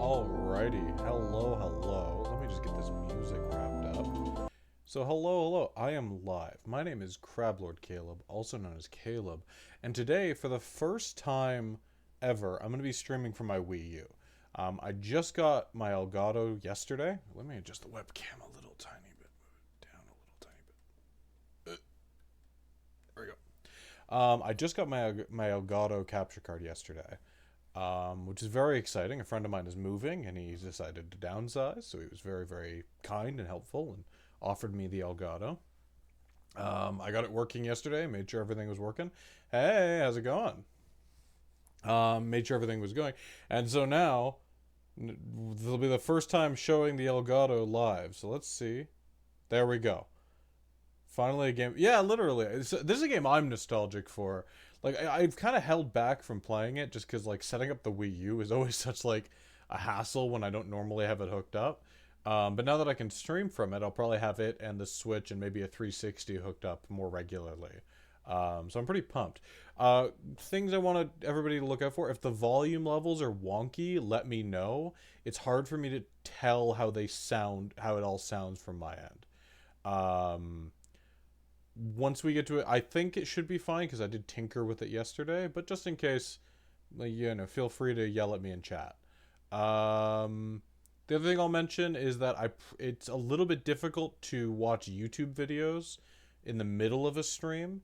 Alrighty, hello. Let me just get this music wrapped up. So hello, I am live. My name is Crablord Caleb, also known as Caleb, and today, for the first time ever, I'm going to be streaming from my Wii U. I just got my Elgato yesterday. Let me adjust the webcam a little tiny bit. Move it down a little tiny bit. There we go. I just got my Elgato capture card yesterday. Which is very exciting. A friend of mine is moving, and he's decided to downsize, so he was very, very kind and helpful and offered me the Elgato. I got it working yesterday, made sure everything was working. Hey, how's it going? Made sure everything was going. And so now, there'll be the first time showing the Elgato live. So let's see. There we go. Finally a game. Yeah, literally. This is a game I'm nostalgic for. Like, I've kind of held back from playing it just because, like, setting up the Wii U is always such, like, a hassle when I don't normally have it hooked up. But now that I can stream from it, I'll probably have it and the Switch and maybe a 360 hooked up more regularly. So I'm pretty pumped. Things I want everybody to look out for. If the volume levels are wonky, let me know. It's hard for me to tell how they sound, how it all sounds from my end. Once we get to it, I think it should be fine because I did tinker with it yesterday, but just in case, feel free to yell at me in chat. The other thing I'll mention is that it's a little bit difficult to watch YouTube videos in the middle of a stream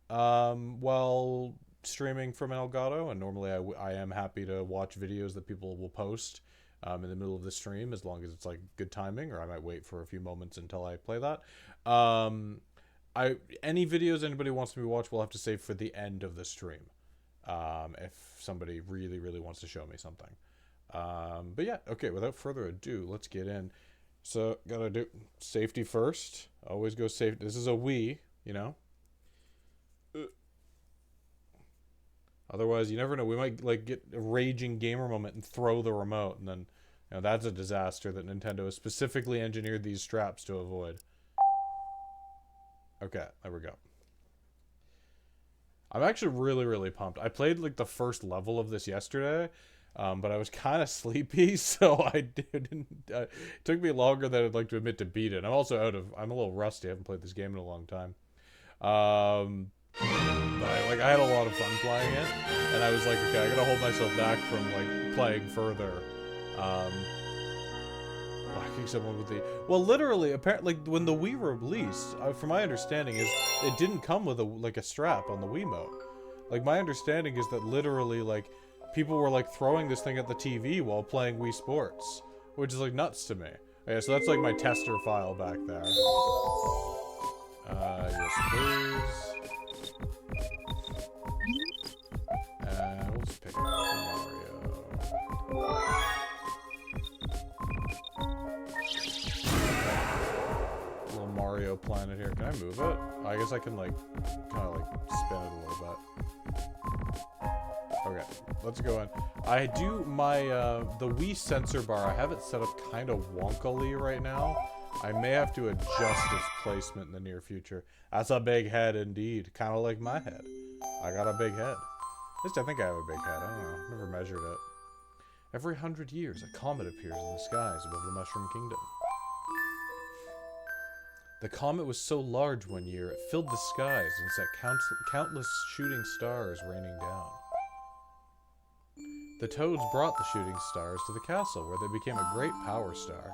while streaming from an Elgato, and normally I am happy to watch videos that people will post in the middle of the stream as long as it's like good timing, or I might wait for a few moments until I play that. Any videos anybody wants me to watch, we'll have to save for the end of the stream. If somebody really, really wants to show me something. But yeah, okay, without further ado, let's get in. So, gotta do safety first. Always go safe. This is a Wii, you know? Otherwise, you never know. We might, like, get a raging gamer moment and throw the remote, and then, that's a disaster that Nintendo has specifically engineered these straps to avoid. Okay, there we go. I'm actually really, really pumped. I played like the first level of this yesterday, but I was kind of sleepy, so I didn't. It took me longer than I'd like to admit to beat it. I'm also I'm a little rusty. I haven't played this game in a long time. But I had a lot of fun playing it, and I was like, okay, I gotta hold myself back from like playing further. Whacking someone with the... Well, literally, apparently, when the Wii released, from my understanding, is it didn't come with a strap on the Wiimote. Like, my understanding is that literally, like, people were, like, throwing this thing at the TV while playing Wii Sports, which is, like, nuts to me. Okay, so that's, like, my tester file back there. Yes, please. We'll just pick Mario. Little Mario planet here. Can I move it? I guess I can like kind of like spin it a little bit. Okay, let's go in. I do my the Wii sensor bar. I have it set up kind of wonkily right now. I may have to adjust its placement in the near future. That's a big head indeed. Kind of like my head. I got a big head. At least I think I have a big head. I don't know. Never measured it. Every 100 years, a comet appears in the skies above the Mushroom Kingdom. The comet was so large one year, it filled the skies and set countless shooting stars raining down. The Toads brought the shooting stars to the castle, where they became a great power star.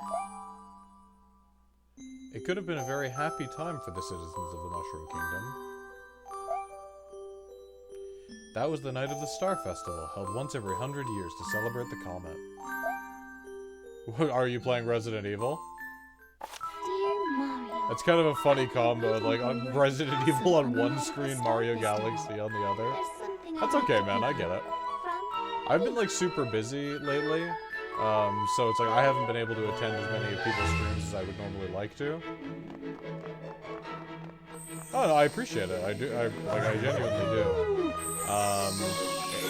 It could have been a very happy time for the citizens of the Mushroom Kingdom. That was the night of the Star Festival, held once every 100 years to celebrate the comet. Are you playing Resident Evil? That's kind of a funny combo, like on Resident Evil on one screen, Mario Galaxy on the other. That's okay, man, I get it. I've been like super busy lately, so it's like I haven't been able to attend as many people's streams as I would normally like to. Oh no, I appreciate it. I do. I genuinely do.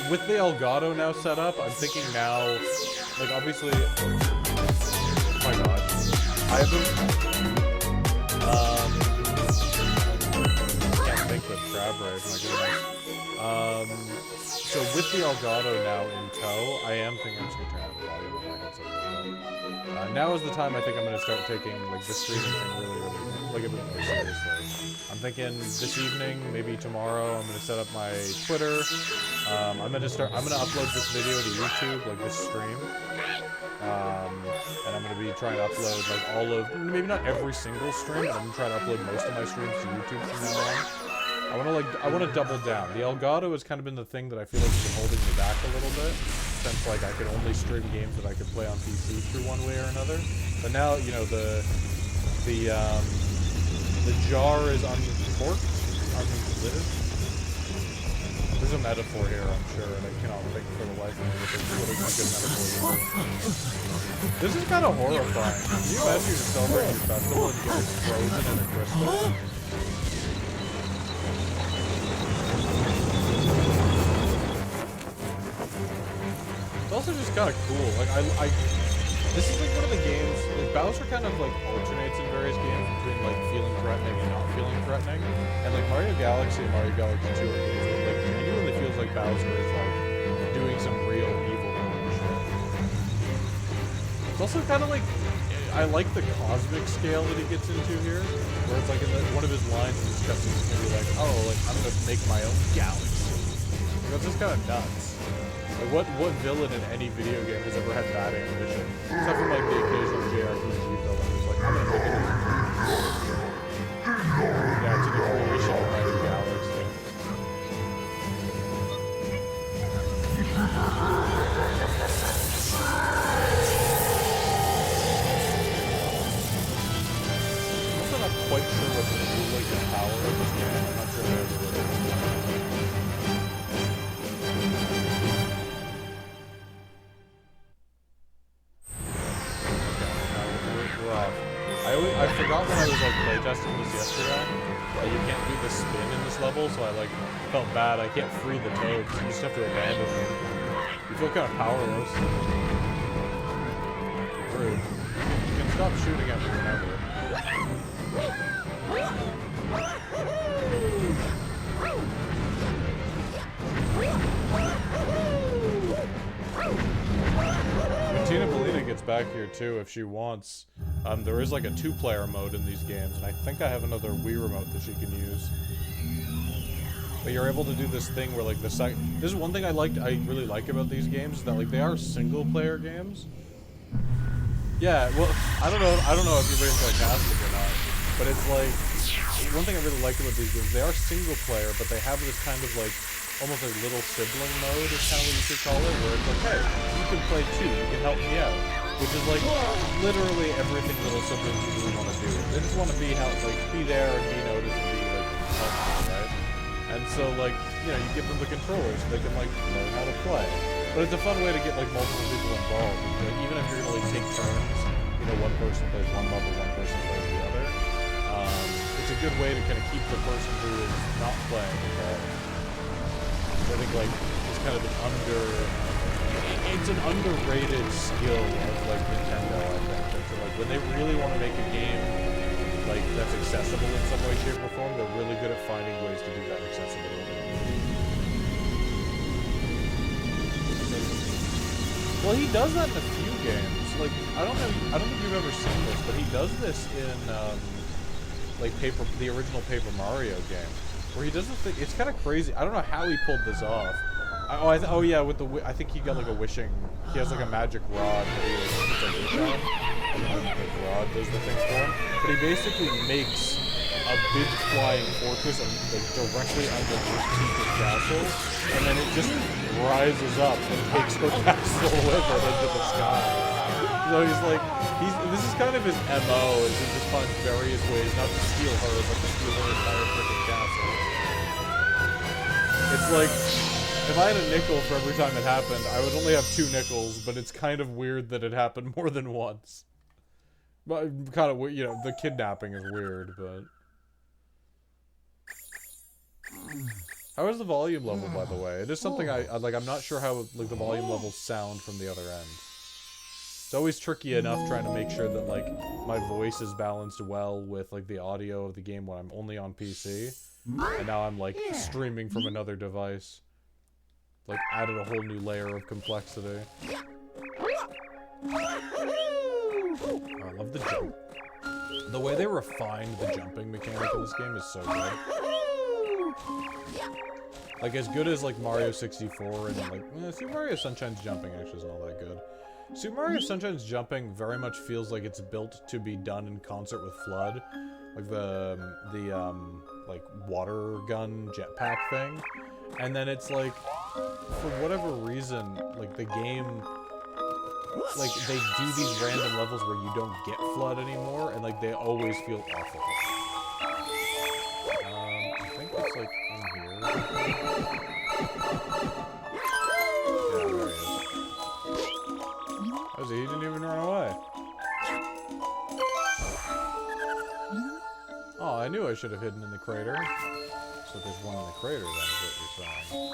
With the Elgato now set up, I'm thinking now, like obviously. Oh my god, I have been. Can't think with Crab Rave, my goodness. So with the Elgato now in tow, I am thinking I'm just gonna turn up the volume of my headset Now is the time I think I'm going to start taking like the streaming thing really, like a bit more seriously. I'm thinking this evening, maybe tomorrow, I'm going to set up my Twitter. I'm going to upload this video to YouTube, like this stream. And I'm going to be trying to upload like all of, maybe not every single stream, but I'm going to try to upload most of my streams to YouTube from now on. I want to double down. The Elgato has kind of been the thing that I feel like has been holding me back a little bit, since like I could only stream games that I could play on PC through one way or another. But now, you know, the jar is uncorked, unlidded. There's a metaphor here, I'm sure, and I cannot think for the life of me what is a good metaphor here. This is kind of horrifying. Can you imagine you're celebrating your festival and you get like frozen in a crystal? It's also just kind of cool. Like, this is like one of the games, like, Bowser kind of, like, alternates in various games between, like, feeling threatening and not feeling threatening. And, like, Mario Galaxy and Mario Galaxy 2 are games that, like, genuinely feels like Bowser is, like, doing some real evil shit. It's also kind of, like, I like the cosmic scale that he gets into here, where it's, like, in one of his lines in this cutscene is gonna be like, oh, like, I'm gonna make my own galaxy. Like, that's just kind of nuts. Like, what villain in any video game has ever had that ambition? Except for, like, the occasional JRPG villain who's like, I'm gonna make it. Yeah, to the creation of my new galaxy. I'm also not quite sure what the like, the power of this game. I'm not sure what it is. I forgot when I was like playtesting this yesterday that you can't do the spin in this level, so I like felt bad. I can't free the toads. You just have to abandon them. You feel kind of powerless. Rude. You can stop shooting at me whenever. When Tina Belina gets back here too, if she wants, there is like a 2-player mode in these games, and I think I have another Wii remote that she can use. But you're able to do this thing where like this is one thing I really like about these games, is that like they are single-player games. Yeah, well, I don't know if you're being sarcastic or not, but it's like one thing I really like about these games. They are single-player, but they have this kind of like almost like little sibling mode, is kind of what you could call it, where it's like, hey, you can play too, you can help me out. Which is like literally everything little siblings really want to do. They just want to be there and be noticed and be like helpful, right? And so like, you know, you give them the controls so they can like learn how to play. But it's a fun way to get like multiple people involved. Like, even if you're gonna like take turns, you know, one person plays one level, one person plays the other. It's a good way to kind of keep the person who is not playing involved. I think like it's kind of it's an underrated skill of like Nintendo, I think. So, like when they really want to make a game like that's accessible in some way, shape, or form, they're really good at finding ways to do that accessibility. Well, he does that in a few games. Like I don't think you've ever seen this, but he does this in like the original Paper Mario game, where he does this thing. It's kind of crazy. I don't know how he pulled this off. Oh yeah, with I think he got like a wishing. He has like a magic rod that he puts a wish on, and the magic rod does the thing for him. But he basically makes a big flying fortress like directly underneath Tifa's castle, and then it just rises up and takes her castle with it into the sky. So he's like, this is kind of his MO, is he just finds various ways not to steal her, but to steal her entire freaking castle. It's like, if I had a nickel for every time it happened, I would only have 2 nickels, but it's kind of weird that it happened more than once. But kind of, you know, the kidnapping is weird, but... How is the volume level, by the way? It is something I'm not sure how, like, the volume levels sound from the other end. It's always tricky enough trying to make sure that, like, my voice is balanced well with, like, the audio of the game when I'm only on PC. And now I'm, like, streaming from another device. Like, added a whole new layer of complexity. I love the jump. The way they refined the jumping mechanic in this game is so good. Like, as good as, like, Mario 64 and, like, Super Mario Sunshine's jumping actually isn't all that good. Super Mario Sunshine's jumping very much feels like it's built to be done in concert with FLUDD. Like, like, water gun jetpack thing. And then it's, like, for whatever reason, like, the game... Like, they do these random levels where you don't get FLUDD anymore, and, like, they always feel awful. I think it's, like, in here. Yeah, there he is. Oh, he didn't even run away. Oh, I knew I should have hidden in the crater. So there's one in the crater, then, is what you're saying.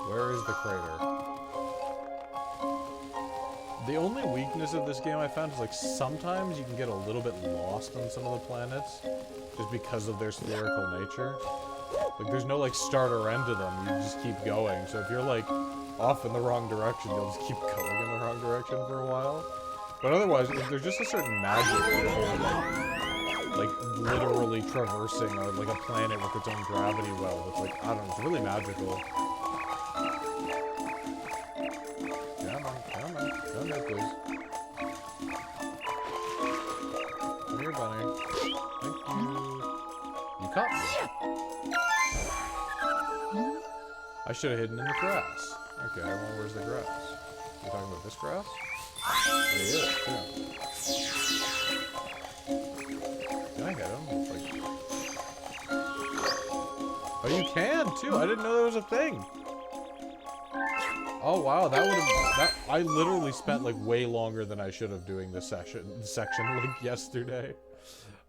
Where is the crater? The only weakness of this game I found is, like, sometimes you can get a little bit lost on some of the planets just because of their spherical nature. Like, there's no, like, start or end to them. You just keep going. So if you're, like, off in the wrong direction, you'll just keep going in the wrong direction for a while. But otherwise, there's just a certain magic to the whole, like, literally traversing, like, a planet with its own gravity well. It's, like, I don't know, it's really magical. Come here, please. Come here, bunny. Thank you. You caught me. I should have hidden in the grass. Okay, well, where's the grass? You talking about this grass? There he is, too. Can I hit him? Like... Oh, you can, too! I didn't know there was a thing! Oh wow, that would have... I literally spent, like, way longer than I should have doing this section, like, yesterday.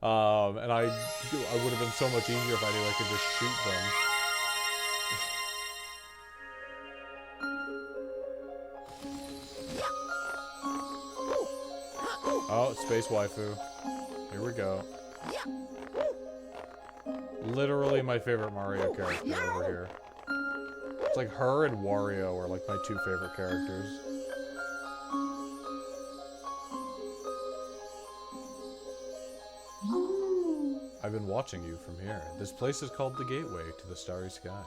And I would have been so much easier if I knew I could just shoot them. Oh, Space Waifu. Here we go. Literally my favorite Mario character over here. It's like her and Wario are like my two favorite characters. I've been watching you from here. This place is called the Gateway to the Starry Sky.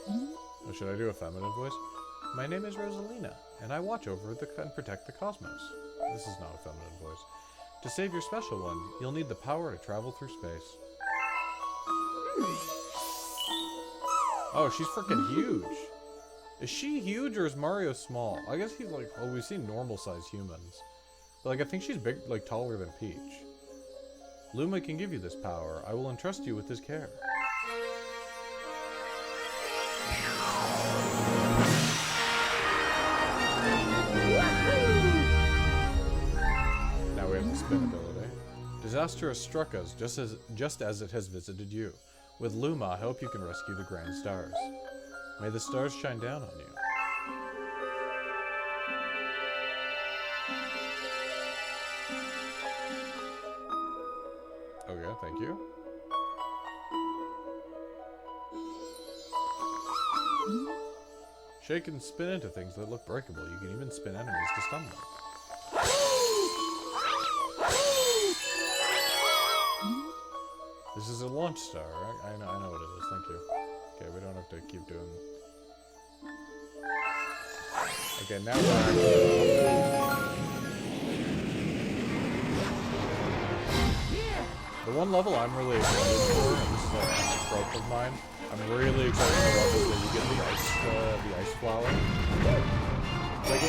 Oh, should I do a feminine voice? My name is Rosalina, and I watch over and protect the cosmos. This is not a feminine voice. To save your special one, you'll need the power to travel through space. Oh, she's freaking huge. Is she huge or is Mario small? I guess he's like, well, we've seen normal-sized humans. But like, I think she's big, like taller than Peach. Luma can give you this power. I will entrust you with his care. Now we have the spin ability. Disaster has struck us just as it has visited you. With Luma, I hope you can rescue the Grand Stars. May the stars shine down on you. Okay, thank you. Shake and spin into things that look breakable. You can even spin enemies to stun them. This is a launch star, right? I know what it is, thank you. Okay, we don't have to keep doing... Okay, now we're The one level I'm really excited for, and this is like a trope of mine, I'm really excited for levels where you get the ice flower. Like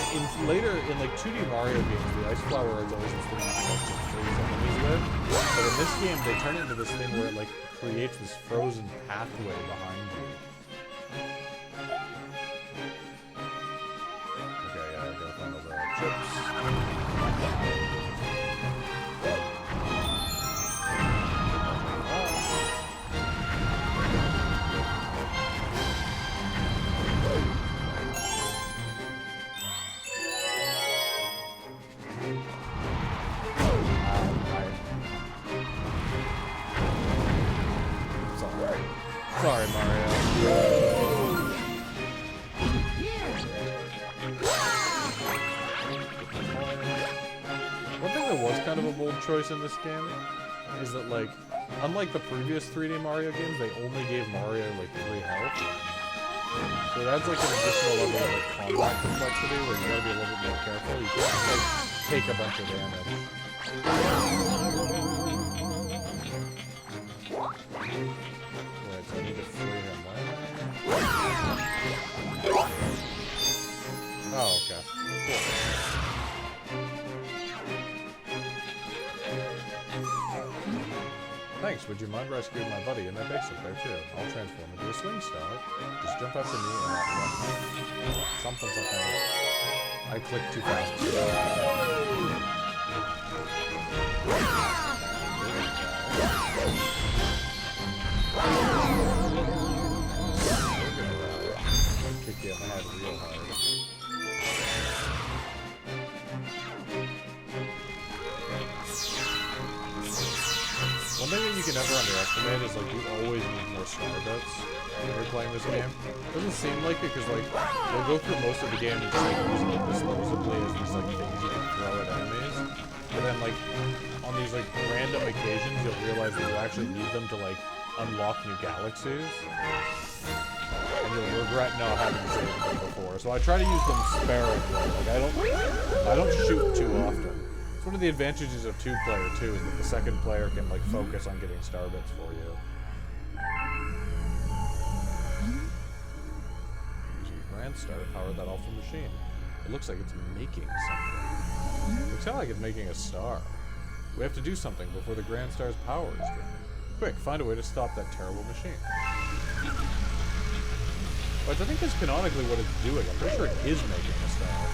later in like 2D Mario games, the ice flower is always the thing you like to freeze enemies with. But in this game, they turn it into this thing where it like creates this frozen pathway behind you. Okay, yeah, I gotta find all the chips. kind of a bold choice in this game is that, like, unlike the previous 3D Mario games, they only gave Mario, like, 3 health. So it adds, like, an additional level of, like, combat complexity where you gotta be a little bit more careful. You can't just, like, take a bunch of damage. Wait, so I need to free him. Oh, okay. Cool. Thanks, would you mind rescuing my buddy in that base up there too? I'll transform into a swing star. Just jump after me and something. I clicked too fast. Kick you in the head real hard. One thing that you can never underestimate is, like, you always need more star bits when you're playing this game. It doesn't seem like it, because, like, you'll go through most of the game just, like, using it disposably as these, like, things you can throw at enemies. But then, like, on these, like, random occasions, you'll realize that you actually need them to, like, unlock new galaxies. And you'll regret not having saved them before. So I try to use them sparingly. Like, I don't shoot too often. It's one of the advantages of 2-player too, is that the second player can, like, focus on getting star bits for you. Using Grand Star to power that awful machine. It looks like it's making something. It looks like it's making a star. We have to do something before the Grand Star's power is drained. Quick, find a way to stop that terrible machine. But I think that's canonically what it's doing. I'm pretty sure it is making a star.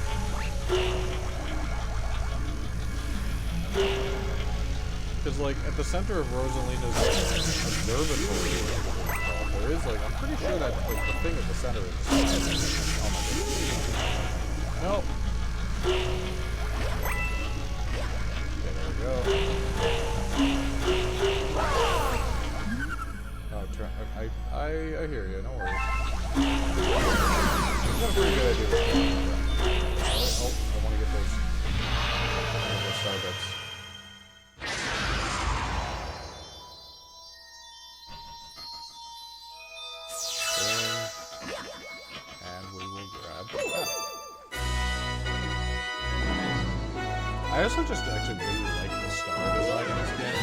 Because, like, at the center of Rosalina's observatory, there is, like, I'm pretty sure that, like, the thing at the center is... Oh my goodness. Nope. Okay, there we go. Oh, I hear you, no worries. I've got a pretty good idea. Oh, I want to get those star bits. I also just actually really like the star design in this game.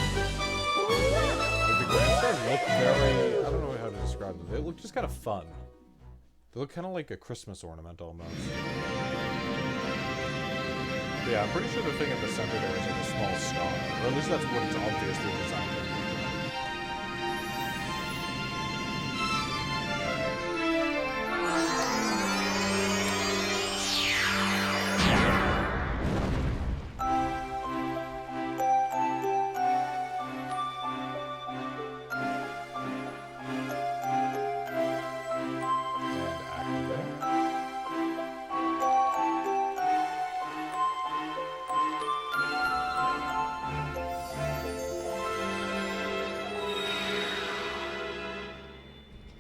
Like, the Grand Stars look very... I don't know how to describe them. They look just kind of fun. They look kind of like a Christmas ornament almost. But yeah, I'm pretty sure the thing at the center there is like a small star. Or at least that's what it's obviously designed to be.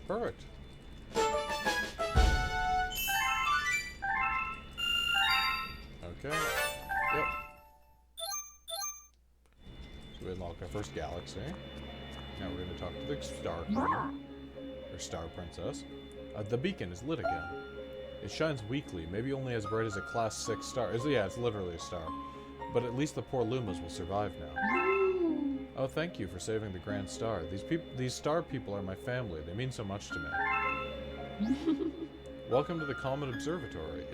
Perfect. Okay. Yep. So we unlock our first galaxy. Now we're going to talk to the Star Queen, or Star Princess. The beacon is lit again. It shines weakly, maybe only as bright as a Class 6 star. Yeah, it's literally a star. But at least the poor Lumas will survive now. Oh, thank you for saving the Grand Star. These star people are my family. They mean so much to me. Welcome to the Comet Observatory.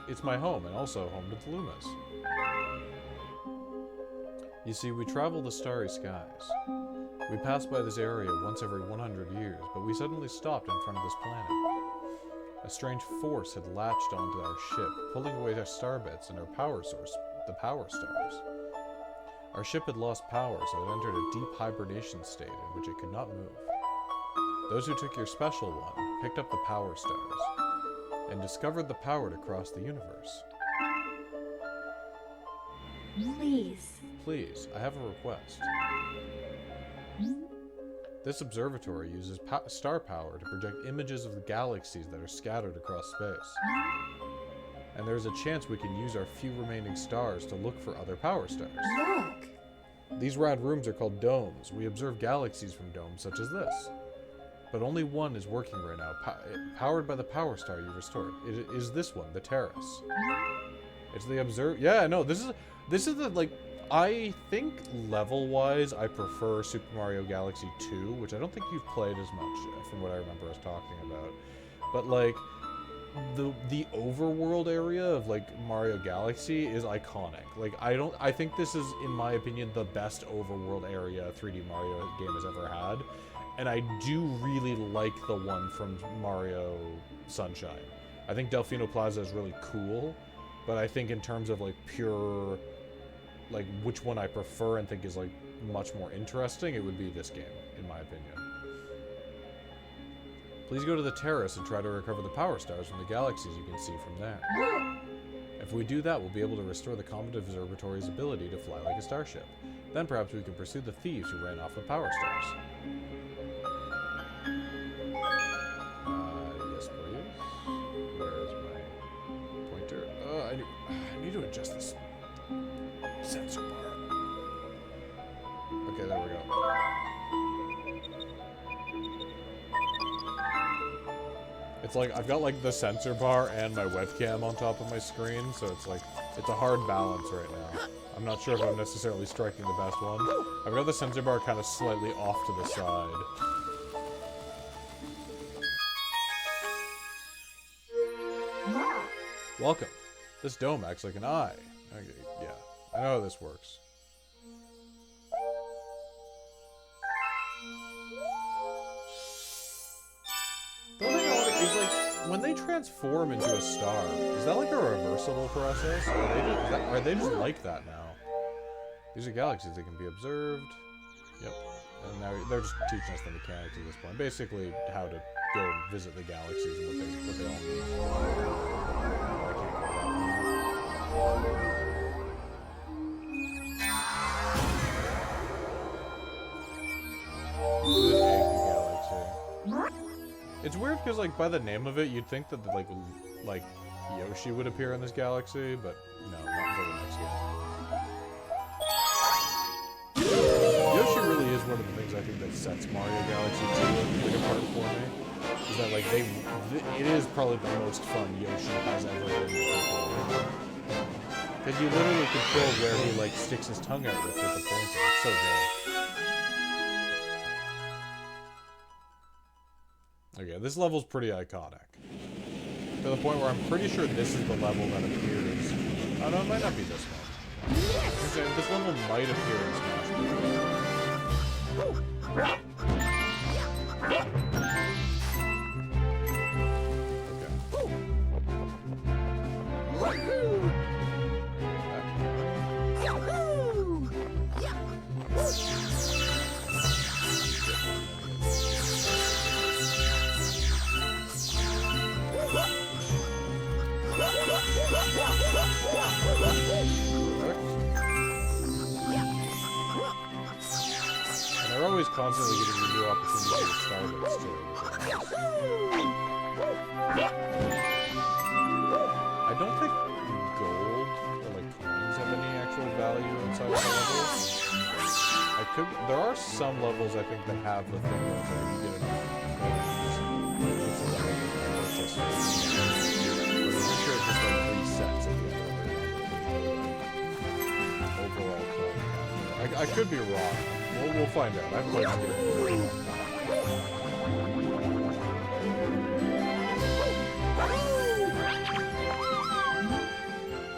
It's my home, and also home to the Lumas. You see, we travel the starry skies. We pass by this area once every 100 years, but we suddenly stopped in front of this planet. A strange force had latched onto our ship, pulling away our star bits and our power source, the power stars. Our ship had lost power, so it entered a deep hibernation state in which it could not move. Those who took your special one picked up the power stars and discovered the power to cross the universe. Please, I have a request. This observatory uses star power to project images of the galaxies that are scattered across space. and there's a chance we can use our few remaining stars to look for other power stars. Look! These rad rooms are called domes. We observe galaxies from domes such as this. But only one is working right now, powered by the power star you restored. It is this one, the Terrace. It's the observe. Yeah, no, this is the, like, I think level-wise, I prefer Super Mario Galaxy 2, which I don't think you've played as much, from what I remember us talking about. But, like, the overworld area of, like, Mario Galaxy is iconic. Like, I think this is, in my opinion, the best overworld area a 3D Mario game has ever had. And I do really like the one from Mario Sunshine. I think Delfino Plaza is really cool, but I think in terms of, like, pure, like, which one I prefer and think is, like, much more interesting, it would be this game, in my opinion. Please go to the terrace and try to recover the power stars from the galaxies you can see from there. If we do that, we'll be able to restore the Comet Observatory's ability to fly like a starship. Then perhaps we can pursue the thieves who ran off with power stars. Yes, please. Where is my pointer? I need to adjust this sensor bar. Okay, there we go. It's like, I've got like the sensor bar and my webcam on top of my screen, so it's like, it's a hard balance right now. I'm not sure if I'm necessarily striking the best one. I've got the sensor bar kind of slightly off to the side. Welcome. This dome acts like an eye. Okay, yeah, I know how this works. The only thing I want to is like when they transform into a star. Is that like a reversible process? Or are they just like that now? These are galaxies that can be observed. Yep. And now they're just teaching us the mechanics at this point. Basically, how to go and visit the galaxies and what they all mean. I can't call that. Good egg galaxy. It's weird because, like, by the name of it, you'd think that, like Yoshi would appear in this galaxy, but no, not until the next game. Yoshi really is one of the things I think that sets Mario Galaxy 2 like apart for me. Is that like it is probably the most fun Yoshi has ever been to control. Because you literally control where he like sticks his tongue out with the pointer. It's so good. Okay, this level's pretty iconic. To the point where I'm pretty sure this is the level that appears. Oh no, it might not be this one. This level might appear in Smash Bros. Okay. And they're always constantly giving you new opportunities with Starbits too. I don't think gold or like coins have any actual value inside of the levels. There are some levels I think that have the thing where you get enough coins. But I'm sure it just like resets at the end of the overall coin. I could be wrong. We'll find out. I haven't played this game for a long time.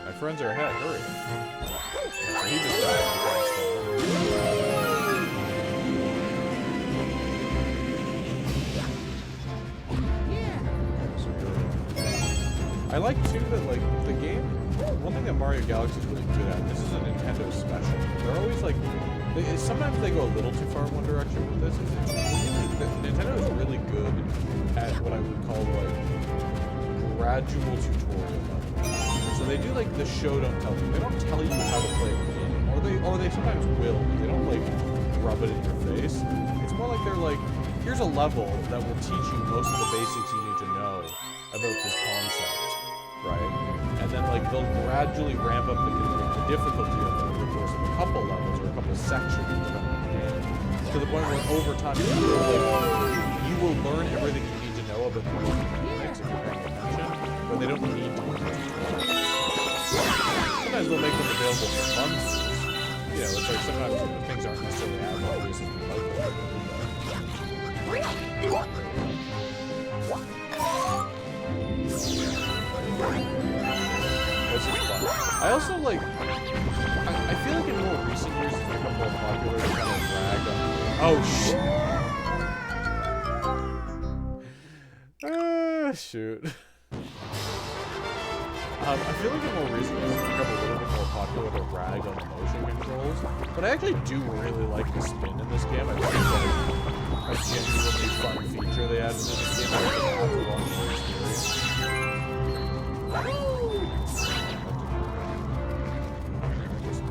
My friends are ahead. Hurry. So he just died. I like too that like the game. One thing that Mario Galaxy is really good at. This is a Nintendo special. They're always like. Sometimes they go a little too far in one direction with this. Nintendo is really good at what I would call like gradual tutorial levels. So they do like the show don't tell you. They don't tell you how to play the game, or they sometimes will. But they don't like rub it in your face. It's more like they're like, here's a level that will teach you most of the basics you need to know about this concept, right? And then they'll gradually ramp up the difficulty of it over the course of a couple levels or a couple sections of the game, to the point where over time you will learn everything you need to know about the mechanics if you're paying attention, but they don't need to. Sometimes they'll make them available for fun. You know, it's like sometimes the things aren't necessarily as obvious as you like them to be. This is fun. I also like. I feel like in more recent years it's become more popular to kind of rag on. Oh shit! Shoot. I feel like in more recent years it's become a little bit more popular to rag on the motion controls, but I actually do really like the spin in this game. I think it's like a genuinely fun feature they added in this game. I think it's a long experience.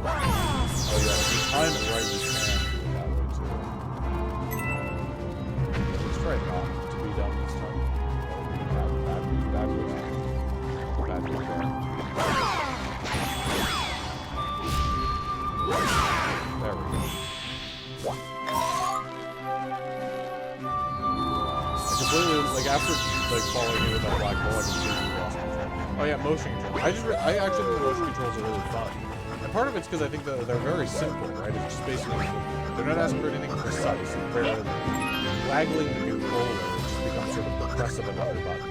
Oh yeah, if you time it right, you can do it that way too. Let's try not to be done this time. Bad move. There we go. I completely, like, after, like, falling into that black hole, I completely lost control. Oh yeah, motion control. I actually think the motion controls are really fun. And part of it's because I think that they're very simple, right? It's just basically, they're not asking for anything precise. They're waggling the controller, it just becomes sort of the press of another button.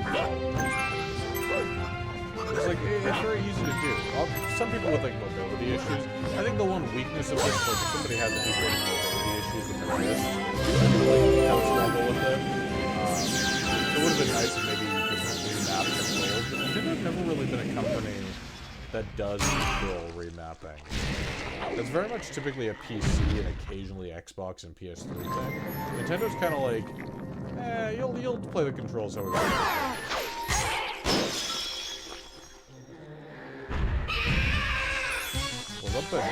It's like, it's very easy to do. Some people with, like, mobility issues, I think the one weakness of this, like, if somebody has any sort of mobility issues with their wrist, like, have a struggle with it. It would have been nice if maybe you could remap controls, but Nintendo's never really been a company that does control remapping. It's very much typically a PC and occasionally Xbox and PS3 thing. Nintendo's kind of like, you'll play the controls how we want. What's up, buddy?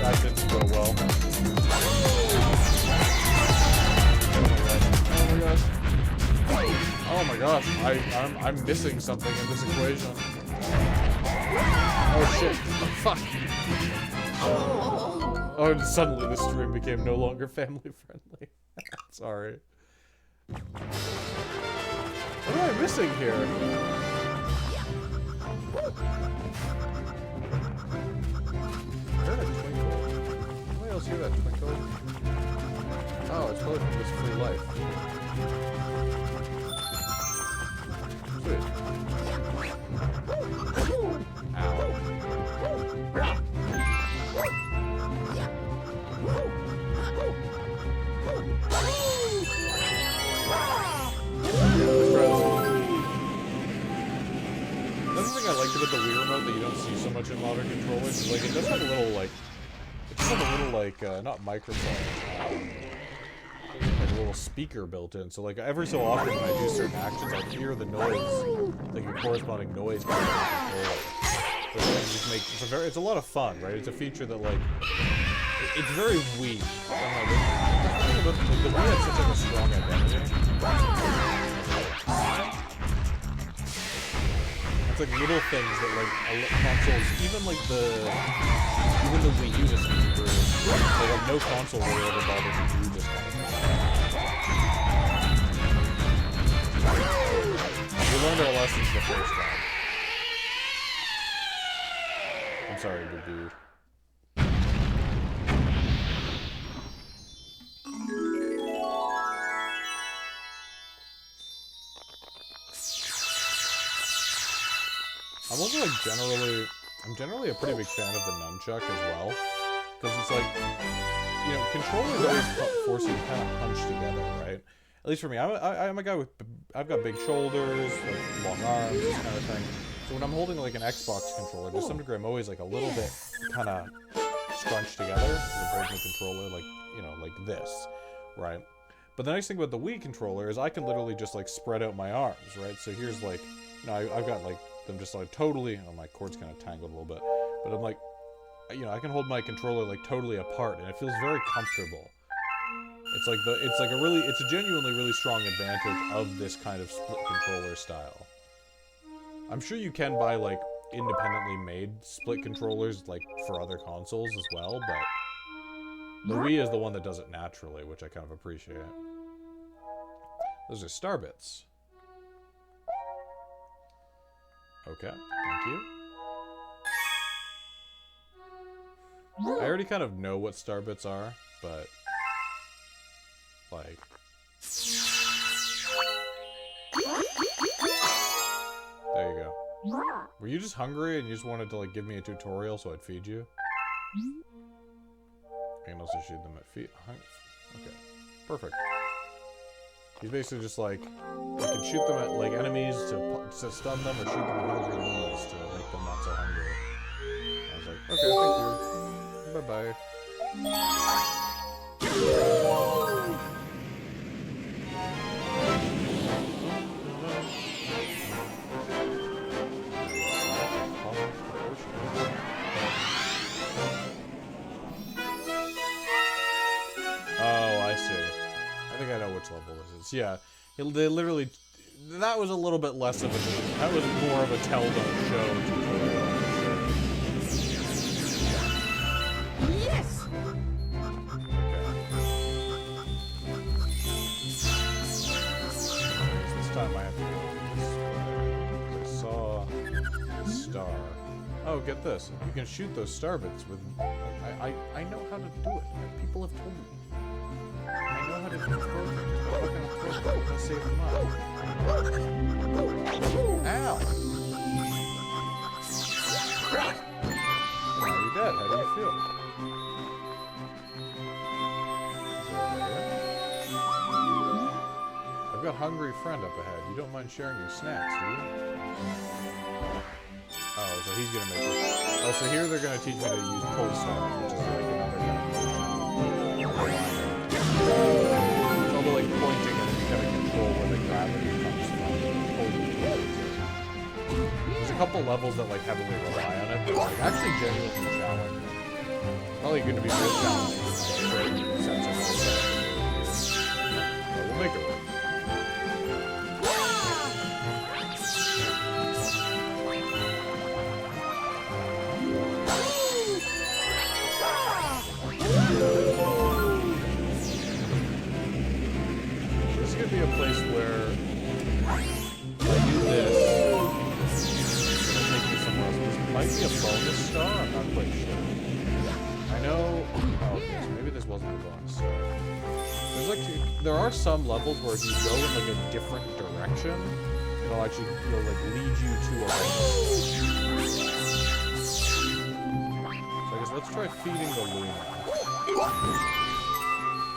That didn't go well. Oh my gosh, I'm missing something in this equation. Oh shit. Fuck. Oh, and suddenly the stream became no longer family friendly. Sorry. What am I missing here? I heard a twinkle. Anybody else hear that twinkle? Oh, it's probably from this free life. Sweet. Ow. Another thing I liked about the Wii remote that you don't see so much in modern controllers is, like, it does have a little, like, not microphone, like a little speaker built in. So, like, every so often when I do certain actions, I hear the noise, like the corresponding noise coming from the controller. So it's a lot of fun, right? It's a feature that, like, it's very Wii. I don't know, the Wii had such, like, a strong identity. It's like little things that, like, consoles, even the Wii U just through. Like no console really ever bothers to do this kind of thing. We learned our lessons the first time. I'm sorry, big dude. I'm also, like, I'm generally a pretty big fan of the nunchuck as well. Because it's like, you know, controllers always force you to kind of punch together, right? At least for me, I'm a guy with, I've got big shoulders, like, long arms, this kind of thing. So when I'm holding, like, an Xbox controller, to some degree, I'm always, like, a little bit kind of scrunched together. I'm holding the controller, like, you know, like this, right? But the nice thing about the Wii controller is I can literally just, like, spread out my arms, right? So here's, like, you know, I've got, like, them just like totally. Oh, my cord's kind of tangled a little bit, but I'm like, you know, I can hold my controller like totally apart, and it feels very comfortable. It's a genuinely really strong advantage of this kind of split controller style. I'm sure you can buy like independently made split controllers like for other consoles as well, but the Wii is the one that does it naturally, which I kind of appreciate. Those are star bits. Okay, thank you. I already kind of know what star bits are, but like, there you go. Were you just hungry and you just wanted to like give me a tutorial so I'd feed you? I can also shoot them at feet. Okay, perfect. He's basically just like, you can shoot them at like enemies to stun them, or shoot them at hungry enemies to make them not so hungry. I was like, okay, thank you. Bye-bye. I think I know which level this is. Yeah, they literally... That was a little bit less of a... That was more of a tell-don't show tutorial. Yes! Okay. This time I have to go this way. I saw a star. Oh, get this. You can shoot those star bits with... I know how to do it. People have told me. I know how to do programs, but what kind of program can save them up? Ow! Now you're dead. How do you feel? I've got a hungry friend up ahead. You don't mind sharing your snacks, do you? Oh, so he's gonna make this. Oh, so here they're gonna teach me to use pull stars, which is like another kind of motion. It's all the like pointing and you kind of control where the gravity comes from. There's a couple levels that like heavily rely on it, but like actually genuinely challenging. Probably going to be real challenging since it's but we'll make it work. Be a place where if I do this, it's gonna take me somewhere else. This might be a bonus star, I'm not quite sure. I know. Oh, okay, so maybe this wasn't a bonus star. There's like there are some levels where if you go in like a different direction, it'll like lead you to a bonus. So I guess let's try feeding the Luna.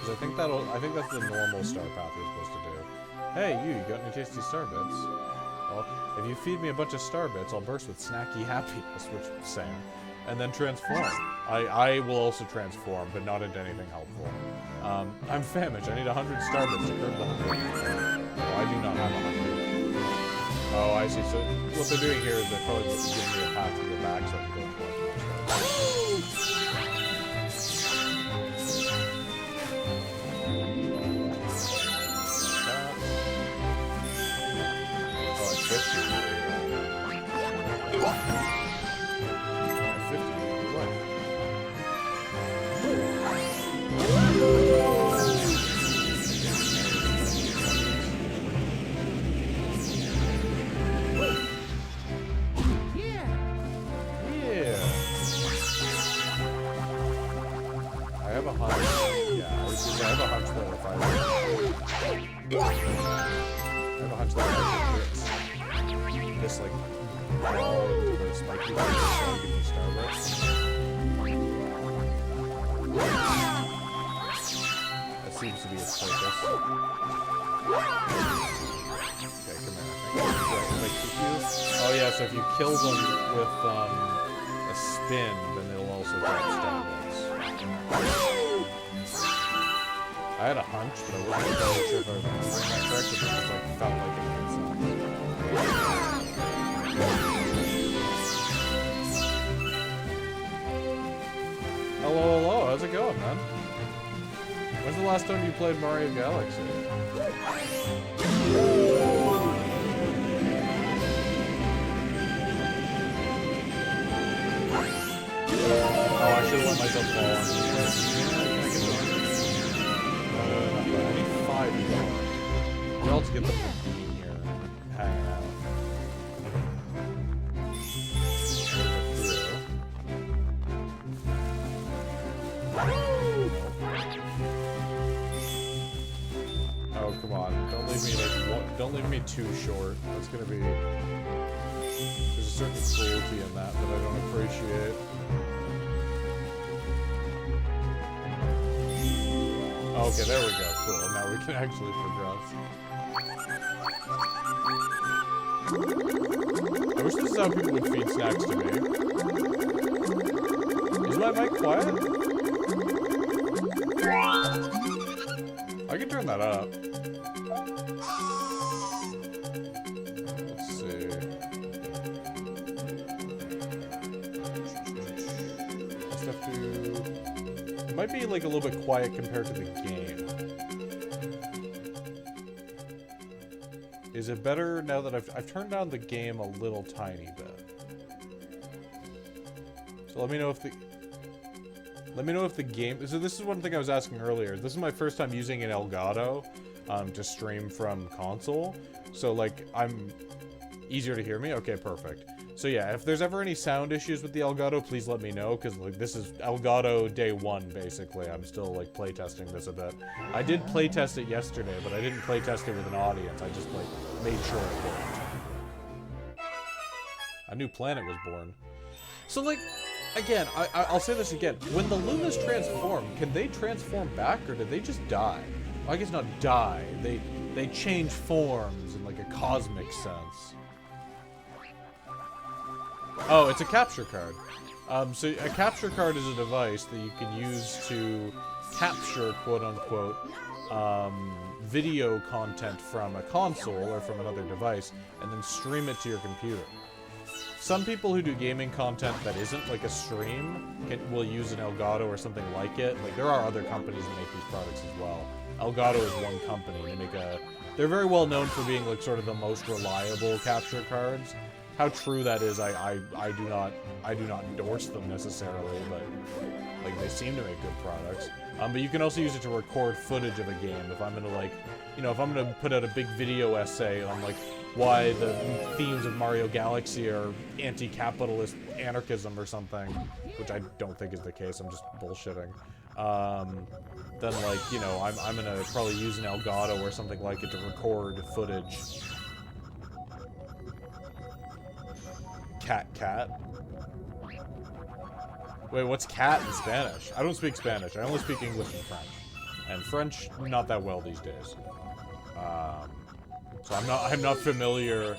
I think that's the normal star path you're supposed to do. Hey, you got any tasty star bits? Well, if you feed me a bunch of star bits, I'll burst with snacky happiness, which is same. And then transform. I will also transform, but not into anything helpful. I'm famished. I need 100 star bits to curb the hunger. Oh, I do not have 100. Oh, I see. So what they're doing here is they're probably giving me a path to go back so I can go collect more stars. This like spiky one to give me Starburst. That seems to be its purpose. Okay, come here. Oh yeah, so if you kill them with a spin, then they'll also drop Starburst. I had a hunch, but I wasn't really sure if I was remembering that correctly because I felt like it made sense. how's it going, man? When's the last time you played Mario Galaxy? Oh, I should have let myself fall on this. I need 5 more. Where else get the bean here? Hanging out. Oh, come on. Don't leave me like don't leave me too short. That's gonna be... There's a certain cruelty in that I don't appreciate. Okay, there we go. Cool. Now we can actually progress. I wish this is how people would feed snacks to me. Is my mic quiet? I can turn that up. Let's see. I just have to... It might be like a little bit quiet compared to the game. Is it better now that I've turned down the game a little tiny bit? So let me know if the... Let me know if the game... So this is one thing I was asking earlier. This is my first time using an Elgato to stream from console. So, like, I'm... Easier to hear me? Okay, perfect. So yeah, if there's ever any sound issues with the Elgato, please let me know, because, like, this is Elgato day 1, basically. I'm still, like, playtesting this a bit. I did playtest it yesterday, but I didn't playtest it with an audience. I just, like, made sure it worked. A new planet was born. So, like... Again, I'll say this again. When the Lunas transform, can they transform back, or did they just die? Well, I guess not die. They change forms in like a cosmic sense. Oh, it's a capture card. So a capture card is a device that you can use to capture, quote-unquote, video content from a console or from another device, and then stream it to your computer. Some people who do gaming content that isn't like a stream will use an Elgato or something like it. Like, there are other companies that make these products as well. Elgato is one company. They're very well known for being like sort of the most reliable capture cards. How true that is, I do not endorse them necessarily, but like they seem to make good products. But you can also use it to record footage of a game. If I'm gonna like, if I'm gonna put out a big video essay on like why the themes of Mario Galaxy are anti-capitalist anarchism or something, which I don't think is the case, I'm just bullshitting. Then like, I'm gonna probably use an Elgato or something like it to record footage. Cat. Wait, what's cat in Spanish? I don't speak Spanish, I only speak English and French. And French, not that well these days. So I'm not familiar.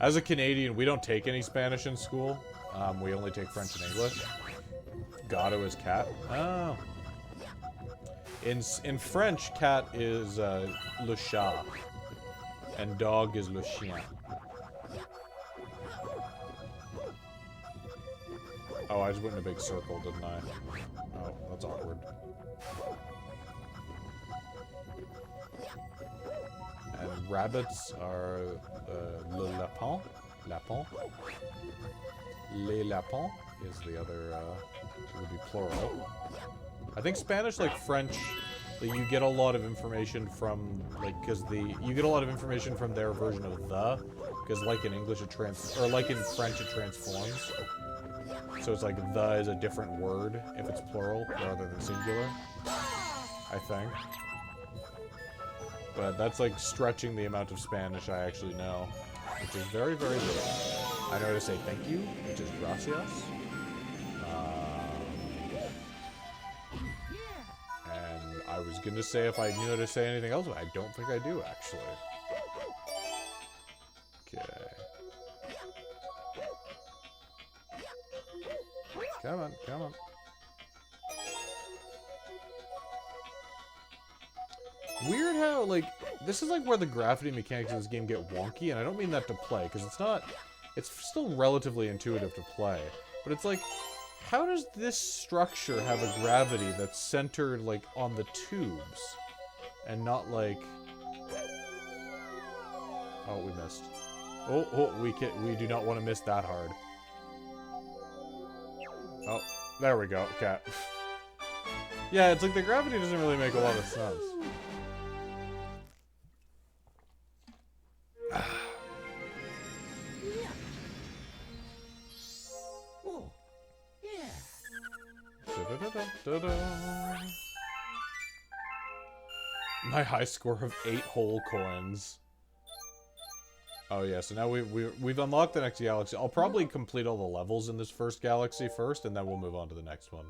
As a Canadian, we don't take any Spanish in school. We only take French and English. Gato is cat. Oh. In French, cat is le chat, and dog is le chien. Oh, I just went in a big circle, didn't I? Oh, that's awkward. And rabbits are le lapin. Lapin. Les lapins is the other, it would be plural. I think Spanish, like French, you get a lot of information from, like, you get a lot of information from their version of the, because like in English or like in French it transforms. So it's like the is a different word if it's plural rather than singular, I think. But that's like stretching the amount of Spanish I actually know, which is very, very little. I know how to say thank you, which is gracias. And I was gonna say if I knew how to say anything else, but I don't think I do, actually. Okay. Come on, come on. Weird how, like, this is like where the gravity mechanics of this game get wonky, and I don't mean that to play, because it's still relatively intuitive to play, but it's like, How does this structure have a gravity that's centered, like, on the tubes? And not, like... Oh, we missed. Oh, we do not want to miss that hard. Oh, there we go. Okay. Yeah, it's like the gravity doesn't really make a lot of sense. My high score of 8 whole coins. Oh yeah, so now we've unlocked the next galaxy. I'll probably complete all the levels in this first galaxy first, and then we'll move on to the next one.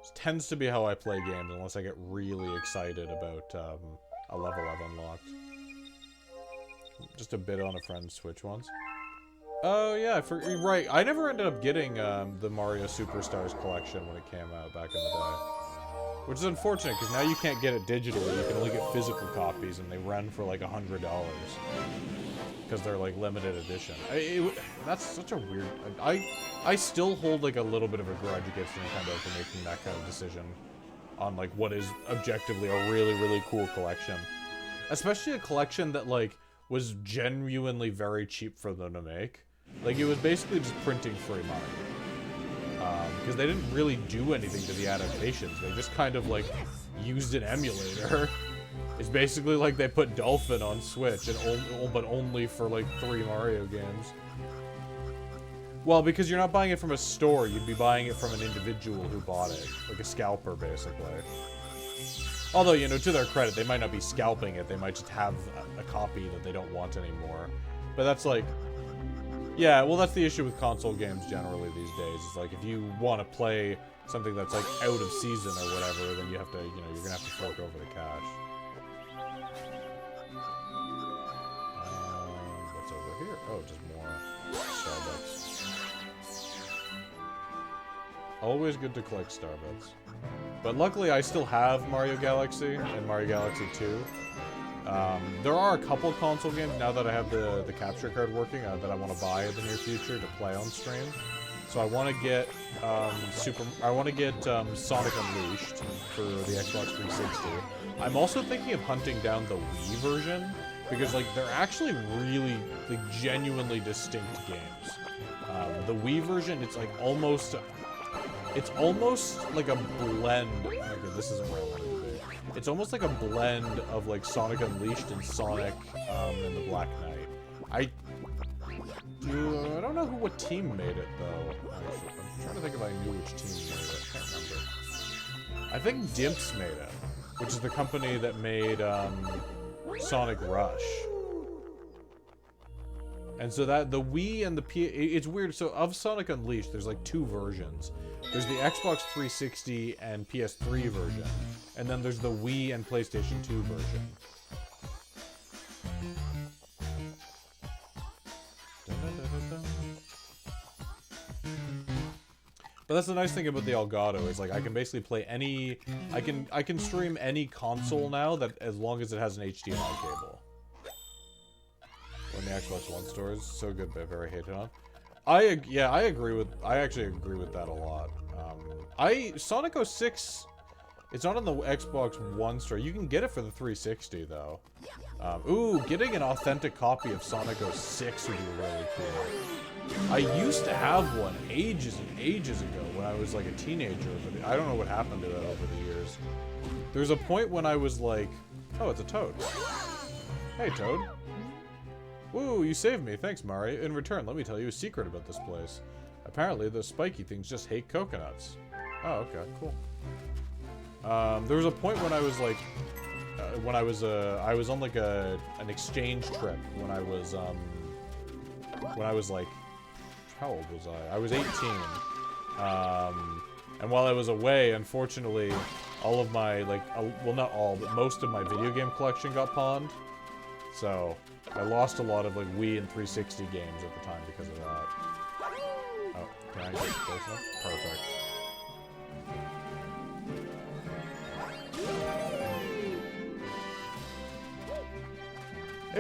This tends to be how I play games, unless I get really excited about a level I've unlocked. Just a bit on a friend's Switch once. Oh yeah, right. I never ended up getting the Mario Superstars collection when it came out back in the day. Which is unfortunate, because now you can't get it digitally, you can only get physical copies, and they run for like $100. Because they're like limited edition. That's such a weird... I still hold like a little bit of a grudge against Nintendo for making that kind of decision on like what is objectively a really, really cool collection. Especially a collection that like was genuinely very cheap for them to make. Like it was basically just printing free money. Because they didn't really do anything to the adaptations. They just kind of, like, used an emulator. It's basically like they put Dolphin on Switch, but only for, like, 3 Mario games. Well, because you're not buying it from a store, you'd be buying it from an individual who bought it. Like a scalper, basically. Although, you know, to their credit, they might not be scalping it. They might just have a copy that they don't want anymore. But that's, like... Yeah, well, that's the issue with console games generally these days. It's like, if you want to play something that's, like, out of season or whatever, then you have to, you know, you're gonna have to fork over the cash. What's over here? Oh, just more Starbucks. Always good to collect Starbucks. But luckily, I still have Mario Galaxy and Mario Galaxy 2. There are a couple console games now that I have the capture card working that I want to buy in the near future to play on stream. So I want to get Sonic Unleashed for the Xbox 360. I'm also thinking of hunting down the Wii version because like they're actually really like genuinely distinct games. The Wii version, it's like almost like a blend. Okay, this isn't where I wanted to be. It's almost like a blend of like Sonic Unleashed and Sonic and the Black Knight. I don't know what team made it though. I'm trying to think if I knew which team made it. I can't remember. I think Dimps made it, which is the company that made Sonic Rush. And so that the Wii and the it's weird. So of Sonic Unleashed, there's like 2 versions. There's the Xbox 360 and PS3 version, and then there's the Wii and PlayStation 2 version. But that's the nice thing about the Elgato is like I can basically play any, I can stream any console now that as long as it has an HDMI cable. When the Xbox One stores, so good but very hated on. I actually agree with that a lot. Sonic 06, it's not on the Xbox One store. You can get it for the 360 though. Ooh, getting an authentic copy of Sonic 06 would be really cool. I used to have one ages and ages ago when I was like a teenager, but I don't know what happened to that over the years. There's a point when I was like, oh, it's a Toad. Hey, Toad. Woo, you saved me. Thanks, Mari. In return, let me tell you a secret about this place. Apparently, those spiky things just hate coconuts. Oh, okay, cool. There was a point when I was like, I was on like an exchange trip when I was like, how old was I? I was 18. And while I was away, unfortunately, all of my, like, well, not all, but most of my video game collection got pawned. So, I lost a lot of, like, Wii and 360 games at the time because of that. Oh, can I get close enough? Perfect.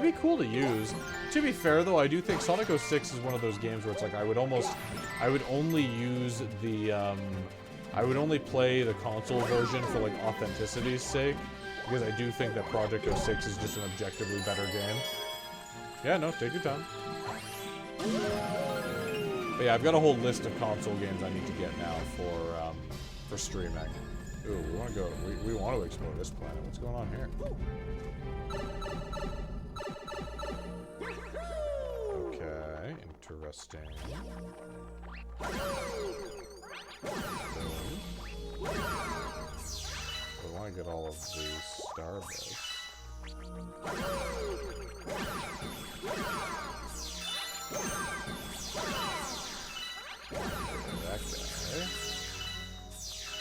be cool to use. To be fair, though, I do think Sonic 06 is one of those games where it's like I would only use the, I would only play the console version for, like, authenticity's sake, because I do think that Project 06 is just an objectively better game. Yeah, no, take your time. But yeah, I've got a whole list of console games I need to get now for streaming. Ooh, we want to go. We want to explore this planet. What's going on here? Okay, interesting. We want to get all of these star bits. That guy.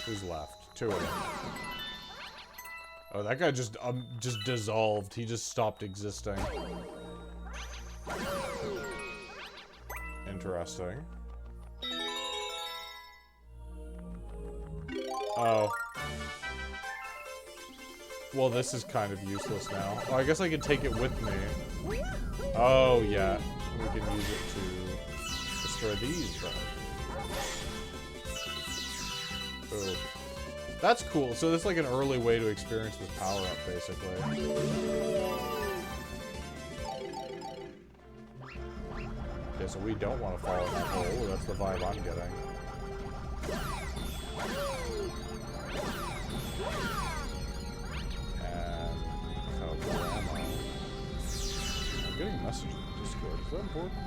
Who's left? Two of them. Oh, that guy just dissolved. He just stopped existing. Interesting. Oh. Well, this is kind of useless now. Oh, I guess I can take it with me. Oh, yeah. We can use it to destroy these, though. Ooh. That's cool. So this is like an early way to experience this power-up, basically. Okay, so we don't want to fall in that hole. That's the vibe I'm getting. And... oh, I'm getting a message in Discord. Is that important?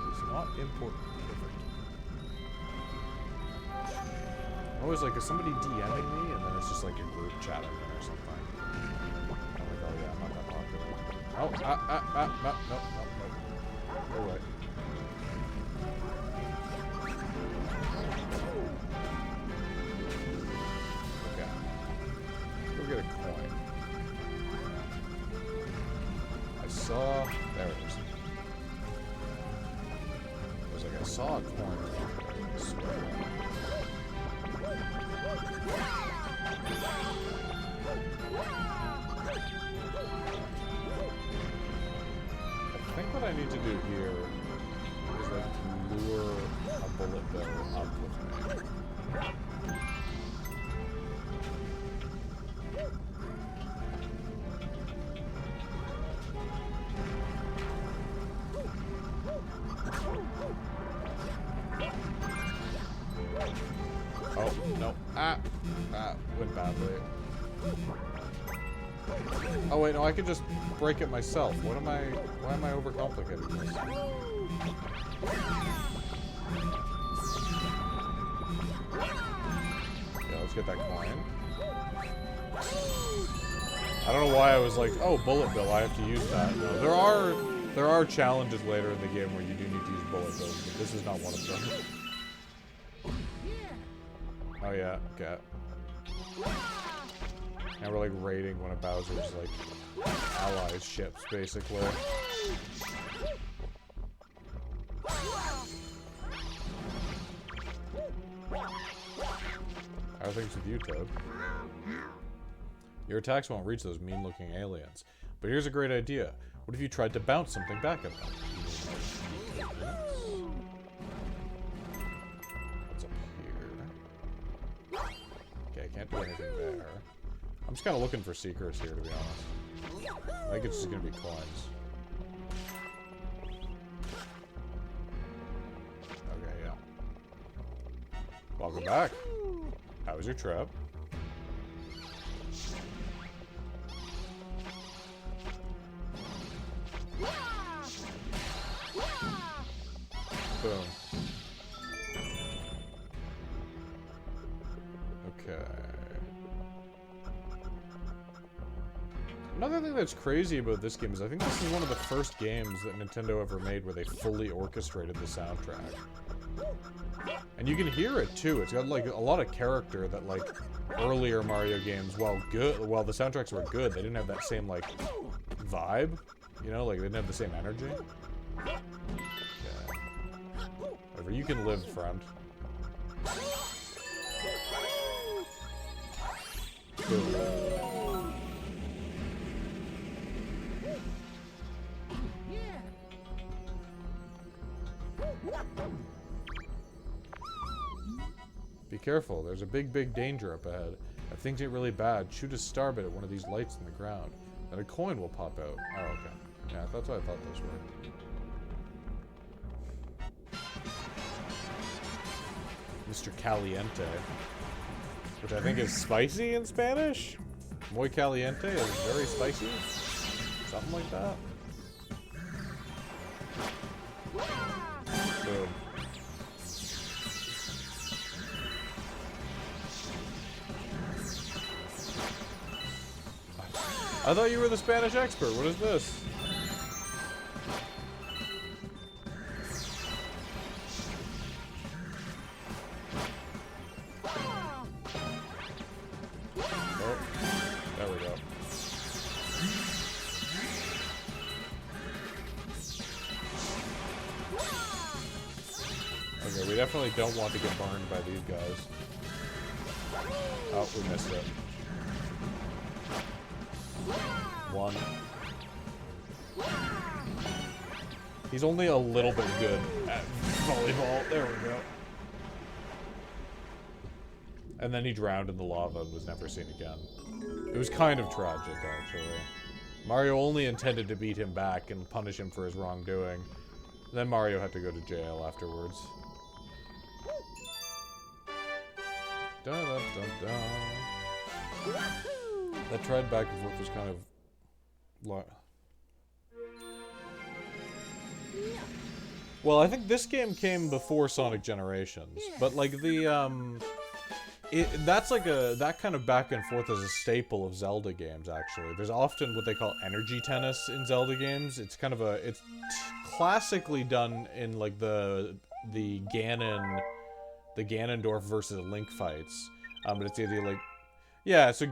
It's not important. I'm always like, is somebody DMing me? And then it's just like a group chat in there or something. I'm like, oh yeah, I'm not that popular. Oh, no. Go away. Okay. Go get a coin. I saw... there it is. I was like, I saw a coin. I swear. I think what I need to do here is like lure a bullet bill up with me. Oh, no. Went badly. Oh wait, no, I could just break it myself. Why am I overcomplicating this? Yeah, let's get that coin. I don't know why I was like, oh, bullet bill, I have to use that. No, there are challenges later in the game where you do need to use bullet bills, but this is not one of them. Oh yeah, okay. Now we're like raiding one of Bowser's like allies ships, basically. How are things with you, Toad? Your attacks won't reach those mean-looking aliens. But here's a great idea. What if you tried to bounce something back at them? What's up here? Okay, I can't do anything there. I'm just kind of looking for secrets here, to be honest. I think it's just going to be coins. Okay, yeah. Welcome back. How was your trip? Boom. Okay. Another thing that's crazy about this game is I think this is one of the first games that Nintendo ever made where they fully orchestrated the soundtrack. And you can hear it too. It's got like a lot of character that like earlier Mario games, while the soundtracks were good, they didn't have that same like vibe. You know, like they didn't have the same energy. Okay. Whatever, you can live, friend. Boom. Be careful, there's a big danger up ahead. If things get really bad, shoot a starbit at one of these lights in the ground. Then a coin will pop out. Oh, okay. Yeah, that's what I thought those were. Mr. Caliente. Which I think is spicy in Spanish? Muy caliente is very spicy? Something like that? Boom. I thought you were the Spanish expert. What is this? Oh, there we go. Okay, we definitely don't want to get burned by these guys. Oh, we missed it. One. He's only a little bit good at volleyball. There we go. And then he drowned in the lava and was never seen again. It was kind of tragic, actually. Mario only intended to beat him back and punish him for his wrongdoing. Then Mario had to go to jail afterwards. Dun, dun, dun, dun. That tread back and forth was kind of... Well, I think this game came before Sonic Generations, but like the that's like that kind of back and forth is a staple of Zelda games. Actually, there's often what they call energy tennis in Zelda games. It's kind of it's classically done in like the Ganondorf versus Link fights, but it's either like. Yeah, so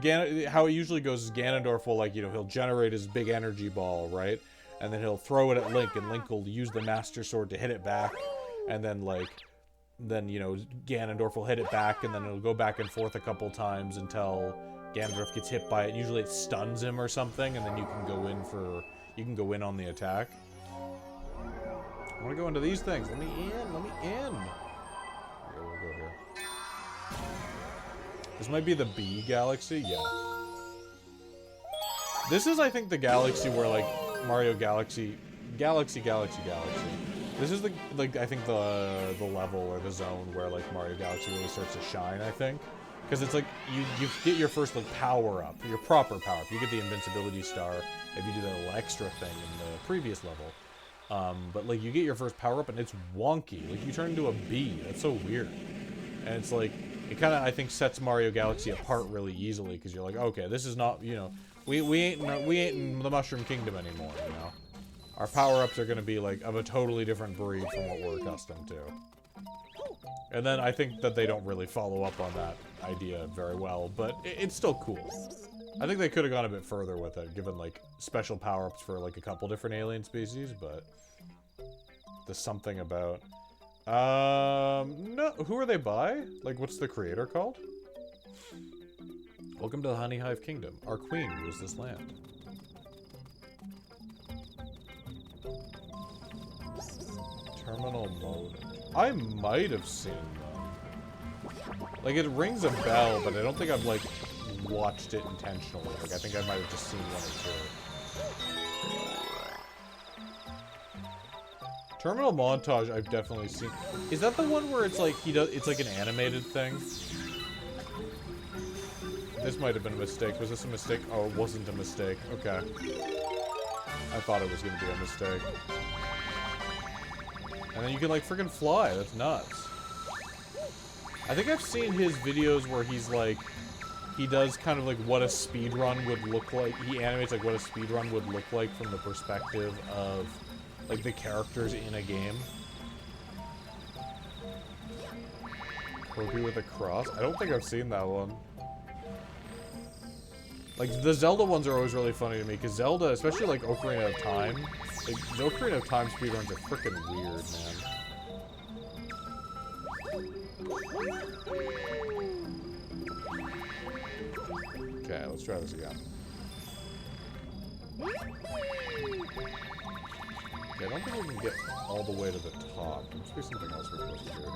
how it usually goes is Ganondorf will, like, you know, he'll generate his big energy ball, right? And then he'll throw it at Link, and Link will use the Master Sword to hit it back. And then, you know, Ganondorf will hit it back, and then it'll go back and forth a couple times until Ganondorf gets hit by it. Usually it stuns him or something, and then you can go in on the attack. I want to go into these things. Let me in. Okay, we'll go here. This might be the B Galaxy, yeah. This is, I think, the galaxy where, like, Mario Galaxy. This is I think the level or the zone where, like, Mario Galaxy really starts to shine, I think. Because it's like, you get your first, like, power-up, your proper power-up. You get the Invincibility Star if you do that little extra thing in the previous level. But, like, you get your first power-up and it's wonky. Like, you turn into a bee. That's so weird. And it's like... It kind of, I think, sets Mario Galaxy apart really easily, because you're like, okay, this is not, you know, we ain't in the Mushroom Kingdom anymore, you know? Our power-ups are going to be, like, of a totally different breed from what we're accustomed to. And then I think that they don't really follow up on that idea very well, but it's still cool. I think they could have gone a bit further with it, given, like, special power-ups for, like, a couple different alien species, but... There's something about... No, who are they by? Like, what's the creator called? Welcome to the Honey Hive Kingdom. Our queen rules this land. Terminal mode. I might have seen them. Like, it rings a bell, but I don't think I've, like, watched it intentionally. Like, I think I might have just seen one or two. Terminal Montage, I've definitely seen. Is that the one where it's like it's like an animated thing? This might have been a mistake. Was this a mistake? Oh, it wasn't a mistake. Okay. I thought it was gonna be a mistake. And then you can like freaking fly. That's nuts. I think I've seen his videos where he's like, he does kind of like what a speedrun would look like. He animates like what a speedrun would look like from the perspective of like the characters in a game. Kirby with a cross? I don't think I've seen that one. Like, the Zelda ones are always really funny to me, because Zelda, especially like Ocarina of Time, like, the Ocarina of Time speedruns are freaking weird, man. Okay, let's try this again. Okay, I don't think we can get all the way to the top. There must be something else we're supposed to do here.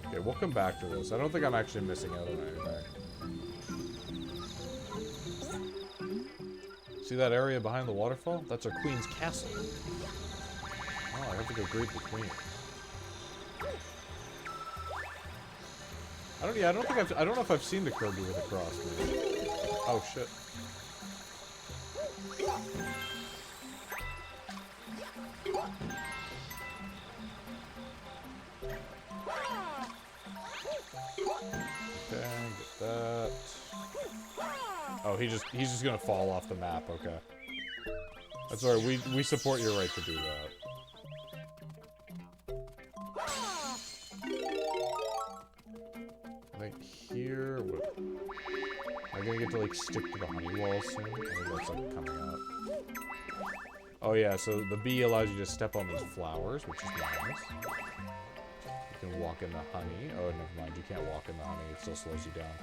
Okay, we'll come back to this. I don't think I'm actually missing out on anything. See that area behind the waterfall? That's our queen's castle. Oh, I have to go greet the queen. I don't know if I've seen the Kirby with a cross, man. Oh shit. Okay, get that. Oh, he's just gonna fall off the map, okay. That's alright, we support your right to do that. I think here, what? Am I gonna get to like stick to the honey wall soon? I think that's like coming up. Oh yeah, so the bee allows you to step on these flowers, which is nice. You can walk in the honey. Oh, never mind, you can't walk in the honey, it still slows you down.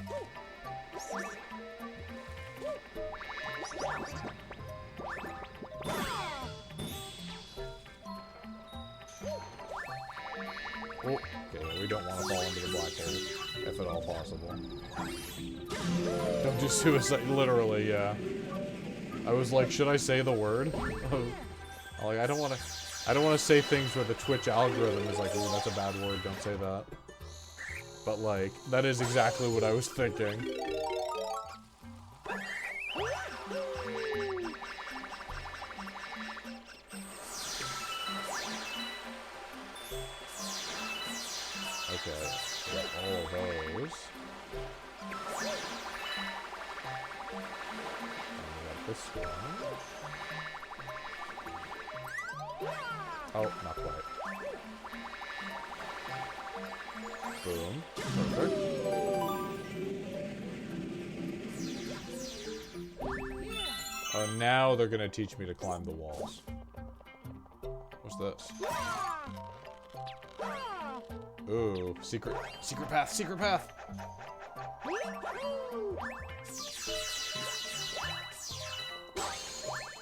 Oh, okay, we don't want to fall into the black hole, if at all possible. Don't do suicide, literally, yeah. I was like, should I say the word? Like, I don't want to say things where the Twitch algorithm is like, ooh, that's a bad word, don't say that. But like, that is exactly what I was thinking. Okay, got all of those. And we got this one. Oh, not quite. Boom. Perfect. Oh, now they're gonna teach me to climb the walls. What's this? Ooh, secret path, secret path!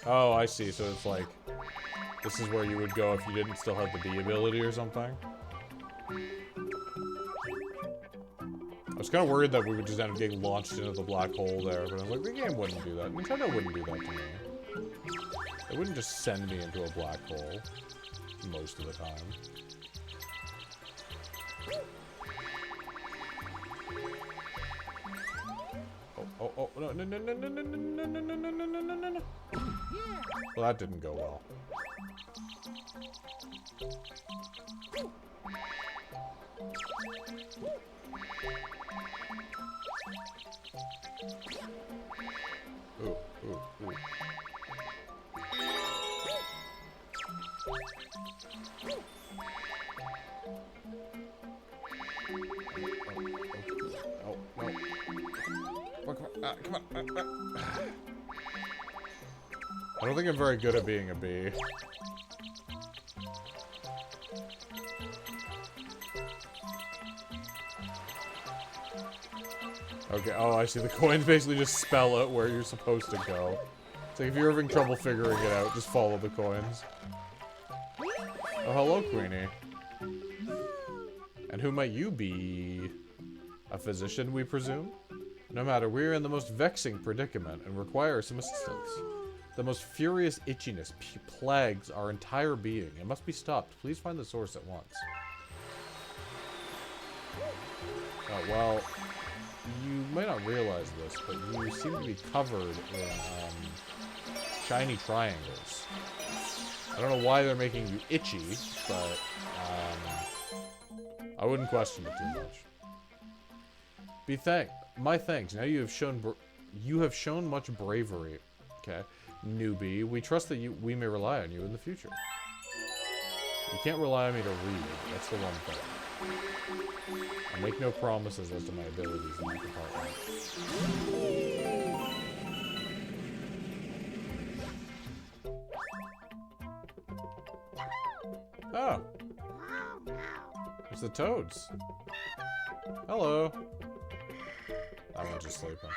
Oh, I see, so it's like, this is where you would go if you didn't still have the bee ability or something? I was kind of worried that we would just end up getting launched into the black hole there, but I was like, the game wouldn't do that. Nintendo wouldn't do that to me. It wouldn't just send me into a black hole most of the time. Oh, no, no, no, no, no, no, no, no, no, no, no, no, no, no. Well, that didn't go well. Ooh, ooh, ooh. Oh, no. Come on. I don't think I'm very good at being a bee. Okay, oh, I see. The coins basically just spell out where you're supposed to go. It's like if you're having trouble figuring it out, just follow the coins. Oh, hello, Queenie. And who might you be? A physician, we presume? No matter, we're in the most vexing predicament and require some assistance. The most furious itchiness plagues our entire being. It must be stopped. Please find the source at once. Well, you might not realize this, but you seem to be covered in shiny triangles. I don't know why they're making you itchy, but I wouldn't question it too much. My thanks. Now you have shown much bravery. Okay, newbie. We trust that we may rely on you in the future. You can't rely on me to read. That's the one thing. I make no promises as to my abilities in that department. Oh. it's the Toads. Hello. That one's just sleeping.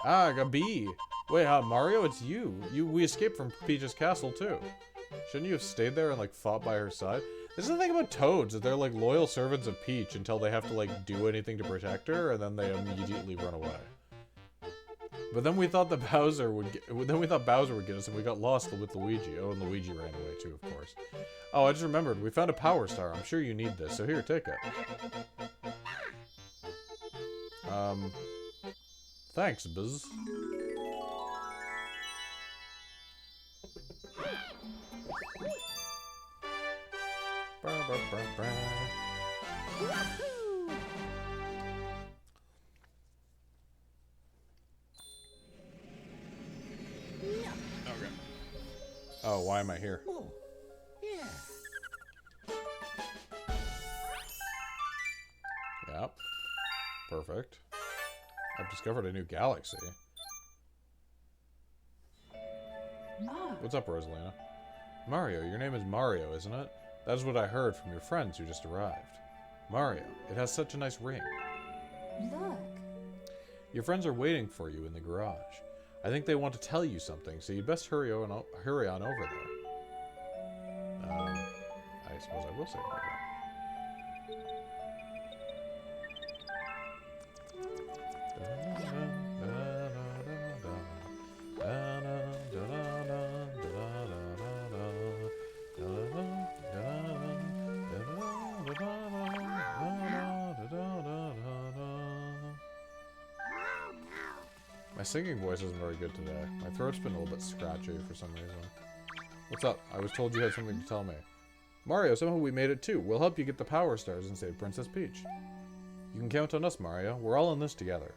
Ah, I got B. Wait, Mario, it's you. We escaped from Peach's castle, too. Shouldn't you have stayed there and, like, fought by her side? This is the thing about Toads, that they're, like, loyal servants of Peach until they have to, like, do anything to protect her, and then they immediately run away. But then we thought Bowser would get us, and we got lost with Luigi. Oh, and Luigi ran away, too, of course. Oh, I just remembered. We found a Power Star. I'm sure you need this, so here, take it. Thanks, Biz. Okay. Oh, why am I here? Oh, yeah. Yep. Perfect. I've discovered a new galaxy. What's up, Rosalina? Mario, your name is Mario, isn't it? That is what I heard from your friends who just arrived. Mario, it has such a nice ring. Look. Your friends are waiting for you in the garage. I think they want to tell you something, so you'd best hurry on over there. I suppose I will say that. My singing voice isn't very good today. My throat's been a little bit scratchy for some reason. What's up? I was told you had something to tell me. Mario, somehow we made it too. We'll help you get the Power Stars and save Princess Peach. You can count on us, Mario. We're all in this together.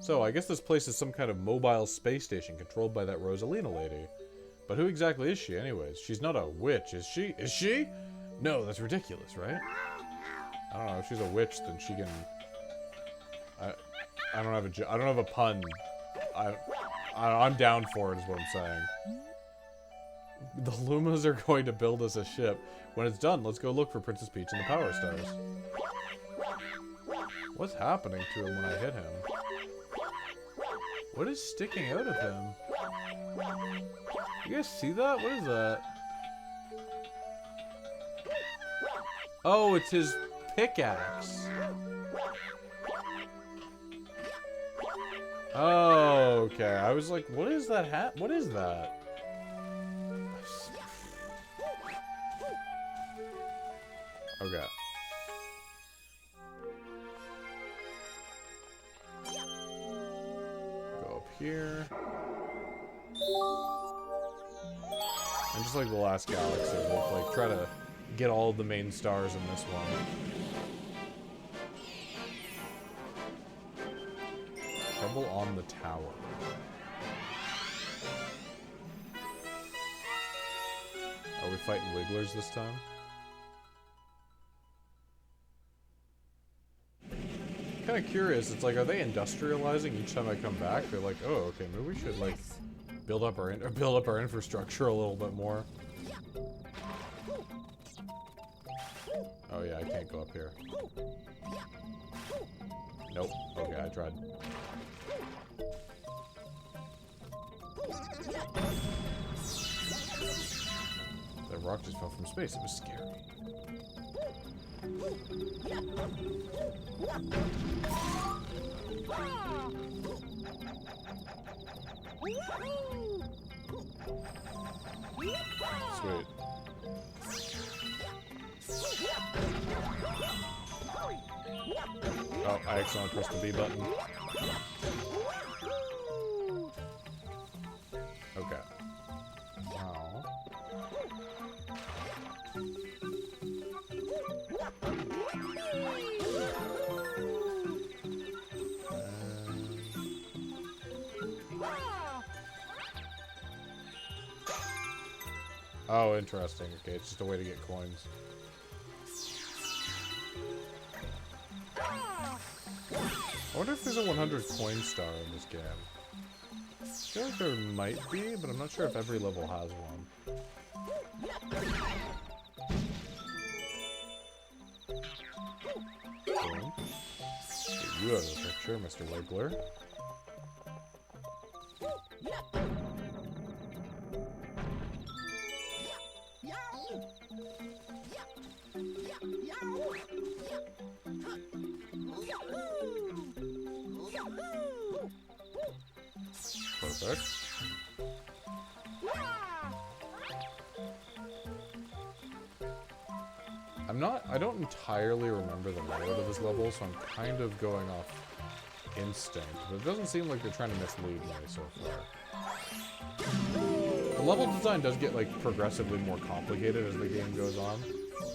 So, I guess this place is some kind of mobile space station controlled by that Rosalina lady. But who exactly is she anyways? She's not a witch, is she? Is she? No, that's ridiculous, right? I don't know, if she's a witch, then she can... I don't have a pun. I'm down for it, is what I'm saying. The Lumas are going to build us a ship. When it's done, let's go look for Princess Peach and the Power Stars. What's happening to him when I hit him? What is sticking out of him? You guys see that? What is that? Oh, it's his pickaxe. Oh, okay. I was like, what is that what is that? Okay. Go up here. And just like the last galaxy, we'll like try to get all of the main stars in this one. Trouble on the tower. Are we fighting Wigglers this time? Kind of curious. It's like, are they industrializing each time I come back? They're like, oh, okay, maybe we should like build up our infrastructure a little bit more. Oh yeah, I can't go up here. Nope. Okay, I tried. That rock just fell from space. It was scary. Sweet. Oh, I accidentally pressed the B button. Okay. Now. Oh, interesting. Okay, it's just a way to get coins. I wonder if there's a 100 coin star in this game. I feel like there might be, but I'm not sure if every level has one. Boom. Get you out of the picture, Mr. Wiggler. Perfect. I don't entirely remember the layout of this level, so I'm kind of going off instinct, but it doesn't seem like they're trying to mislead me so far. The level design does get, like, progressively more complicated as the game goes on,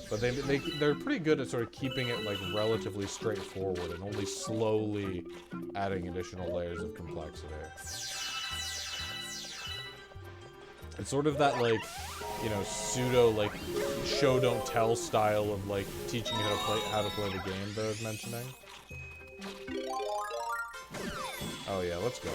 but they're pretty good at sort of keeping it, like, relatively straightforward and only slowly adding additional layers of complexity. It's sort of that, like, you know, pseudo, like, show don't tell style of, like, teaching you how to play the game that I was mentioning. Oh yeah, let's go.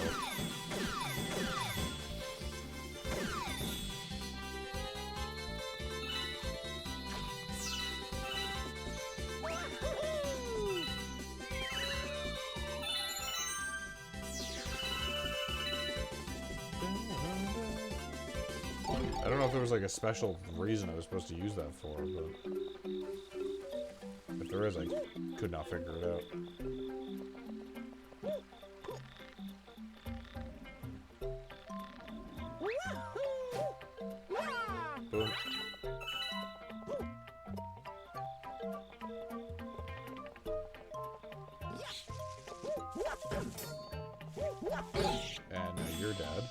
I don't know if there was like a special reason I was supposed to use that for, but if there is, I could not figure it out. Boom. And now you're dead.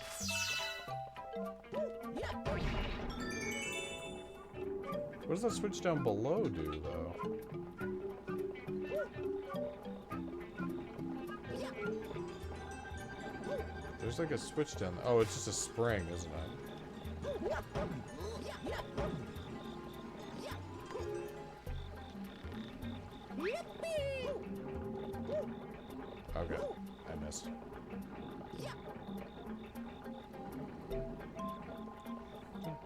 What does that switch down below do, though? There's like a switch down there. Oh, it's just a spring, isn't it? Okay, I missed.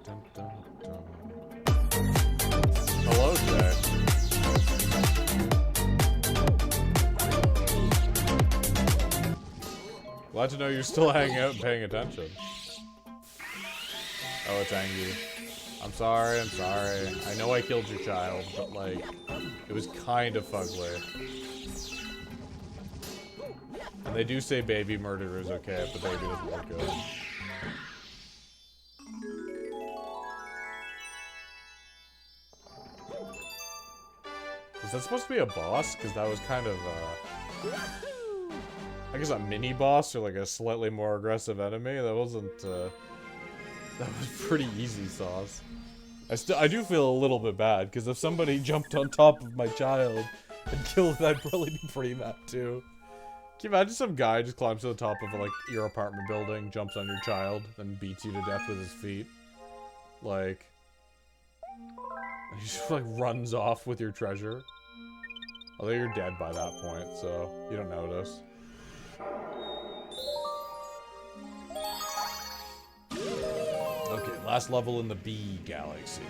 Dun, dun, dun. Hello, Jay. Glad to know you're still hanging out and paying attention. Oh, it's Angie. I'm sorry, I'm sorry. I know I killed your child, but, like, it was kind of fugly. And they do say baby murder is okay if the baby doesn't look good. Is that supposed to be a boss? Because that was kind of, I guess a mini-boss or like a slightly more aggressive enemy. That wasn't, that was pretty easy sauce. I do feel a little bit bad, because if somebody jumped on top of my child and killed it, I'd probably be pretty mad too. Can you imagine some guy just climbs to the top of, like, your apartment building, jumps on your child, then beats you to death with his feet? Like... he just, like, runs off with your treasure. Although you're dead by that point, so you don't notice. Okay, last level in the B Galaxy.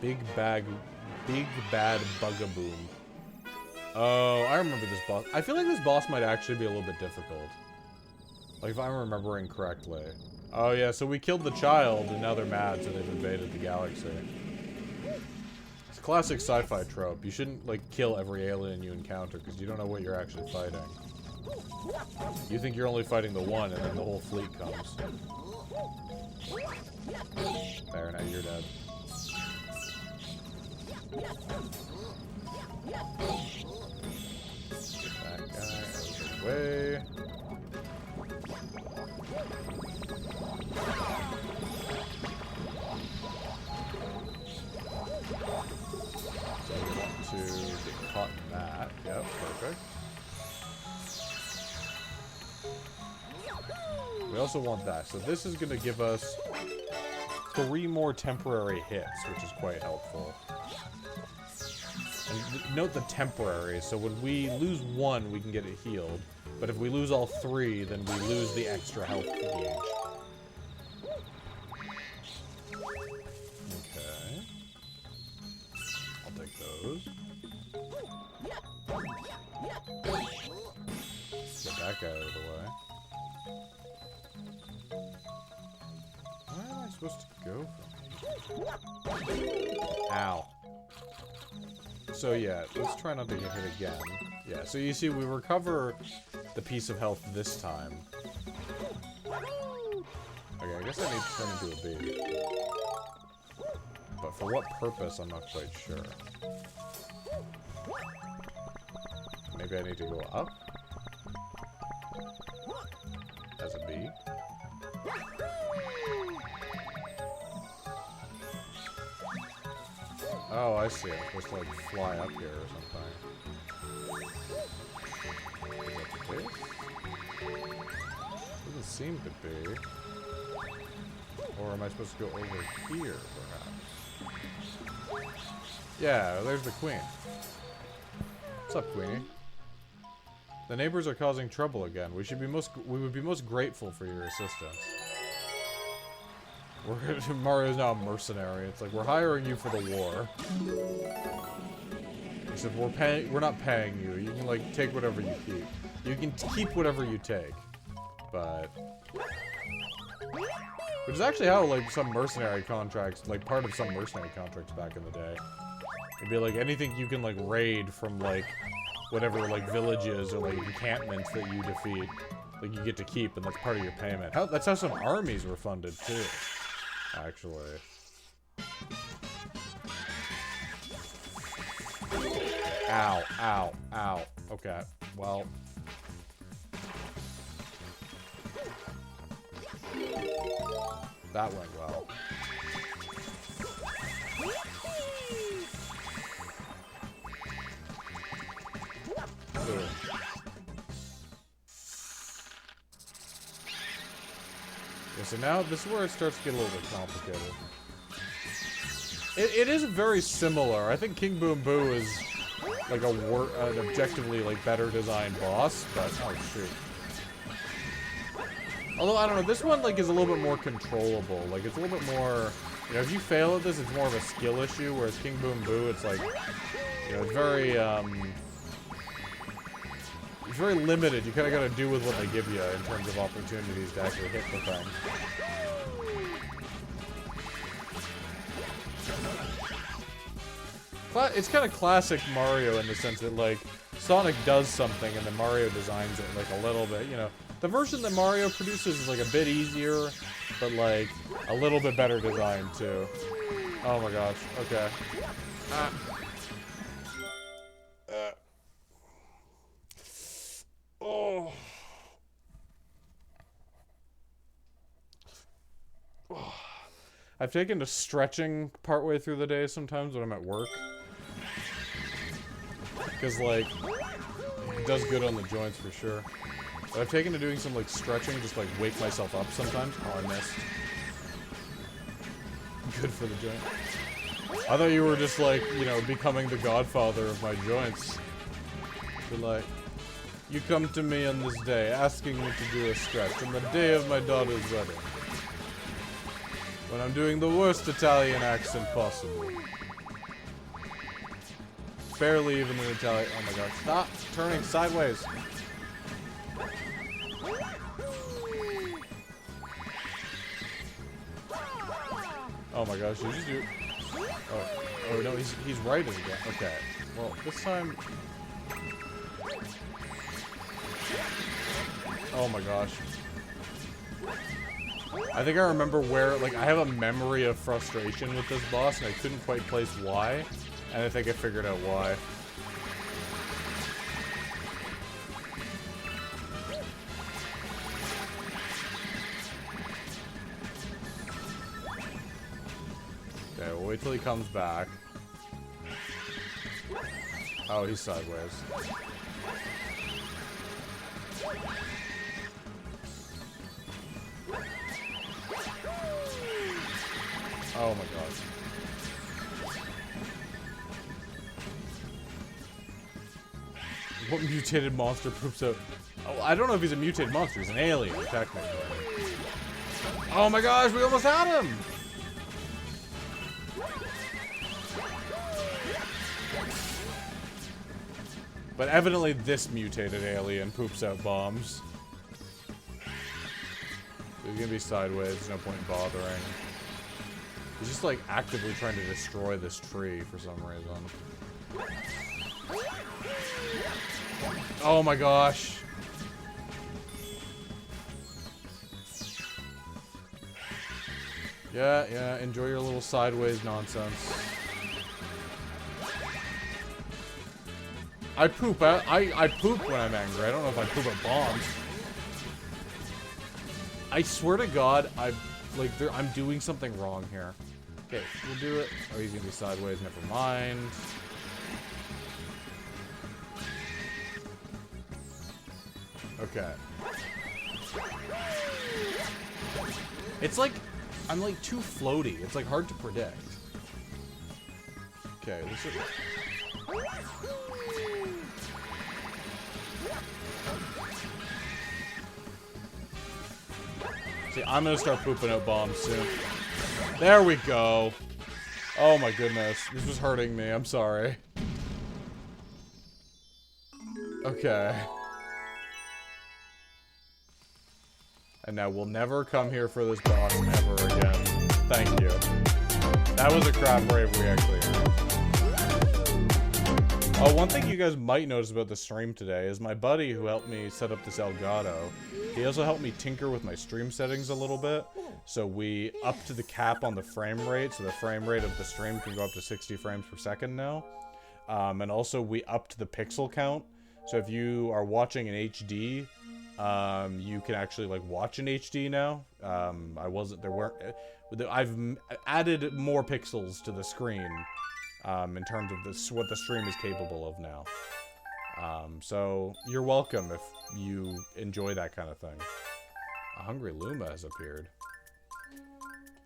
Big Bad Bugaboom. Oh, I remember this boss. I feel like this boss might actually be a little bit difficult. Like, if I'm remembering correctly. Oh, yeah, so we killed the child, and now they're mad, so they've invaded the galaxy. It's a classic sci-fi trope. You shouldn't, like, kill every alien you encounter, because you don't know what you're actually fighting. You think you're only fighting the one, and then the whole fleet comes. There, now you're dead. Get that guy out of the way. So we want to get caught in that. Yep, perfect. We also want that. So this is going to give us 3 more temporary hits, which is quite helpful. And note the temporary, so when we lose 1, we can get it healed. But if we lose all 3, then we lose the extra health gauge. Okay. I'll take those. Get that guy out of the way. Where am I supposed to go from here? Ow. So yeah, let's try not to get hit again. Yeah, so you see we recover the piece of health this time. Okay, I guess I need to turn into a baby. But for what purpose, I'm not quite sure. Maybe I need to go up? As a bee? Oh, I see. I'm supposed to, like, fly up here or something. Is that the case? Doesn't seem to be. Or am I supposed to go over here, perhaps? Yeah, there's the queen. What's up, Queenie? The neighbors are causing trouble again. We would be most grateful for your assistance. Mario's now a mercenary. It's like, we're hiring you for the war. Except we're not paying you. You can, like, take whatever you keep. You can keep whatever you take. But... which is actually how, like, some mercenary contracts, like, part of some mercenary contracts back in the day. It'd be like, anything you can, like, raid from, like, whatever, like, villages or, like, encampments that you defeat, like, you get to keep, and that's part of your payment. That's how some armies were funded, too. Actually. Ow, ow, ow. Okay, well. That went well. Ugh. Yeah, so now this is where it starts to get a little bit complicated. It is very similar. I think King Boom Boo is like an objectively like better designed boss, but oh shoot. Although I don't know, this one like is a little bit more controllable. Like it's a little bit more, you know, if you fail at this, it's more of a skill issue. Whereas King Boom Boo, it's like, you know, it's very limited. You kind of got to do with what they give you in terms of opportunities to actually hit the thing. But it's kind of classic Mario in the sense that, like, Sonic does something and then Mario designs it, like, a little bit, you know. The version that Mario produces is, like, a bit easier, but, like, a little bit better designed, too. Oh my gosh, okay. Oh. I've taken to stretching partway through the day sometimes when I'm at work. Because, like, it does good on the joints for sure. But I've taken to doing some, like, stretching, just, like, wake myself up sometimes. Oh, I missed. Good for the joint. I thought you were just, like, you know, becoming the godfather of my joints. But, like, you come to me on this day, asking me to do a stretch, on the day of my daughter's wedding. When I'm doing the worst Italian accent possible. Barely even an Italian. Oh my god, stop turning sideways. Oh my gosh, did you do... Oh no, he's right again. Okay. Well, this time... Oh my gosh. I think I remember where, like, I have a memory of frustration with this boss, and I couldn't quite place why, and I think I figured out why. Okay, we'll wait till he comes back. Oh, he's sideways. Oh my god. What mutated monster poops out Oh, I don't know if he's a mutated monster. He's an alien, technically. Oh my gosh, we almost had him! But evidently this mutated alien poops out bombs. He's gonna be sideways, there's no point in bothering. He's just like actively trying to destroy this tree for some reason. Oh my gosh. Yeah, enjoy your little sideways nonsense. I poop. I poop when I'm angry. I don't know if I poop at bombs. I swear to God, I'm doing something wrong here. Okay, we'll do it. Oh, he's gonna be sideways. Never mind. Okay. It's like I'm like too floaty. It's like hard to predict. Okay, this is. See, I'm gonna start pooping out bombs soon. There we go. Oh my goodness. This was hurting me. I'm sorry. Okay. And now we'll never come here for this boss ever again. Thank you. That was a crap rave we actually had. Oh, one thing you guys might notice about the stream today is my buddy who helped me set up this Elgato. He also helped me tinker with my stream settings a little bit. So we upped the cap on the frame rate, so the frame rate of the stream can go up to 60 frames per second now. And also we upped the pixel count. So if you are watching in HD, you can actually like watch in HD now. I've added more pixels to the screen in terms of what the stream is capable of now. So you're welcome if you enjoy that kind of thing. A hungry Luma has appeared.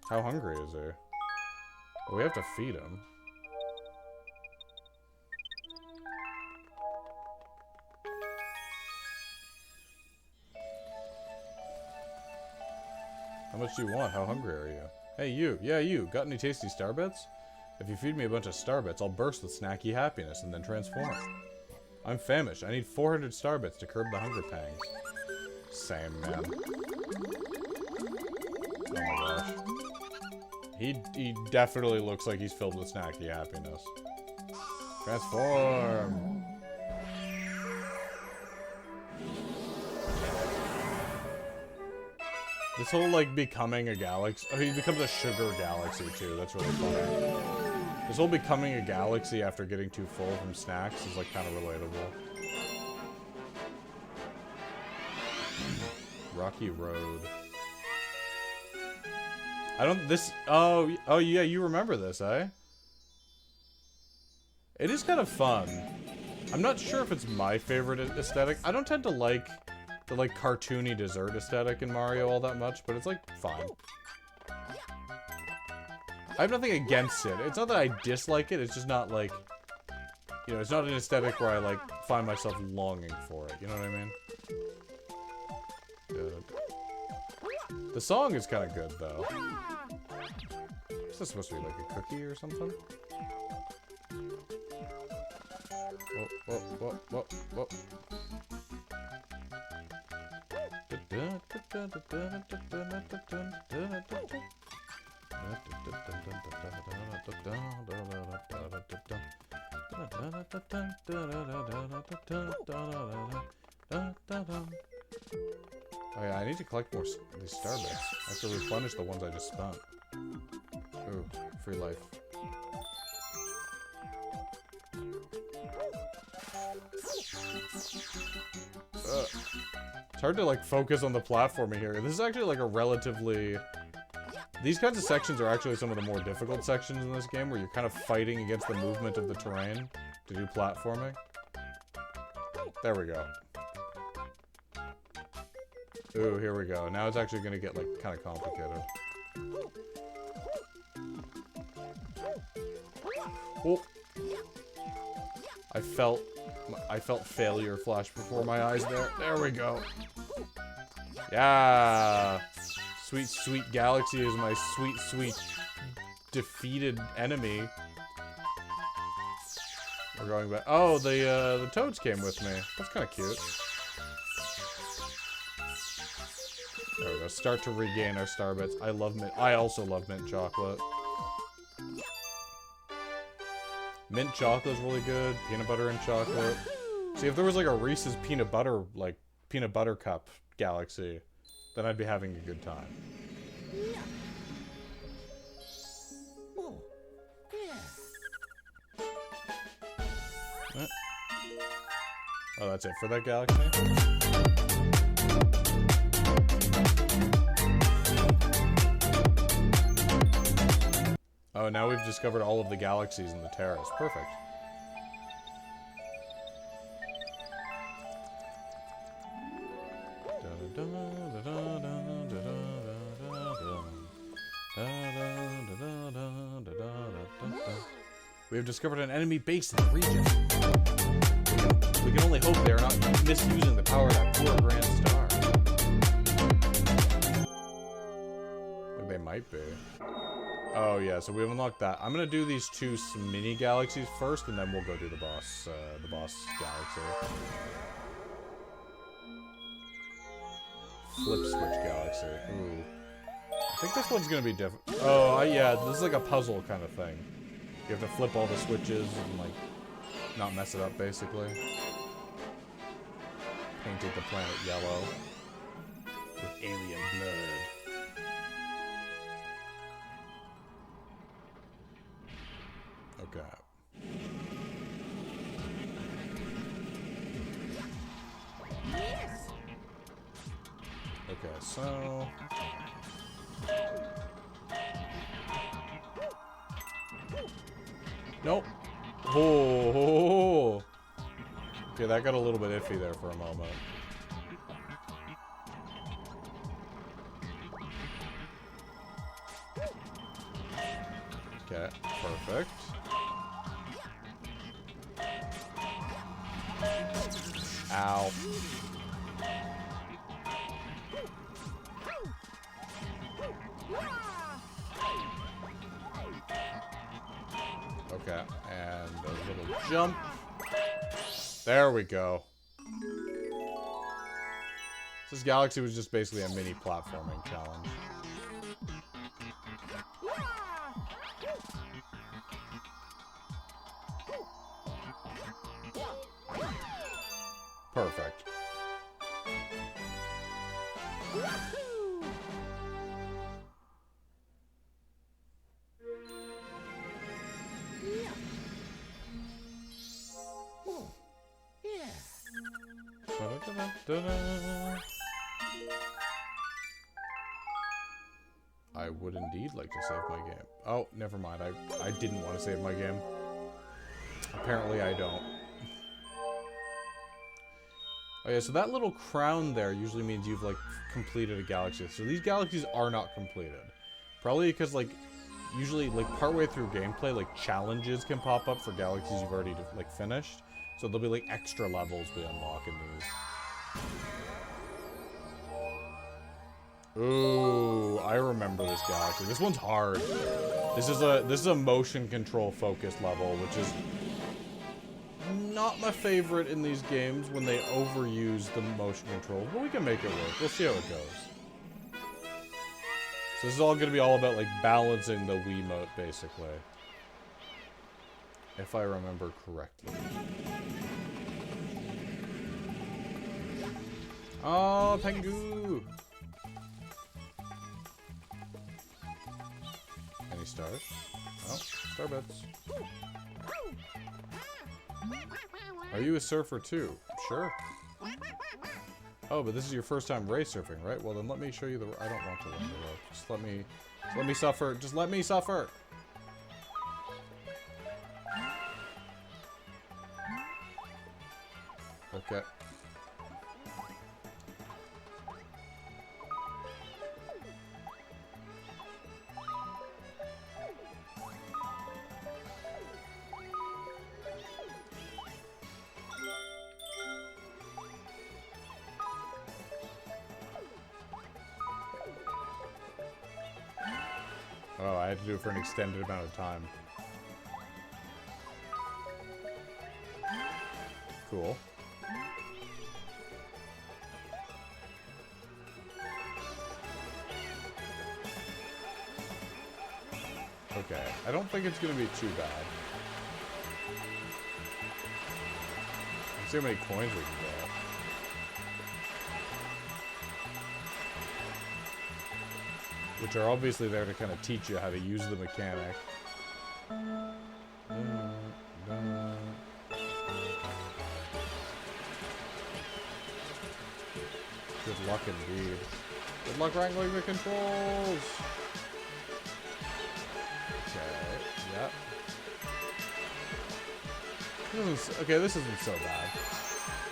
How hungry is he? Oh, we have to feed him. How much do you want? How hungry are you? Hey, you. Yeah, you. Got any tasty Starbits? If you feed me a bunch of Starbits, I'll burst with snacky happiness and then transform. I'm famished. I need 400 Starbits to curb the hunger pangs. Same, man. Oh my gosh. He definitely looks like he's filled with snacky happiness. Transform! This whole, like, becoming a galaxy... Oh, he becomes a sugar galaxy, too. That's really funny. This whole becoming a galaxy after getting too full from snacks is, like, kind of relatable. Rocky Road. Oh, yeah, you remember this, eh? It is kind of fun. I'm not sure if it's my favorite aesthetic. I don't tend to like the, like, cartoony dessert aesthetic in Mario all that much, but it's, like, fine. I have nothing against it. It's not that I dislike it, it's just not, like... You know, it's not an aesthetic where I, like, find myself longing for it. You know what I mean? Good. The song is kind of good, though. Is this supposed to be, like, a cookie or something? Whoa. Oh yeah, I need to collect more these Starbits. I have to replenish the ones I just spent. Ooh, free life. It's hard to, like, focus on the platforming here. This is actually, like, a relatively... These kinds of sections are actually some of the more difficult sections in this game, where you're kind of fighting against the movement of the terrain to do platforming. There we go. Ooh, here we go. Now it's actually gonna get, like, kind of complicated. Oh. I felt I felt failure flash before my eyes there. There we go. Yeah. Sweet, sweet Galaxy is my sweet, sweet defeated enemy. We're going back. Oh, the toads came with me. That's kind of cute. There we go. Start to regain our star bits. I love mint. I also love mint chocolate. Mint chocolate is really good. Peanut butter and chocolate. See, if there was like a Reese's peanut butter cup Galaxy, then I'd be having a good time. Oh, that's it for that Galaxy? Oh, now we've discovered all of the galaxies in the terrace. Perfect. We have discovered an enemy base in the region. We can only hope they are not misusing the power of that poor Grand Star. Like they might be. Oh yeah, so we've unlocked that. I'm gonna do these two mini galaxies first, and then we'll go do the boss galaxy. Flip switch galaxy. Ooh. I think this one's gonna be different. Oh, yeah, this is like a puzzle kind of thing. You have to flip all the switches and like not mess it up, basically. Painted the planet yellow with alien blood. Okay. Yes. Okay, so nope. Oh. Okay, that got a little bit iffy there for a moment. Okay, perfect. Ow. Okay, and a little jump. There we go. This galaxy was just basically a mini platforming challenge. Perfect. I would indeed like to save my game. Oh, never mind. I didn't want to save my game. Apparently I don't. Oh yeah, so that little crown there usually means you've, like, completed a galaxy. So these galaxies are not completed. Probably because, like, usually, like, partway through gameplay, like, challenges can pop up for galaxies you've already, like, finished. So there'll be, like, extra levels we unlock in these. Ooh, I remember this galaxy. This one's hard. This is a motion control focused level, which is not my favorite in these games when they overuse the motion controls, but we can make it work. We'll see how it goes. So this is all going to be all about, like, balancing the Wiimote, basically. If I remember correctly. Oh, Pengu! Any stars? Oh, star bits. Are you a surfer too? Sure. Oh, but this is your first time race surfing, right? Well, then let me show you the... I don't want to learn the rope. Just let me suffer. Just let me suffer. Okay. Oh, I had to do it for an extended amount of time. Cool. Okay, I don't think it's gonna be too bad. Let's see how many coins we can get. Which are obviously there to kind of teach you how to use the mechanic. Good luck indeed. Good luck wrangling the controls! Okay, yep. Okay, this isn't so bad.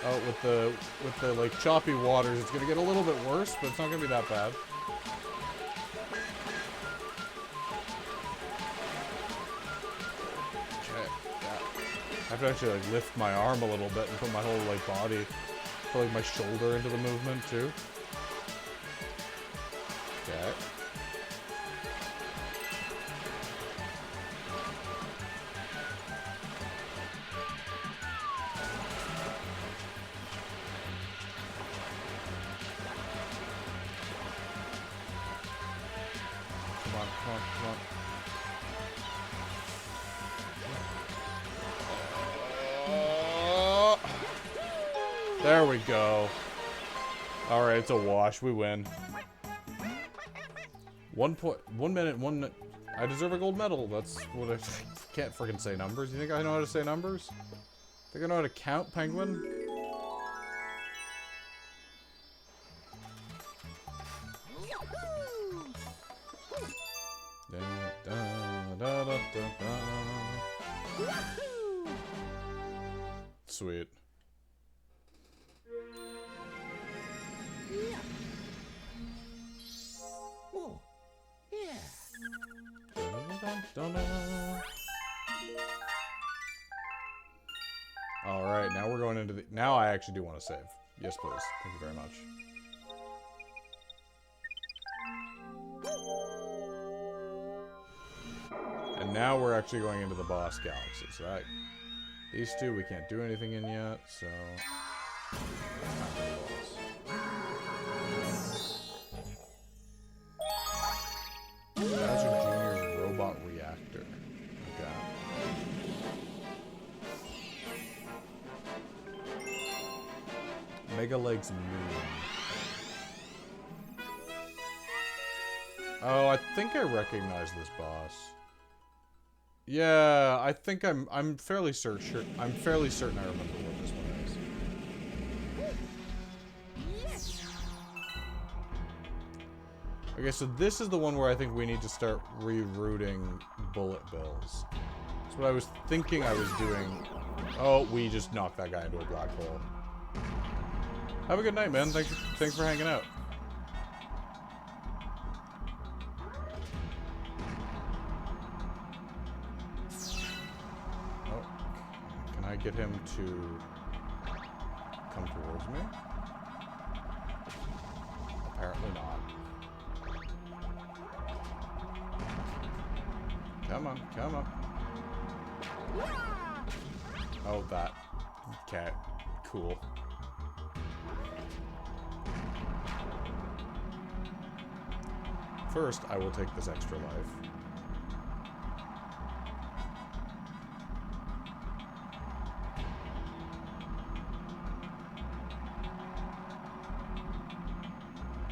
Oh, with the like choppy waters, it's gonna get a little bit worse, but it's not gonna be that bad. Okay, yeah. I have to actually like lift my arm a little bit and put my whole like body, put like my shoulder into the movement too. Okay. Come on, come on, come on. There we go. Alright, it's a wash. We win. 1 minute. I deserve a gold medal. That's what I can't freaking say numbers. You think I know how to say numbers? Think I know how to count, Penguin? Sweet. Oh, yeah. Alright, now we're going into the... Now I actually do want to save. Yes, please. Thank you very much. And now we're actually going into the boss galaxy. So that... These two we can't do anything in yet, so... Time for the boss. Bowser Jr.'s robot reactor. Okay. Mega Legs Moon. Oh, I think I recognize this boss. Yeah, I think I'm fairly certain I remember what this one is. Okay, so this is the one where I think we need to start rerouting bullet bills. That's what I was thinking I was doing. Oh, we just knocked that guy into a black hole. Have a good night, man. Thanks for hanging out. Oh, can I get him to come towards me? Apparently not. Come on, come on. Oh, that. Okay, cool. First, I will take this extra life.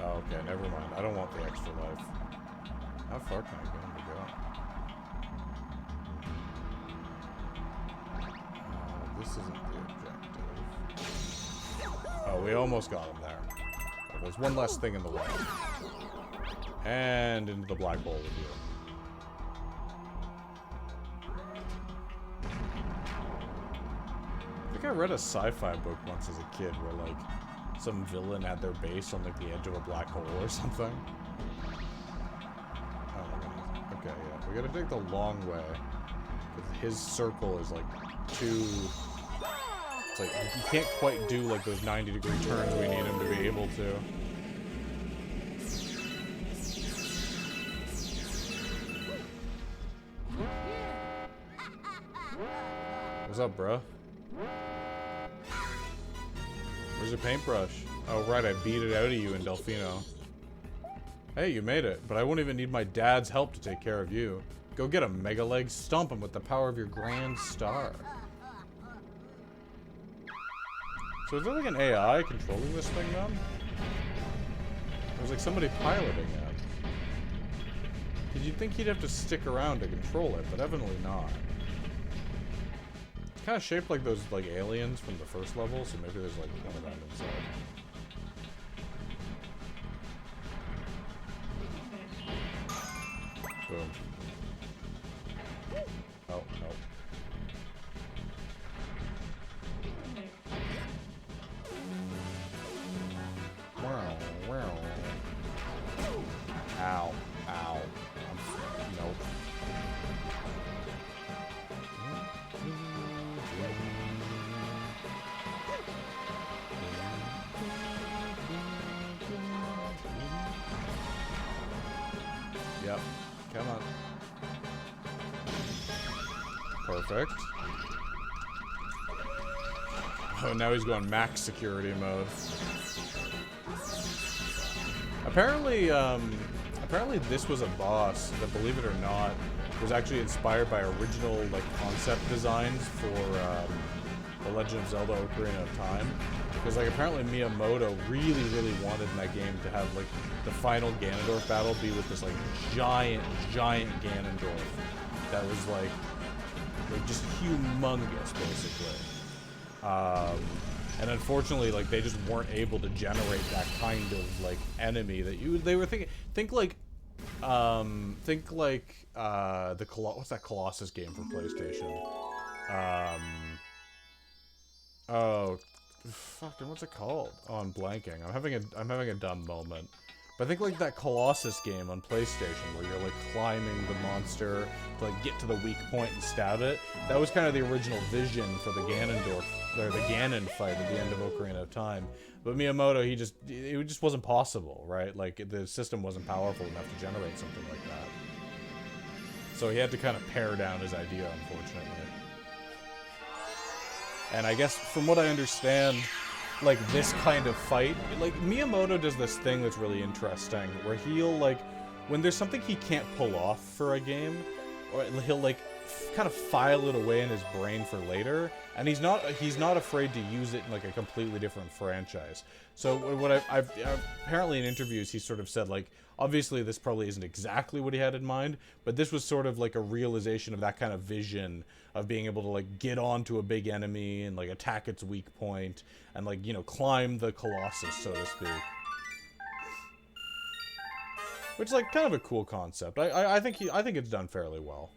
Oh, okay, never mind. I don't want the extra life. How far can I get him to go? This isn't the objective. Oh, we almost got him there. Oh, there's one less thing in the way. And into the black hole with you. I think I read a sci-fi book once as a kid where, like, some villain had their base on, like, the edge of a black hole or something. Oh my goodness. Okay, yeah. We gotta take the long way. Because his circle is, like, too... It's like, he can't quite do, like, those 90-degree turns we need him to be able to. What's up, bro? Where's your paintbrush? Oh, right, I beat it out of you in Delfino. Hey, you made it, but I won't even need my dad's help to take care of you. Go get him, Mega Leg. Stomp him with the power of your grand star. So is there like an AI controlling this thing, then? There's like somebody piloting it. Because you'd think he'd have to stick around to control it, but evidently not. It's kind of shaped like those like aliens from the first level, so maybe there's like one of them inside. Boom. Oh, no. Wow, wow. Ow, ow. Nope. Yep. Come on. Perfect. Oh, now he's going max security mode. Apparently, apparently this was a boss that, believe it or not, was actually inspired by original, like, concept designs for, The Legend of Zelda Ocarina of Time. Because, like, apparently Miyamoto really, really wanted in that game to have, like, the final Ganondorf battle be with this, like, giant Ganondorf that was, like just humongous, basically. And unfortunately, like, they just weren't able to generate that kind of, like, enemy that they were thinking. Think like what's that Colossus game for PlayStation? Oh, fucking, what's it called? Oh, I'm blanking. I'm having a dumb moment. But I think like that Colossus game on PlayStation where you're like climbing the monster to like get to the weak point and stab it. That was kind of the original vision for the Ganondorf, or the Ganon fight at the end of Ocarina of Time. But Miyamoto, it just wasn't possible, right? Like the system wasn't powerful enough to generate something like that. So he had to kind of pare down his idea, unfortunately. And I guess from what I understand, like this kind of fight, like Miyamoto does this thing that's really interesting where he'll like, when there's something he can't pull off for a game, or he'll like kind of file it away in his brain for later, and he's not afraid to use it in like a completely different franchise. So what I've apparently in interviews he sort of said, like, obviously this probably isn't exactly what he had in mind, but this was sort of like a realization of that kind of vision of being able to like get onto a big enemy and like attack its weak point and like, you know, climb the Colossus, so to speak. Which is like kind of a cool concept. I think it's done fairly well.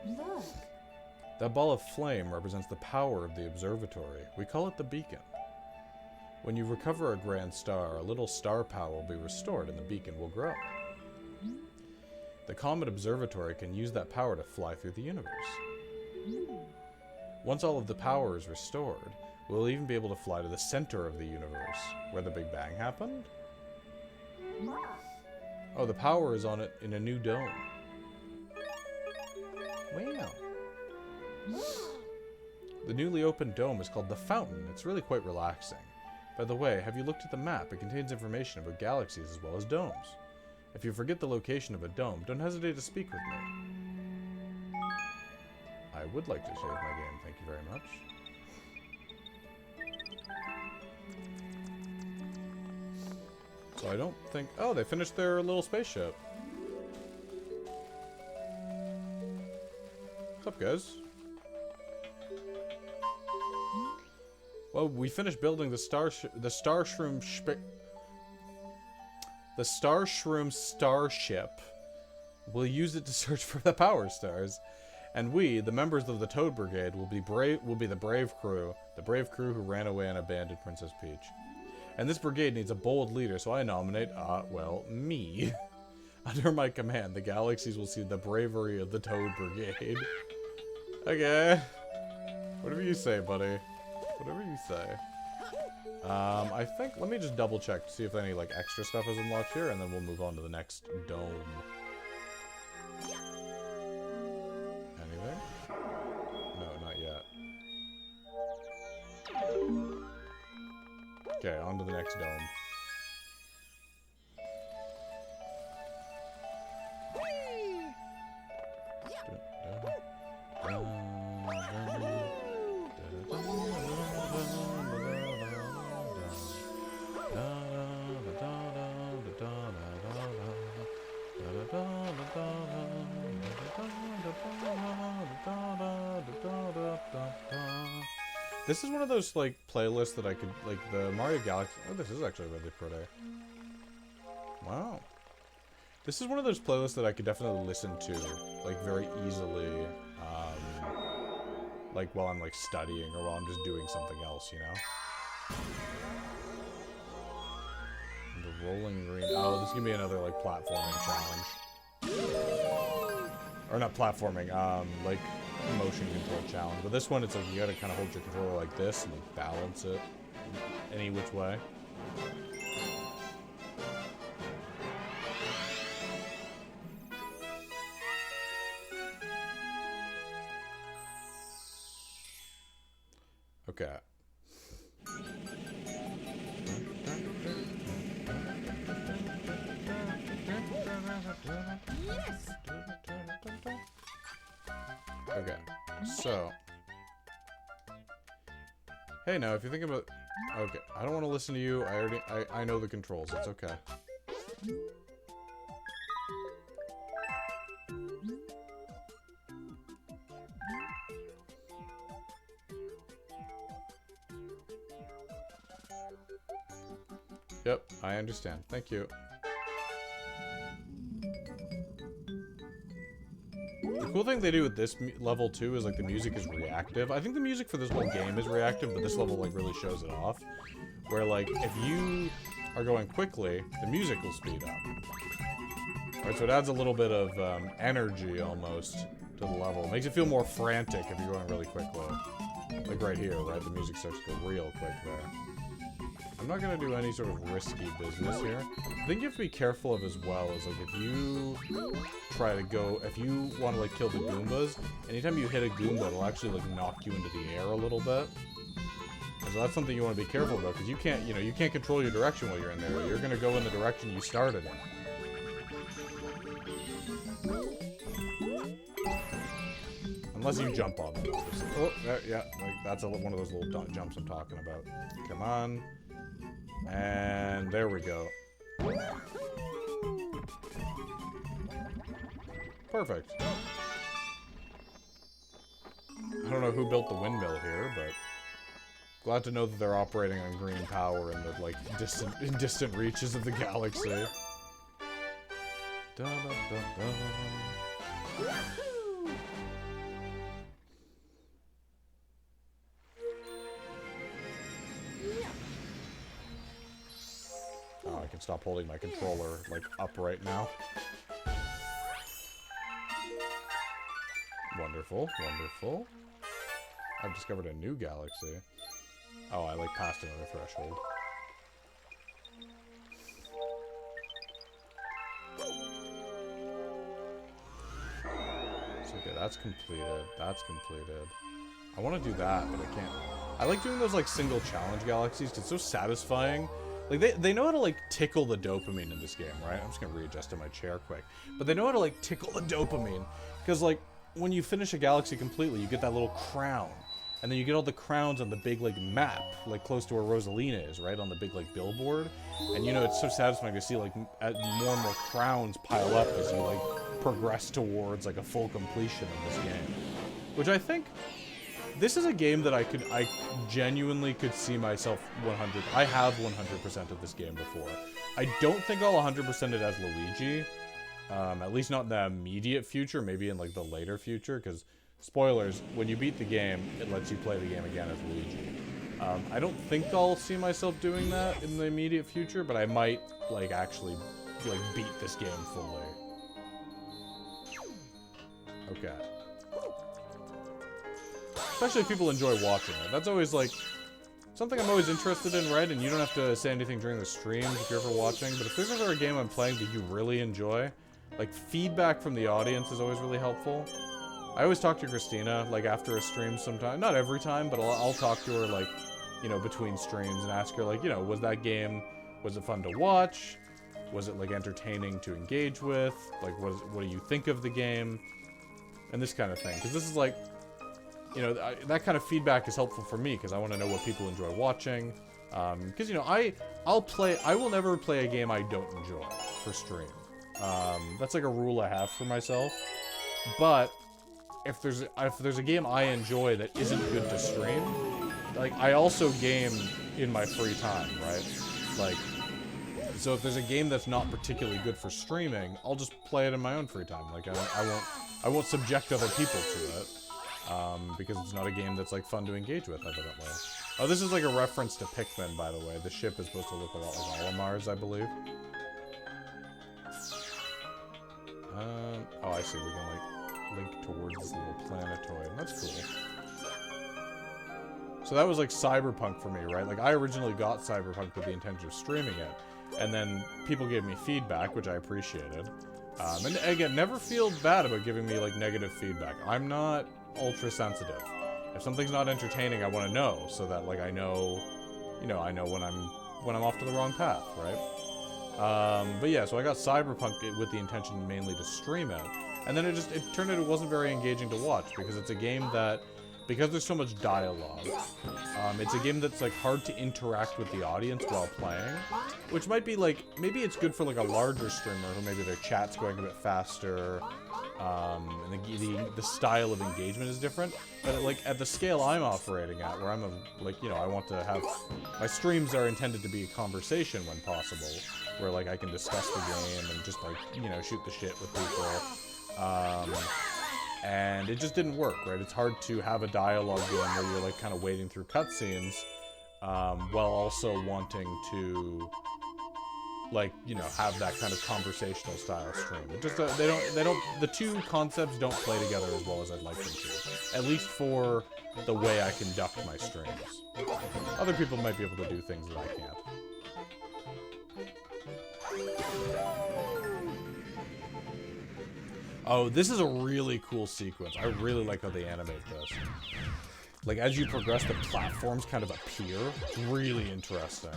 Look. That ball of flame represents the power of the observatory. We call it the beacon. When you recover a grand star, a little star power will be restored and the beacon will grow. The Comet Observatory can use that power to fly through the universe. Once all of the power is restored, we'll even be able to fly to the center of the universe, where the Big Bang happened. Oh, the power is on it in a new dome. Wow. The newly opened dome is called the Fountain. It's really quite relaxing. By the way, have you looked at the map? It contains information about galaxies as well as domes. If you forget the location of a dome, don't hesitate to speak with me. I would like to save my game, thank you very much. So I don't think... Oh, they finished their little spaceship. What's up, guys? Well, we finished building the Starshroom starship. We'll use it to search for the power stars, and we, the members of the Toad Brigade, will be the brave crew who ran away and abandoned Princess Peach. And this brigade needs a bold leader, so I nominate, well, me. Under my command, the galaxies will see the bravery of the Toad Brigade. Okay. Whatever you say, buddy. Whatever you say. I think, let me just double check to see if any, like, extra stuff is unlocked here, and then we'll move on to the next dome. Anything? Okay, on to the next dome. This is one of those, like, playlists that I could, like, the Mario Galaxy... Oh, this is actually really pretty. Wow. This is one of those playlists that I could definitely listen to, like, very easily, like, while I'm, like, studying or while I'm just doing something else, you know? The Rolling Green... Oh, this is gonna be another, like, platforming challenge. Or not platforming, like... motion control challenge, but this one it's like you gotta kind of hold your controller like this and like balance it any which way. Okay. Yes. Okay, so... Hey, now, if you're thinking about... Okay, I don't want to listen to you. I know the controls. It's okay. Yep, I understand. Thank you. The cool thing they do with this level, too, is, like, the music is reactive. I think the music for this whole game is reactive, but this level, like, really shows it off. Where, like, if you are going quickly, the music will speed up. Alright, so it adds a little bit of energy, almost, to the level. It makes it feel more frantic if you're going really quickly. Like right here, right? The music starts to go real quick there. I'm not gonna do any sort of risky business here. I think you have to be careful of as well is like if you try to go, if you want to like kill the Goombas, anytime you hit a Goomba, it'll actually like knock you into the air a little bit. And so that's something you want to be careful about because you can't, you know, you can't control your direction while you're in there. You're gonna go in the direction you started in. Unless you jump on them, obviously. Oh, yeah, like that's one of those little jumps I'm talking about. Come on. And there we go. Perfect. I don't know who built the windmill here, but glad to know that they're operating on green power in the like distant reaches of the galaxy. Da, da, da, da. Oh, I can stop holding my controller, like, upright now. Wonderful, wonderful. I've discovered a new galaxy. Oh, I, like, passed another threshold. So, okay, that's completed. That's completed. I want to do that, but I can't. I like doing those, like, single challenge galaxies, because it's so satisfying. Like, they know how to, like, tickle the dopamine in this game, right? I'm just gonna readjust to my chair quick. But they know how to, like, tickle the dopamine. Because, like, when you finish a galaxy completely, you get that little crown. And then you get all the crowns on the big, like, map, like, close to where Rosalina is, right? On the big, like, billboard. And, you know, it's so satisfying to see, like, more and more crowns pile up as you, like, progress towards, like, a full completion of this game. Which I think... This is a game that I genuinely could see myself 100. I have 100% of this game before. I don't think I'll 100% it as Luigi. At least not in the immediate future, maybe in like the later future, because spoilers, when you beat the game, it lets you play the game again as Luigi. I don't think I'll see myself doing that in the immediate future, but I might like actually like beat this game fully. Okay. Especially if people enjoy watching it. That's always, like, something I'm always interested in, right? And you don't have to say anything during the streams if you're ever watching. But if there's ever a game I'm playing that you really enjoy, like, feedback from the audience is always really helpful. I always talk to Christina, like, after a stream sometime. Not every time, but I'll talk to her, like, you know, between streams and ask her, like, you know, was it fun to watch? Was it, like, entertaining to engage with? Like, what do you think of the game? And this kind of thing. Because this is, like, you know, that kind of feedback is helpful for me, because I want to know what people enjoy watching. Because, you know, I will never play a game I don't enjoy for stream. That's, like, a rule I have for myself. But if there's a game I enjoy that isn't good to stream, like, I also game in my free time, right? Like, so if there's a game that's not particularly good for streaming, I'll just play it in my own free time. Like, I won't subject other people to it, because it's not a game that's, like, fun to engage with, evidently. Oh, this is like a reference to Pikmin, by the way. The ship is supposed to look a lot like Olimar's, I believe. Oh, I see. We can, like, link towards this little planetoid. That's cool. So that was, like, Cyberpunk for me, right? Like, I originally got Cyberpunk with the intention of streaming it. And then people gave me feedback, which I appreciated. And again, never feel bad about giving me, like, negative feedback. I'm not ultra sensitive. If something's not entertaining, I want to know, so that, like, I know, you know, I know when I'm off to the wrong path, right? But yeah, so I got Cyberpunk with the intention mainly to stream it, and then it turned out it wasn't very engaging to watch, because it's a game that, because there's so much dialogue, it's a game that's, like, hard to interact with the audience while playing, which might be, like, maybe it's good for, like, a larger streamer who maybe their chat's going a bit faster, and the style of engagement is different, but, like, at the scale I'm operating at, where I'm, like, you know, I want to have, my streams are intended to be a conversation when possible, where, like, I can discuss the game and just, like, you know, shoot the shit with people, and it just didn't work, right? It's hard to have a dialogue game where you're, like, kind of wading through cutscenes, while also wanting to, like, you know, have that kind of conversational style stream. It just, the two concepts don't play together as well as I'd like them to. At least for the way I conduct my streams. Other people might be able to do things that I can't. Oh, this is a really cool sequence. I really like how they animate this. Like, as you progress, the platforms kind of appear. It's really interesting.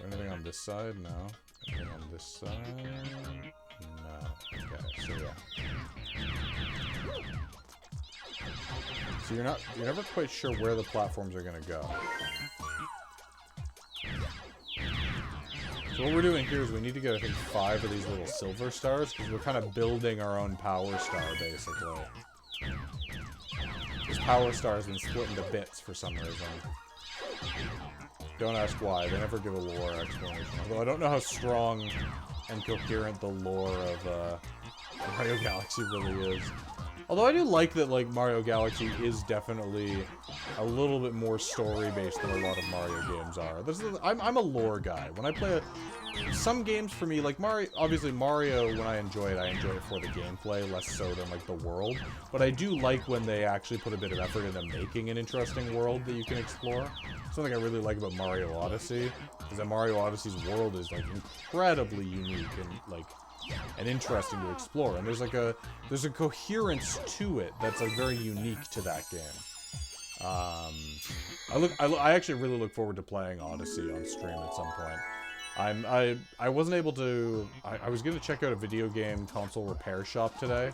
Anything on this side? No. Anything on this side? No. Okay, so yeah. So you're never quite sure where the platforms are gonna go. So what we're doing here is we need to get, I think, 5 of these little silver stars, because we're kind of building our own power star, basically. This power star has been split into bits for some reason. Don't ask why, they never give a lore explanation. Although I don't know how strong and coherent the lore of Mario Galaxy really is. Although I do like that, like, Mario Galaxy is definitely a little bit more story-based than a lot of Mario games are. I'm a lore guy. When I play some games for me, like Mario, obviously Mario, when I enjoy it for the gameplay, less so than, like, the world. But I do like when they actually put a bit of effort into making an interesting world that you can explore. Something I really like about Mario Odyssey is that Mario Odyssey's world is, like, incredibly unique and, like, and interesting to explore, and there's a coherence to it that's, like, very unique to that game. I actually really look forward to playing Odyssey on stream at some point. I wasn't able to. I was gonna check out a video game console repair shop today,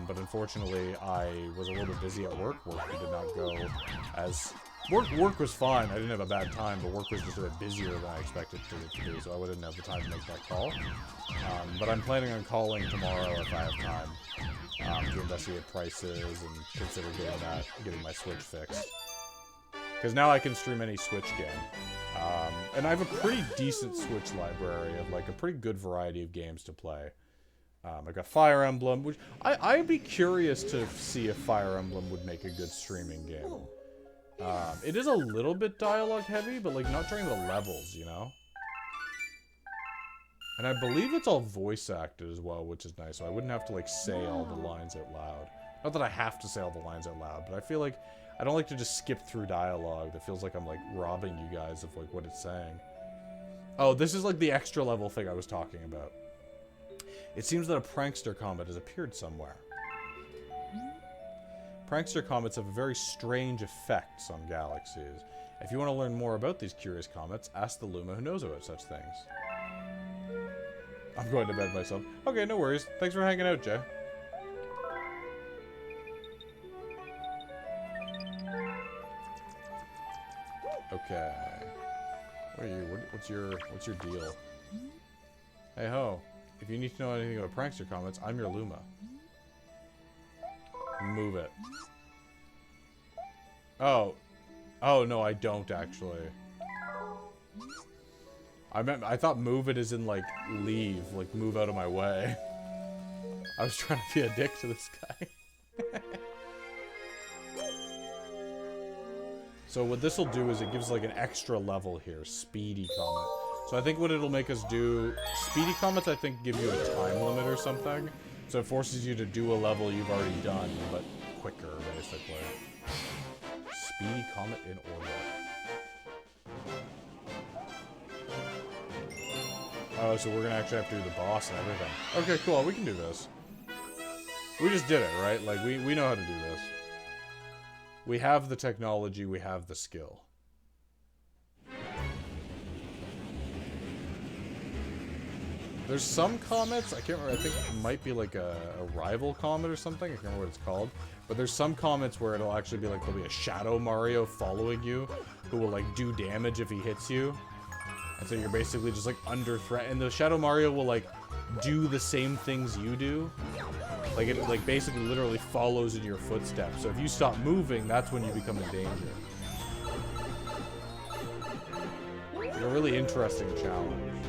but unfortunately I was a little bit busy at work. Work did not go as. Work was fine. I didn't have a bad time, but work was just a bit busier than I expected it to be, so I didn't have the time to make that call. But I'm planning on calling tomorrow if I have time to investigate prices and consider getting my Switch fixed. Because now I can stream any Switch game. And I have a pretty decent Switch library of, like, a pretty good variety of games to play. I've got Fire Emblem, which I'd be curious to see if Fire Emblem would make a good streaming game. It is a little bit dialogue heavy, but, like, not during the levels, you know? And I believe it's all voice acted as well, which is nice, so I wouldn't have to, like, say all the lines out loud. Not that I have to say all the lines out loud, but I feel like I don't like to just skip through dialogue that feels like I'm, like, robbing you guys of, like, what it's saying. Oh, this is, like, the extra level thing I was talking about. It seems that a prankster comet has appeared somewhere. Prankster comets have very strange effects on galaxies. If you want to learn more about these curious comets, ask the Luma who knows about such things. I'm going to bed myself. Okay, no worries. Thanks for hanging out, Jay. Okay. What are you? What's your deal? Hey ho. If you need to know anything about prankster comets, I'm your Luma. Move it. Oh. Oh no, I don't actually. I thought move it as in like leave, like move out of my way. I was trying to be a dick to this guy. So what this will do is it gives like an extra level here, Speedy Comet. So I think what it'll make us do, Speedy Comets I think give you a time limit or something. So it forces you to do a level you've already done, but quicker basically. Speedy Comet in orbit. Oh, so we're gonna actually have to do the boss and everything. Okay, cool, we can do this. We just did it, right? Like, we know how to do this. We have the technology, we have the skill. There's some comets, I can't remember, I think it might be like a rival comet or something, I can't remember what it's called. But there's some comets where it'll actually be like, there'll be a Shadow Mario following you, who will like do damage if he hits you. And so you're basically just like under threat, and the Shadow Mario will like do the same things you do. Like it like basically literally follows in your footsteps. So if you stop moving, that's when you become in danger. It's like a really interesting challenge.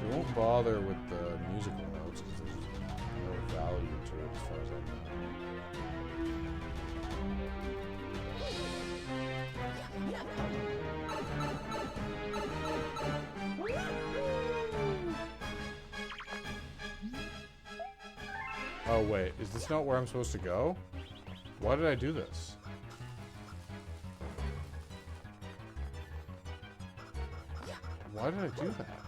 We won't bother with the musical notes because there's no value to it as far as I know. Oh wait, is this not where I'm supposed to go? Why did I do this? Why did I do that?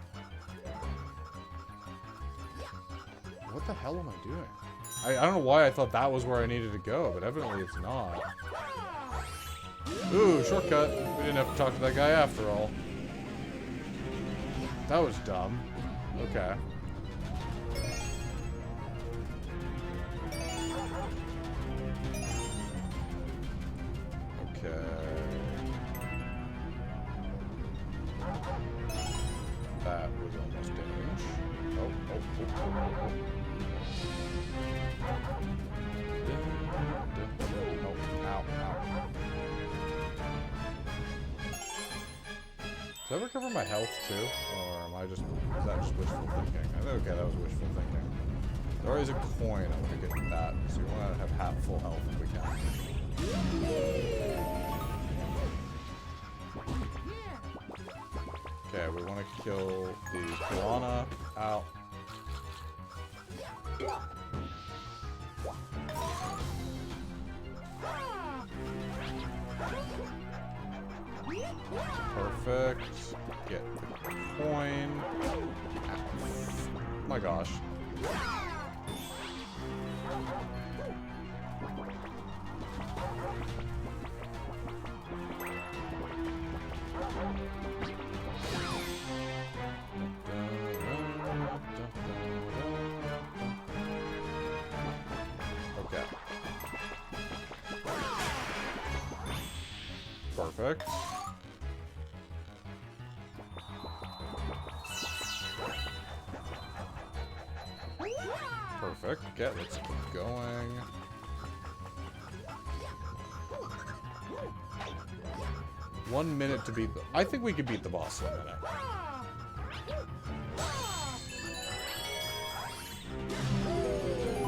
What the hell am I doing? I don't know why I thought that was where I needed to go, but evidently it's not. Ooh, shortcut. We didn't have to talk to that guy after all. That was dumb. Okay. Okay. That was almost damage. Oh. Ow. Did I recover my health too? Or am I just, is that just wishful thinking? Okay, that was wishful thinking. There is a coin, I want to get that. So we want to have half full health if we can. Okay, we want to kill the piranha. Ow. Perfect. Get the coin. Ow. Oh my gosh. Okay. Perfect. Perfect. Okay, let's keep going. One minute to beat the... I think we could beat the boss in a minute.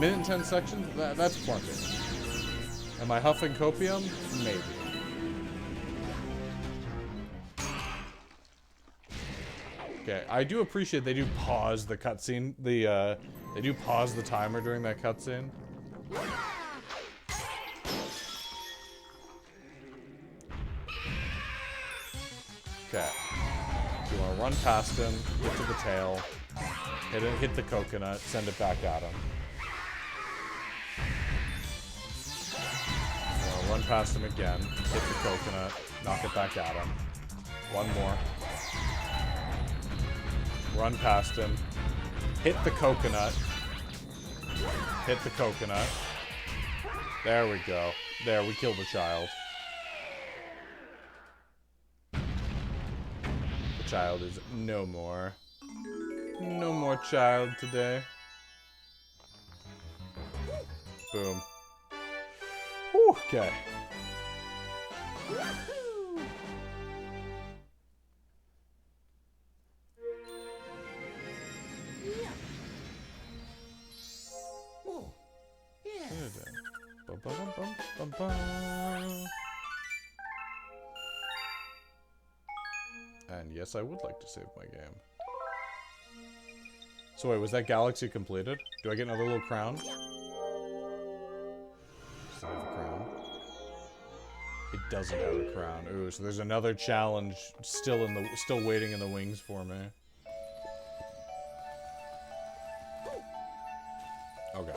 Minute and 10 sections? That's plenty. Am I huffing copium? Maybe. Okay, I do appreciate they do pause the cutscene. They do pause the timer during that cutscene. Okay. You want to run past him, get to the tail, hit the coconut, send it back at him. Run Run past him again. Hit the coconut. Knock it back at him. One more. Run past him. Hit the coconut. Hit the coconut. There we go. There, we killed the child. The child is no more. No more child today. Boom. Whew, okay. Oh, yeah. And yes, I would like to save my game. So wait, was that galaxy completed? Do I get another little crown? Does it have a crown? It doesn't have a crown. Ooh, so there's another challenge still waiting in the wings for me. Okay.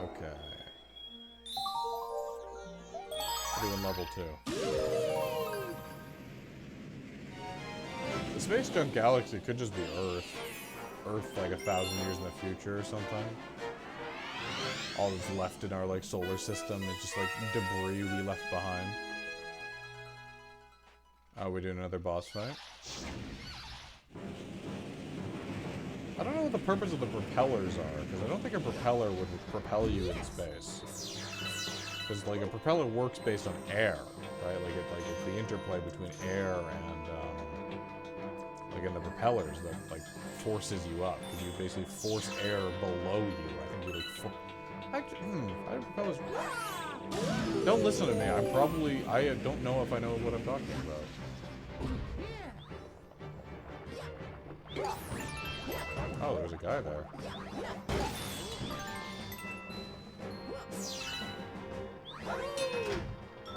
Okay. Doing level 2. The Space Junk Galaxy could just be Earth. Earth like 1,000 years in the future or something. All that's left in our like solar system is just like debris we left behind. Oh, we're doing another boss fight? I don't know what the purpose of the propellers are, because I don't think a propeller would propel you in space. Because like a propeller works based on air, right? Like it's the interplay between air and like in the propellers that like forces you up. Because you basically force air below you. I think you like propellers. Don't listen to me. I don't know if I know what I'm talking about. Oh, there's a guy there.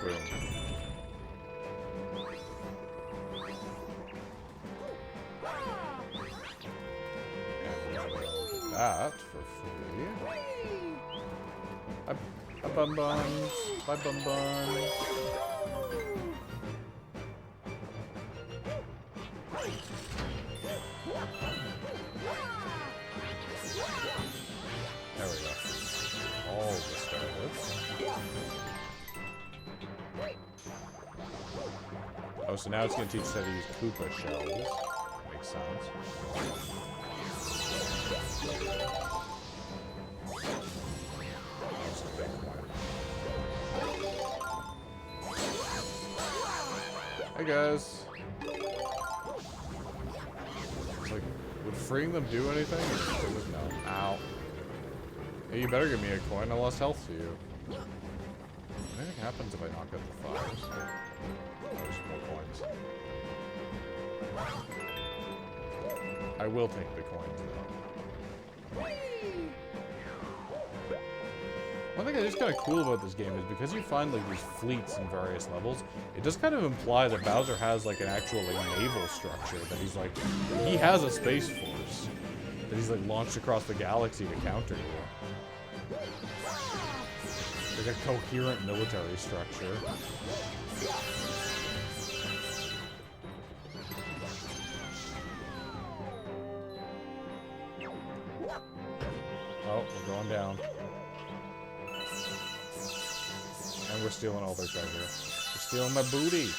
Boom. And that for free. Bye bum buns. Bye bum buns. There we go. All the stars. Oh, so now it's going to teach us how to use Koopa shells. Makes sense. That's a big one. Hey guys. It's like, would freeing them do anything? It was no. Ow. Hey, you better give me a coin. I lost health to you. Anything happens if I knock out the fires? Oh, there's more coins. I will take the coins though. One thing that's kind of cool about this game is because you find like these fleets in various levels, it does kind of imply that Bowser has like an actual like naval structure, that he's like, he has a space force that he's like launched across the galaxy to counter you. Like a coherent military structure. Oh, we're going down. And we're stealing all their treasure. We're stealing my booty.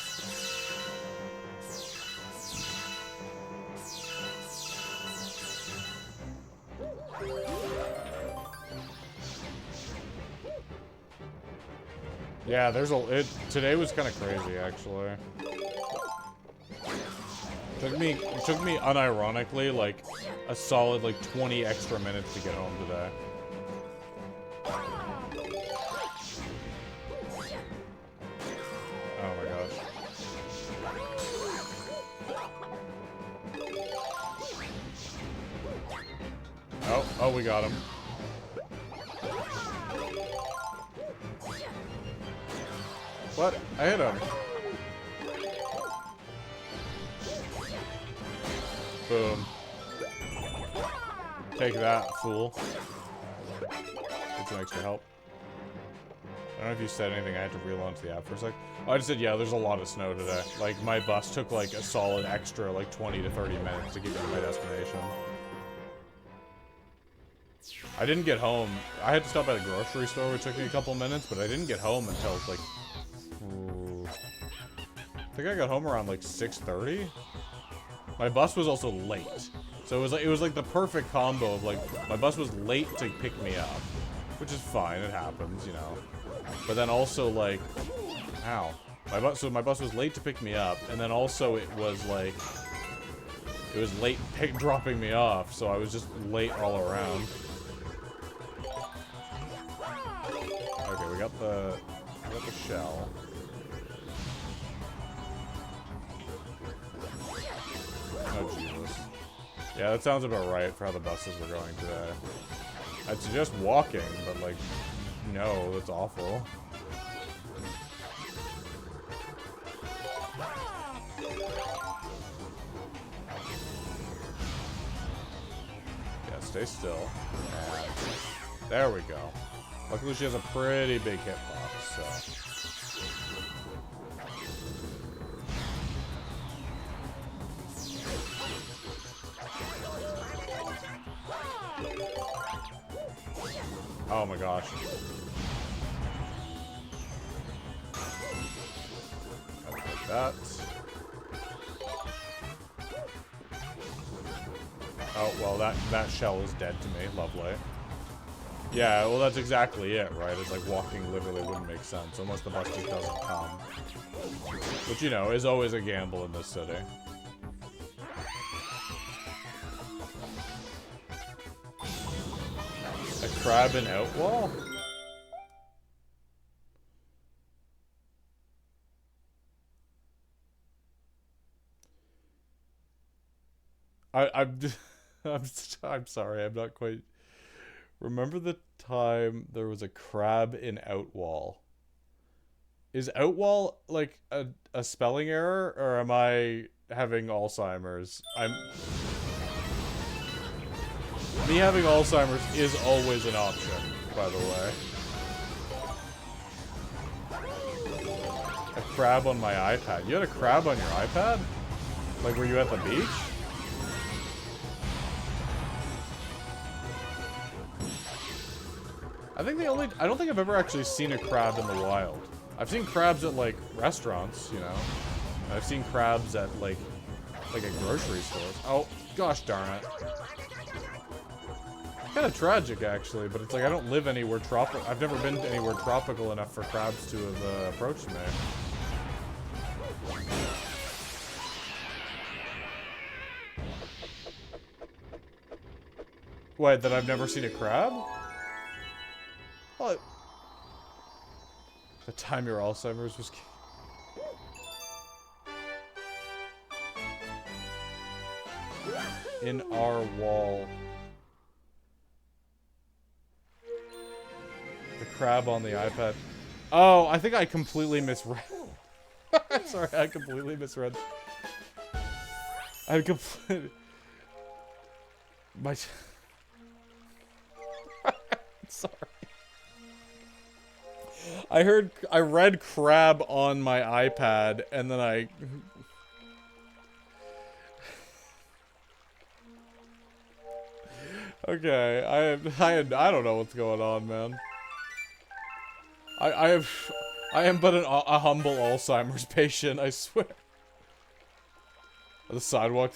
Yeah, today was kind of crazy actually. It took me unironically like a solid like 20 extra minutes to get home today. Oh my gosh. Oh, we got him. What? I hit him. Boom. Take that, fool. Get some extra help. I don't know if you said anything. I had to relaunch the app for a sec. Oh, I just said, yeah, there's a lot of snow today. Like, my bus took, like, a solid extra, like, 20 to 30 minutes to get to my destination. I didn't get home. I had to stop at a grocery store, which took me a couple minutes, but I didn't get home until, like... I think I got home around, like, 6:30. My bus was also late. So it was like the perfect combo of, like, my bus was late to pick me up. Which is fine, it happens, you know. But then also, like... Ow. So my bus was late to pick me up, and then also it was, like... It was late dropping me off, so I was just late all around. Okay, we got the shell. Oh, Jesus. Yeah, that sounds about right for how the buses were going today. I'd suggest walking, but, like, no, that's awful. Yeah, stay still. And there we go. Luckily, she has a pretty big hitbox, so... Oh my gosh. Like that. Oh, well, that shell is dead to me. Lovely. Yeah, well, that's exactly it, right? It's like walking literally wouldn't make sense unless the bus just doesn't come. Which, you know, is always a gamble in this city. A crab in Outwall? I'm sorry, I'm not quite... Remember the time there was a crab in Outwall? Is Outwall, like, a spelling error, or am I having Alzheimer's? Me having Alzheimer's is always an option, by the way. A crab on my iPad. You had a crab on your iPad? Like, were you at the beach? I don't think I've ever actually seen a crab in the wild. I've seen crabs at, like, restaurants, you know? I've seen crabs at, like at grocery stores. Oh, gosh darn it. Kind of tragic, actually, but it's like I don't live anywhere tropical. I've never been anywhere tropical enough for crabs to have approached me. Wait, that I've never seen a crab? What? The time your Alzheimer's was... In our wall. The crab on the iPad. Oh, I think I completely misread. Sorry, I completely misread. I completely... Sorry. I read crab on my iPad, and then I... Okay, I don't know what's going on, man. I am but a humble Alzheimer's patient, I swear. The sidewalk,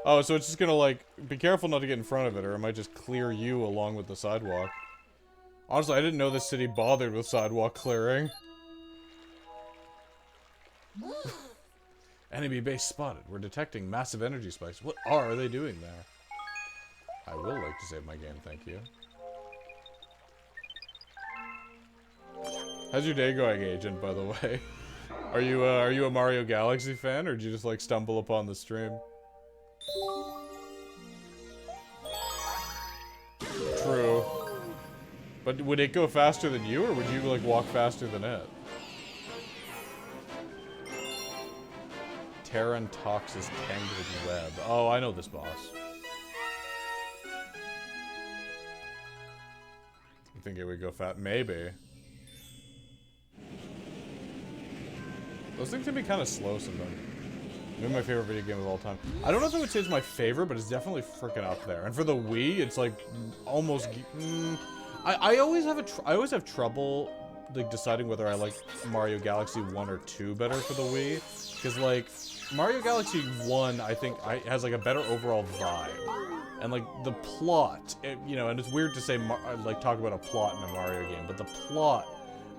oh, so it's just gonna, like, be careful not to get in front of it, or it might just clear you along with the sidewalk. Honestly, I didn't know this city bothered with sidewalk clearing. Enemy base spotted. We're detecting massive energy spikes. What are they doing there? I will like to save my game, thank you. How's your day going, Agent, by the way? Are you a Mario Galaxy fan, or did you just, like, stumble upon the stream? True. But would it go faster than you, or would you, like, walk faster than it? Terrantox's Tangled Web. Oh, I know this boss. I think it would go fat. Maybe. Those things can be kind of slow sometimes. Maybe my favorite video game of all time. I don't know if I would say it's my favorite, but it's definitely freaking up there. And for the Wii, it's like almost. I always have trouble like deciding whether I like Mario Galaxy 1 or 2 better for the Wii, because like Mario Galaxy 1 I think has like a better overall vibe, and like the plot, you know, and it's weird to say like talk about a plot in a Mario game, but the plot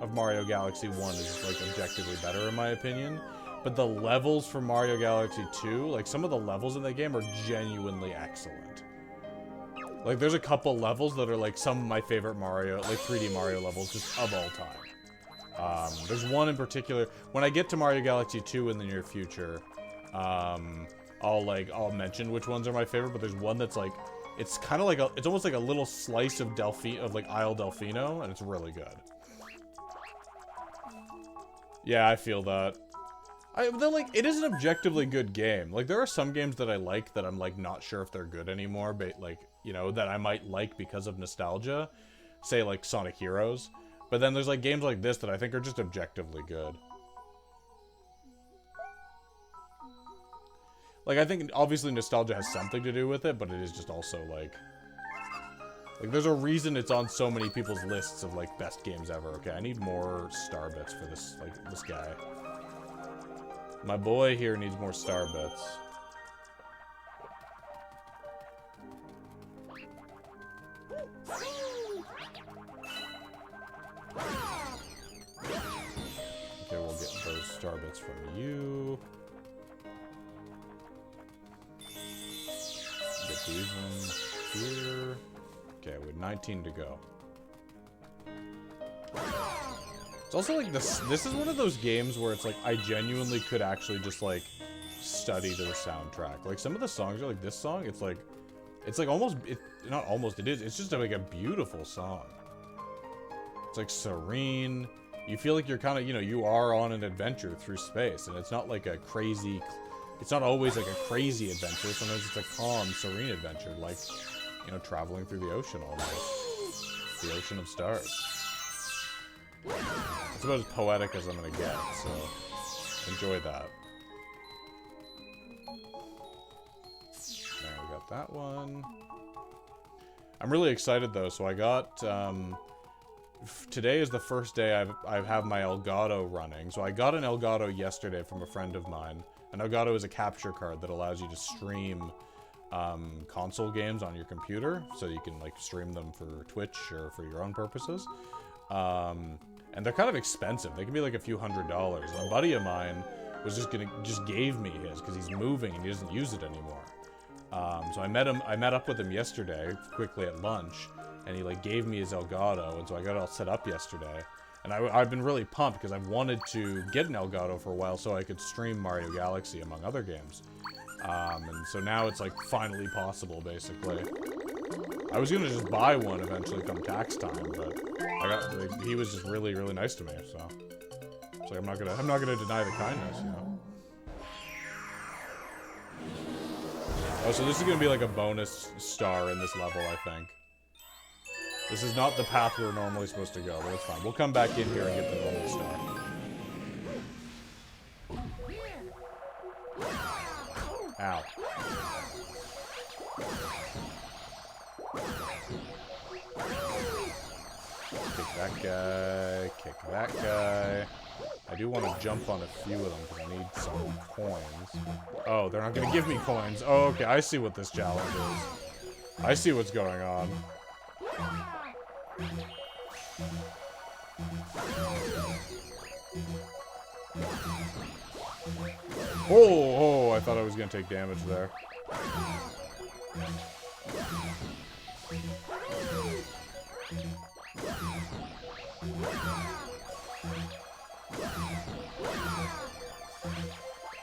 of Mario Galaxy 1 is like objectively better in my opinion. But the levels for Mario Galaxy 2, like some of the levels in the game are genuinely excellent. Like there's a couple levels that are like some of my favorite Mario, like 3D Mario levels just of all time. There's one in particular, when I get to Mario Galaxy 2 in the near future, I'll mention which ones are my favorite, but there's one that's like, it's kind of like it's almost like a little slice of like Isle Delfino, and it's really good. Yeah, I feel that. They're like, it is an objectively good game. Like, there are some games that I like that I'm, like, not sure if they're good anymore, but, like, you know, that I might like because of nostalgia. Say, like, Sonic Heroes. But then there's, like, games like this that I think are just objectively good. Like, I think, obviously, nostalgia has something to do with it, but it is just also, like, there's a reason it's on so many people's lists of, like, best games ever. Okay, I need more star bits for this, like, this guy. My boy here needs more star bits. Okay, we'll get those star bits from you. Get these ones here. Okay, we have 19 to go. It's also like this is one of those games where it's like I genuinely could actually just like study their soundtrack. Like some of the songs are like this song, it's like almost, not almost, it is, it's just like a beautiful song. It's like serene. You feel like you're kind of, you know, you are on an adventure through space, and it's not like a crazy, it's not always like a crazy adventure. Sometimes it's a calm, serene adventure, like, you know, traveling through the ocean almost. The ocean of stars. It's about as poetic as I'm gonna get, so enjoy that. There, we got that one. I'm really excited though, so I got, today is the first day I have my Elgato running. So I got an Elgato yesterday from a friend of mine. An Elgato is a capture card that allows you to stream console games on your computer, so you can like stream them for Twitch or for your own purposes. And they're kind of expensive. They can be like a few $100s. And a buddy of mine was just gave me his because he's moving and he doesn't use it anymore. So I met up with him yesterday quickly at lunch, and he like gave me his Elgato, and so I got it all set up yesterday. And I've been really pumped because I've wanted to get an Elgato for a while so I could stream Mario Galaxy among other games. And so now it's like finally possible, basically. I was gonna just buy one eventually come tax time, but like, he was just really, really nice to me, so it's like I'm not gonna deny the kindness, you know. Oh, so this is gonna be like a bonus star in this level, I think. This is not the path we're normally supposed to go, but it's fine. We'll come back in here and get the normal star. Ow. Kick that guy, kick that guy. I do want to jump on a few of them because I need some coins. Oh, they're not going to give me coins. Oh, okay, I see what this challenge is. I see what's going on. Oh, I thought I was going to take damage there.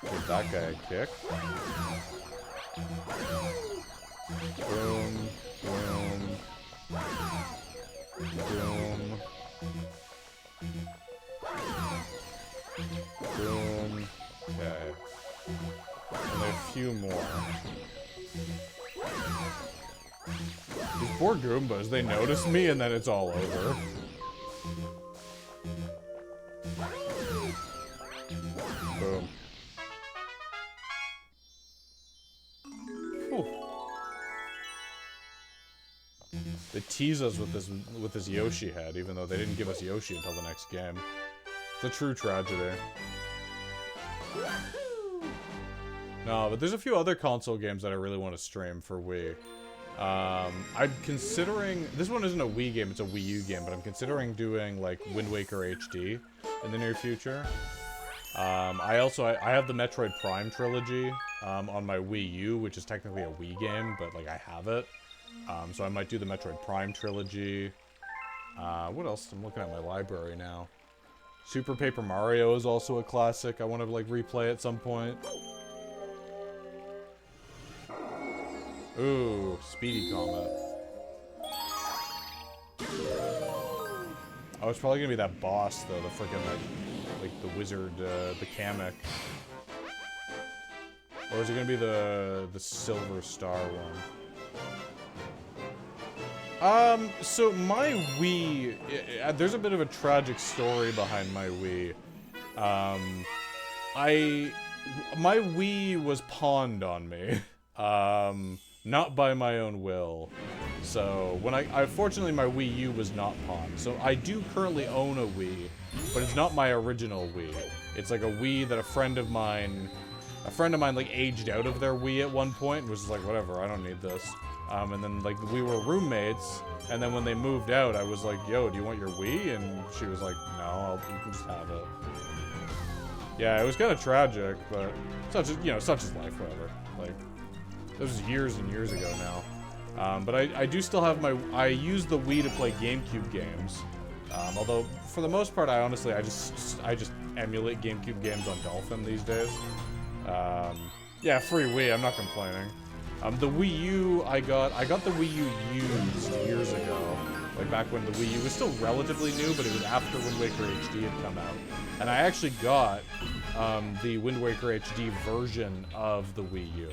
Give that guy a kick. Boom, boom, boom, boom. Okay. few more. These poor Goombas, they notice me and then it's all over. Boom. Whew. They tease us with this Yoshi head, even though they didn't give us Yoshi until the next game. It's a true tragedy. No, but there's a few other console games that I really want to stream for Wii. I'm considering... This one isn't a Wii game, it's a Wii U game, but I'm considering doing, like, Wind Waker HD in the near future. I have the Metroid Prime trilogy on my Wii U, which is technically a Wii game, but, like, I have it. So I might do the Metroid Prime trilogy. What else? I'm looking at my library now. Super Paper Mario is also a classic. I want to, like, replay at some point. Ooh, Speedy Comet. Oh, it's probably gonna be that boss, though. The freaking, like the wizard, the Kamek. Or is it gonna be the Silver Star one? So my Wii, there's a bit of a tragic story behind my Wii. My Wii was pawned on me. Not by my own will. So, when fortunately my Wii U was not pawned. So, I do currently own a Wii, but it's not my original Wii. It's like a Wii that a friend of mine, like, aged out of their Wii at one point and was just like, whatever, I don't need this. And then, like, we were roommates, and then when they moved out, I was like, yo, do you want your Wii? And she was like, no, you can just have it. Yeah, it was kind of tragic, but such is life, whatever. Like, this was years and years ago now. But I do still have I use the Wii to play GameCube games. Although, for the most part, I just emulate GameCube games on Dolphin these days. Yeah, free Wii, I'm not complaining. The Wii U, I got the Wii U used years ago. Like, back when the Wii U was still relatively new, but it was after Wind Waker HD had come out. And I actually got the Wind Waker HD version of the Wii U.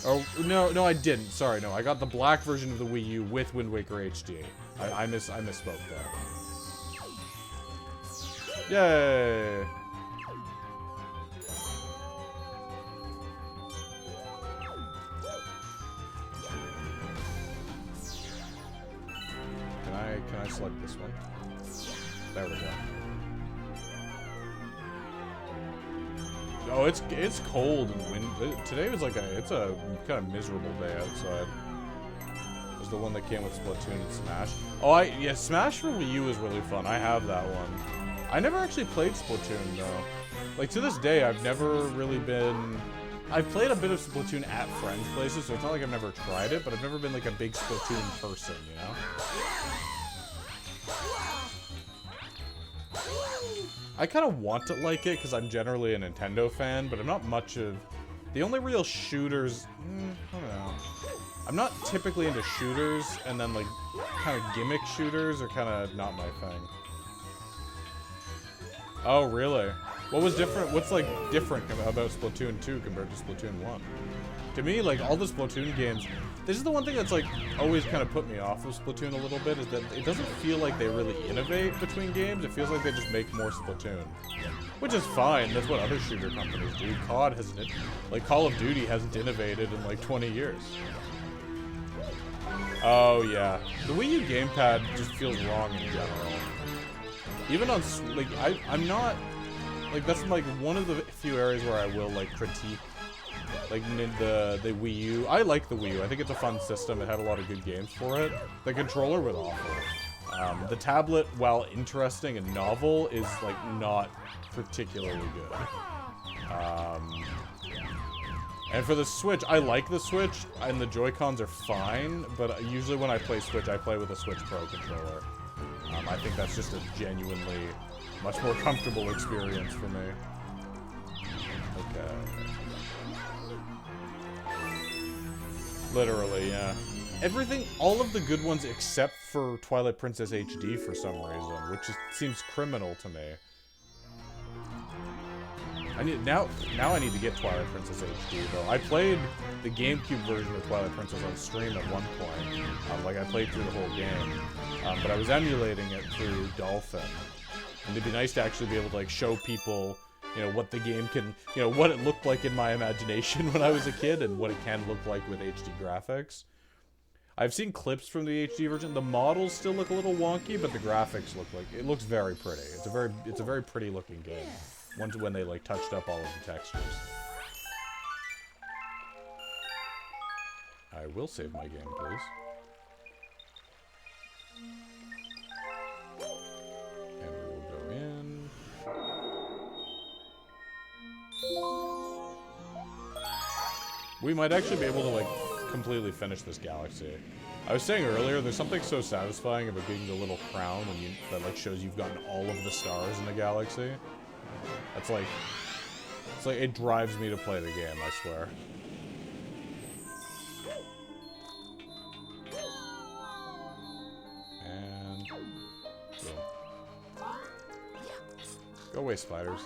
Oh, no, I didn't. Sorry, no. I got the black version of the Wii U with Wind Waker HD. I misspoke there. Yay! Can I select this one? There we go. Oh, it's cold and windy. Today was like it's a kind of miserable day outside. It was the one that came with Splatoon and Smash. Oh, yeah, Smash for Wii U is really fun. I have that one. I never actually played Splatoon though. Like, to this day, I've never really been. I've played a bit of Splatoon at friends' places, so it's not like I've never tried it, but I've never been like a big Splatoon person, you know? I kind of want to like it because I'm generally a Nintendo fan, but I'm not much of... The only real shooters... I don't know. I'm not typically into shooters, and then, like, kind of gimmick shooters are kind of not my thing. Oh, really? What was different? What's, like, different about Splatoon 2 compared to Splatoon 1? To me, like, all the Splatoon games... This is the one thing that's, like, always kind of put me off of Splatoon a little bit, is that it doesn't feel like they really innovate between games. It feels like they just make more Splatoon. Which is fine. That's what other shooter companies do. COD hasn't... Like, Call of Duty hasn't innovated in, like, 20 years. Oh, yeah. The Wii U gamepad just feels wrong in general. Even on... Like, I'm not... Like, that's, like, one of the few areas where I will, like, critique like the Wii U. I like the Wii U. I think it's a fun system. It had a lot of good games for it. The controller was awful. The tablet, while interesting and novel, is like not particularly good. And for the Switch, I like the Switch, and the Joy-Cons are fine, but usually when I play Switch, I play with a Switch Pro controller. I think that's just a genuinely much more comfortable experience for me. Okay. Literally, yeah. Everything, all of the good ones except for Twilight Princess HD for some reason, which just seems criminal to me. Now I need to get Twilight Princess HD though. I played the GameCube version of Twilight Princess on stream at one point. Like I played through the whole game, but I was emulating it through Dolphin. And it'd be nice to actually be able to like show people, you know, what the game can, you know, what it looked like in my imagination when I was a kid and what it can look like with HD graphics. I've seen clips from the HD version. The models still look a little wonky, but the graphics look like, it looks very pretty. It's a very pretty looking game. Once when they like touched up all of the textures. I will save my game, please. And we will go in. We might actually be able to like completely finish this galaxy. I was saying earlier, there's something so satisfying about getting the little crown that like shows you've gotten all of the stars in the galaxy. It's like it drives me to play the game, I swear. And boom. Go away, spiders.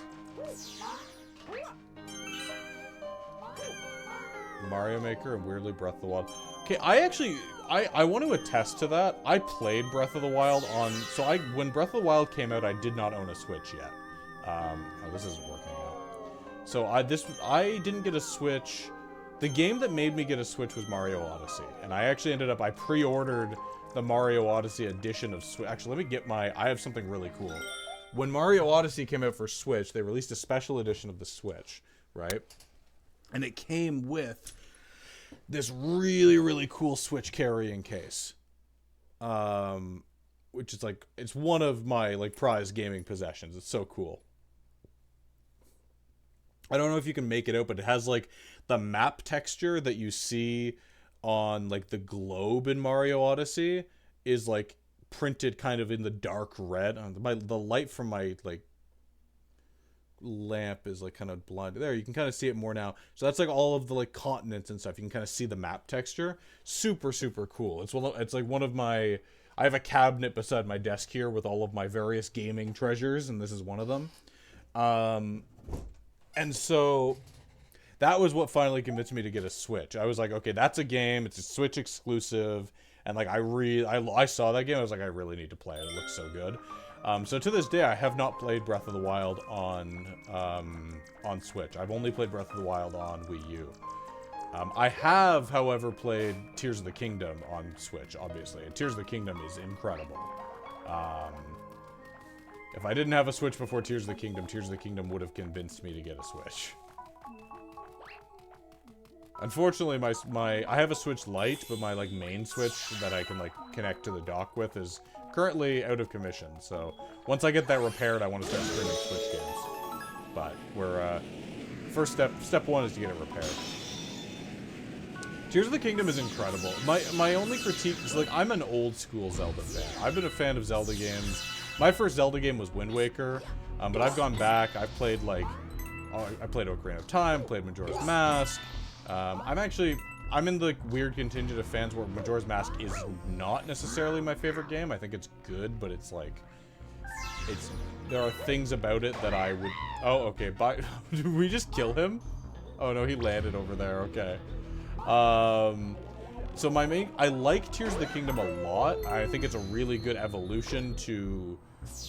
Mario Maker and weirdly Breath of the Wild. Okay, I want to attest to that. I played Breath of the Wild on, when Breath of the Wild came out, I did not own a Switch yet. Oh, this isn't working out. So I didn't get a Switch. The game that made me get a Switch was Mario Odyssey, and I actually I pre-ordered the Mario Odyssey edition of Switch. Actually, let me get I have something really cool. When Mario Odyssey came out for Switch, they released a special edition of the Switch, right? And it came with this really, really cool Switch carrying case. Which is like, it's one of my like prized gaming possessions. It's so cool. I don't know if you can make it out, but it has like the map texture that you see on like the globe in Mario Odyssey is like printed kind of in the dark red. The light from my like lamp is like kind of blinded. There, you can kind of see it more now. So that's like all of the like continents and stuff. You can kind of see the map texture. Super, super cool. It's like one of my... I have a cabinet beside my desk here with all of my various gaming treasures, and this is one of them. And so that was what finally convinced me to get a Switch. I was like, okay, that's a game. It's a Switch exclusive. And like I saw that game. I was like, I really need to play it. It looks so good. So to this day, I have not played Breath of the Wild on Switch. I've only played Breath of the Wild on Wii U. I have, however, played Tears of the Kingdom on Switch, obviously. And Tears of the Kingdom is incredible. If I didn't have a Switch before Tears of the Kingdom would have convinced me to get a Switch. Unfortunately, I have a Switch Lite, but my like main Switch that I can like connect to the dock with is currently out of commission. So once I get that repaired, I want to start streaming Switch games. But we're first step one is to get it repaired. Tears of the Kingdom is incredible. My only critique is, like, I'm an old school Zelda fan. I've been a fan of Zelda games. My first Zelda game was Wind Waker, but I've gone back. I've played, like, I played Ocarina of Time, played Majora's Mask. I'm in the weird contingent of fans where Majora's Mask is not necessarily my favorite game. I think it's good, but it's, like, there are things about it that I would... Oh, okay, bye. Did we just kill him? Oh, no, he landed over there, okay. So I like Tears of the Kingdom a lot. I think it's a really good evolution to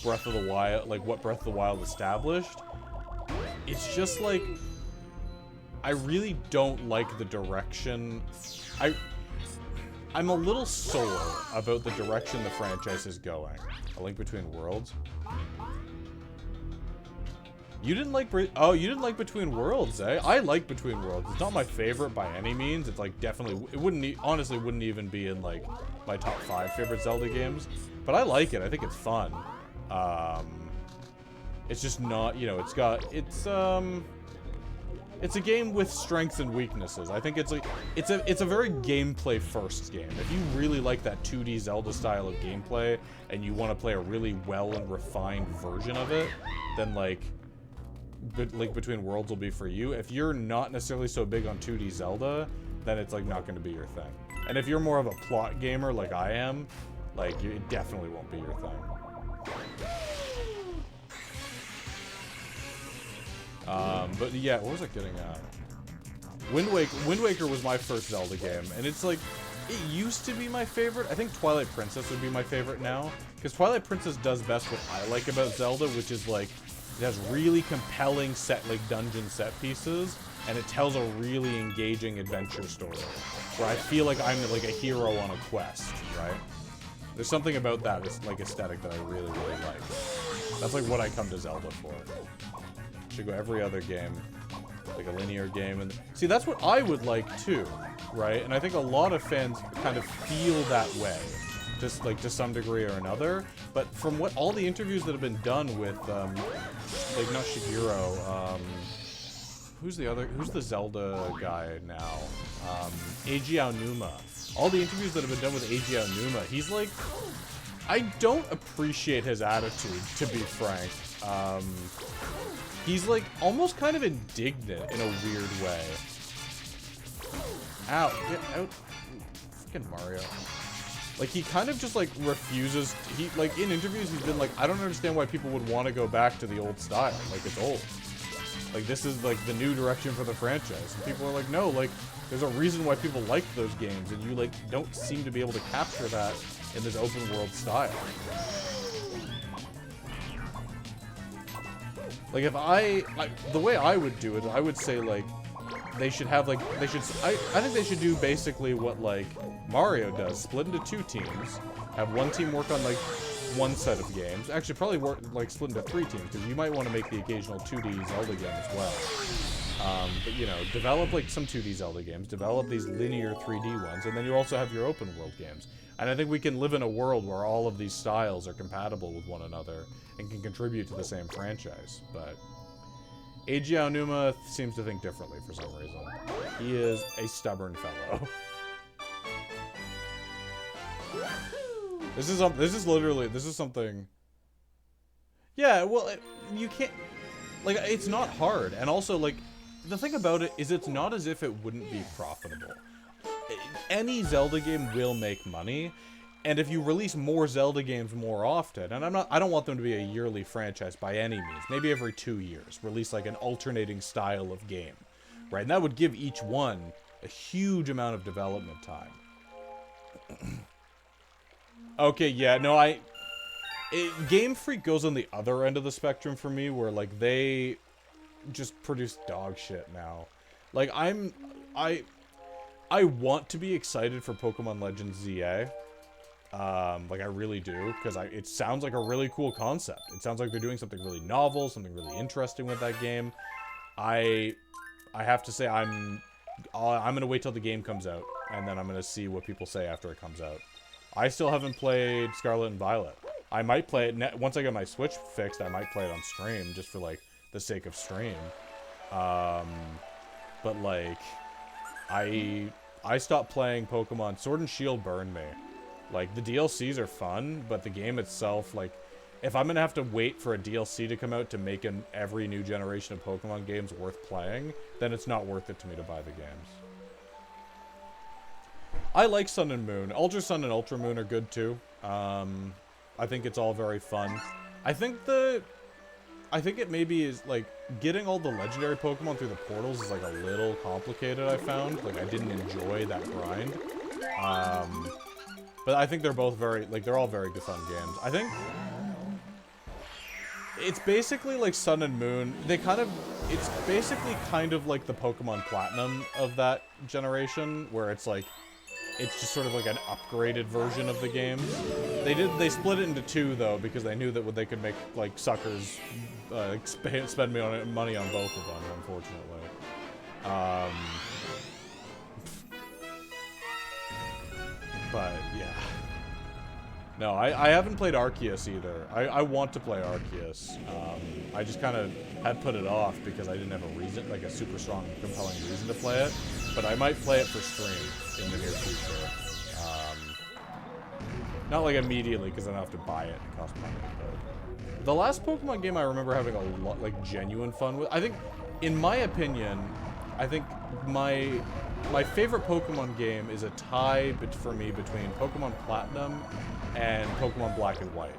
Breath of the Wild, like what Breath of the Wild established. It's just like, I really don't like the direction. I'm a little sore about the direction the franchise is going. A Link Between Worlds. You didn't like Between Worlds, eh? I like Between Worlds. It's not my favorite by any means. It's like definitely, honestly wouldn't even be in like my top 5 favorite Zelda games. But I like it. I think it's fun. It's just not, you know, it's a game with strengths and weaknesses. I think it's a very gameplay first game. If you really like that 2D Zelda style of gameplay and you want to play a really well and refined version of it, then like Link Between Worlds will be for you. If you're not necessarily so big on 2D Zelda, then it's like not going to be your thing. And if you're more of a plot gamer like I am, like it definitely won't be your thing. But yeah, what was I getting at? Wind Waker was my first Zelda game, and it's like, it used to be my favorite. I think Twilight Princess would be my favorite now, because Twilight Princess does best what I like about Zelda, which is like, it has really compelling dungeon set pieces, and it tells a really engaging adventure story, where I feel like I'm like a hero on a quest, right? There's something about that, it's like aesthetic that I really, really like. That's like what I come to Zelda for. Should go every other game, like a linear game, and see, that's what I would like too, right? And I think a lot of fans kind of feel that way, just like to some degree or another. But from what all the interviews that have been done with, like not Shigeru, who's the Zelda guy now? Eiji Aonuma. All the interviews that have been done with Eiji Aonuma, he's like, I don't appreciate his attitude, to be frank. He's like almost kind of indignant in a weird way. Ow, get out. Freaking Mario. Like, he kind of just like refuses, like in interviews he's been like, I don't understand why people would want to go back to the old style, like it's old. Like, this is like the new direction for the franchise. And people are like, no, like, there's a reason why people like those games, and you like don't seem to be able to capture that in this open world style. Like, if the way I would do it, I would say, like, they should have, like, I think they should do basically what, like, Mario does. Split into 2 teams, have one team work on, like, one set of games. Actually, probably work, like, split into 3 teams, because you might want to make the occasional 2D Zelda game as well. But, you know, develop, like, some 2D Zelda games, develop these linear 3D ones, and then you also have your open world games. And I think we can live in a world where all of these styles are compatible with one another and can contribute to the same franchise. But Eiji Aonuma seems to think differently for some reason. He is a stubborn fellow. This is something. Yeah, well, you can't, like, it's not hard. And also, like, the thing about it is it's not as if it wouldn't be profitable. Any Zelda game will make money, and if you release more Zelda games more often, and I don't want them to be a yearly franchise by any means, maybe every 2 years, release like an alternating style of game, right? And that would give each one a huge amount of development time. Okay, yeah, no, Game Freak goes on the other end of the spectrum for me, where like they just produce dog shit now. Like I want to be excited for Pokemon Legends ZA. Like I really do, because it sounds like a really cool concept. It sounds like they're doing something really novel, something really interesting with that game. I have to say I'm gonna wait till the game comes out, and then I'm gonna see what people say after it comes out. I still haven't played Scarlet and Violet. I might play it once I get my Switch fixed. I might play it on stream just for like the sake of stream. But like, I stopped playing Pokemon. Sword and Shield burned me. Like, the DLCs are fun, but the game itself, like, if I'm gonna have to wait for a DLC to come out to make every new generation of Pokemon games worth playing, then it's not worth it to me to buy the games. I like Sun and Moon. Ultra Sun and Ultra Moon are good too. I think it's all very fun. I think it maybe is, like, getting all the legendary Pokemon through the portals is, like, a little complicated, I found. Like, I didn't enjoy that grind. But I think they're both they're all very good fun games. I think it's basically like Sun and Moon. It's basically kind of like the Pokemon Platinum of that generation, where it's like, it's just sort of like an upgraded version of the game. They split it into 2 though, because they knew that they could make like suckers spend money on both of them, unfortunately. But yeah. No, I haven't played Arceus either. I want to play Arceus. I just kind of had put it off because I didn't have a reason, like a super strong, compelling reason to play it. But I might play it for stream in the near future. Not like immediately, because I don't have to buy it. It costs money. But the last Pokemon game I remember having a lot, like, genuine fun with. I think, in my opinion, I think my favorite Pokemon game is a tie for me between Pokemon Platinum and Pokemon Black and White.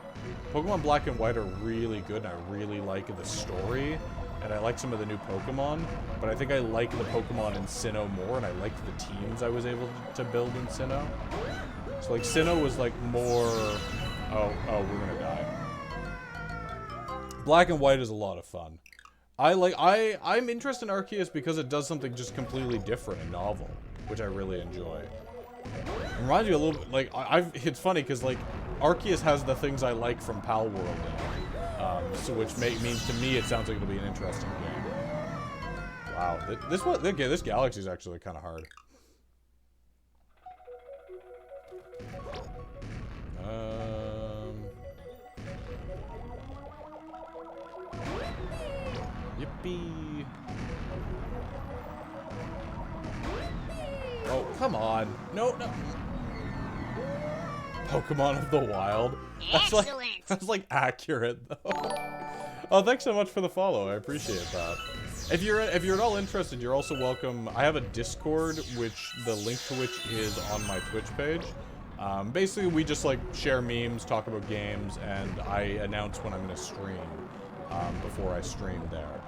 Pokemon Black and White are really good, and I really like the story. and I like some of the new Pokemon, but I think I like the Pokemon in Sinnoh more, and I liked the teams I was able to build in Sinnoh. So like Sinnoh was like more, oh, we're gonna die. Black and White is a lot of fun. I'm interested in Arceus because it does something just completely different and novel, which I really enjoy. It reminds me a little bit, like, it's funny because, like, Arceus has the things I like from Pal World in it. So which means to me it sounds like it'll be an interesting game. Wow, this galaxy is actually kind of hard. Yippee. Oh, come on. No. Pokemon of the Wild. That's like accurate though. Oh, thanks so much for the follow. I appreciate that. If you're at all interested, you're also welcome. I have a Discord, which the link to which is on my Twitch page. Basically, we just like share memes, talk about games, and I announce when I'm gonna stream before I stream there.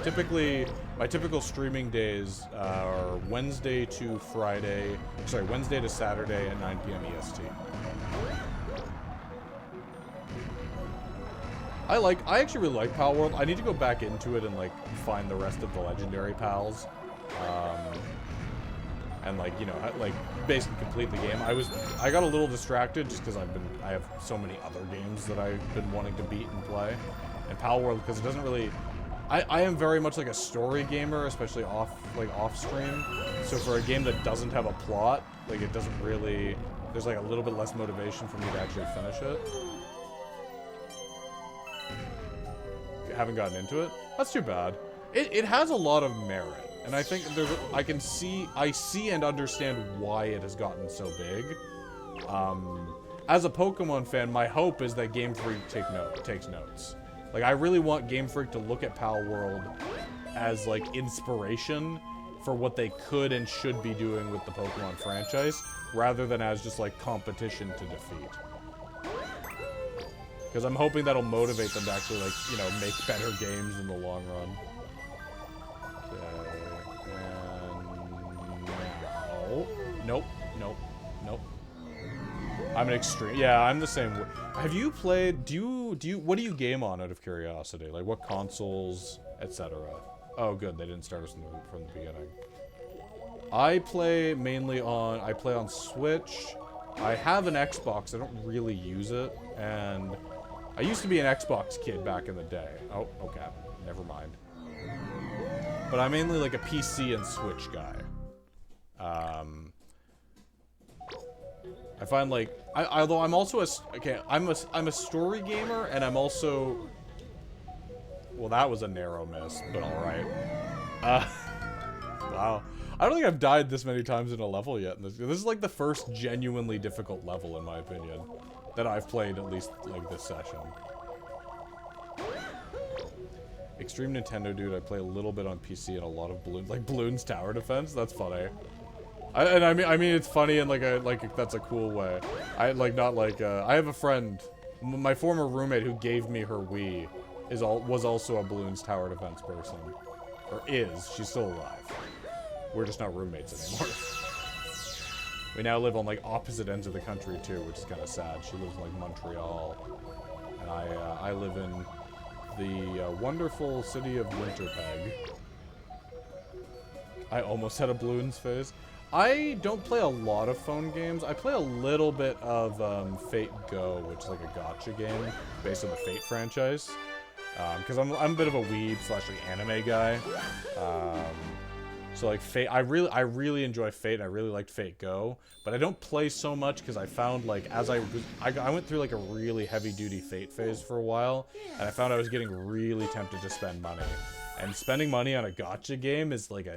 Typically, my typical streaming days are Wednesday to Saturday at 9 p.m. EST. I actually really like Pal World. I need to go back into it and like find the rest of the legendary pals. And like, you know, like basically complete the game. I got a little distracted just because I have so many other games that I've been wanting to beat and play. And Pal World, because it doesn't really, I am very much like a story gamer, especially off stream. So for a game that doesn't have a plot, like it doesn't really, there's like a little bit less motivation for me to actually finish it. I haven't gotten into it. That's too bad. It has a lot of merit, and I think I see and understand why it has gotten so big. As a Pokemon fan, my hope is that Game Freak takes notes. Like, I really want Game Freak to look at Pal World as, like, inspiration for what they could and should be doing with the Pokemon franchise, rather than as just, like, competition to defeat. Because I'm hoping that'll motivate them to actually, like, you know, make better games in the long run. Okay, and now... Nope. I'm an extreme. Yeah, I'm the same. Have you played? What do you game on out of curiosity? Like what consoles, etc. Oh, good. They didn't start us from the beginning. I play on Switch. I have an Xbox. I don't really use it, and I used to be an Xbox kid back in the day. Oh, okay. Never mind. But I'm mainly like a PC and Switch guy. I find like, although I'm also I'm a story gamer, and I'm also, well, that was a narrow miss, but all right. Wow. I don't think I've died this many times in a level yet. This is like the first genuinely difficult level, in my opinion, that I've played, at least like this session. Extreme Nintendo dude, I play a little bit on PC and a lot of Bloons, like Bloons Tower Defense. That's funny. I mean it's funny in like that's a cool way. I have a friend, my former roommate who gave me her Wii was also a Bloons Tower Defense person, or is. She's still alive. We're just not roommates anymore. We now live on like opposite ends of the country too, which is kind of sad. She lives in like Montreal, and I live in the wonderful city of Winterpeg. I almost had a Bloons face. I don't play a lot of phone games. I play a little bit of Fate Go, which is like a gacha game based on the Fate franchise. Because I'm a bit of a weeb / like anime guy. So like Fate, I really enjoy Fate. And I really liked Fate Go, but I don't play so much because I found like as I went through like a really heavy duty Fate phase for a while, and I found I was getting really tempted to spend money. And spending money on a gacha game is like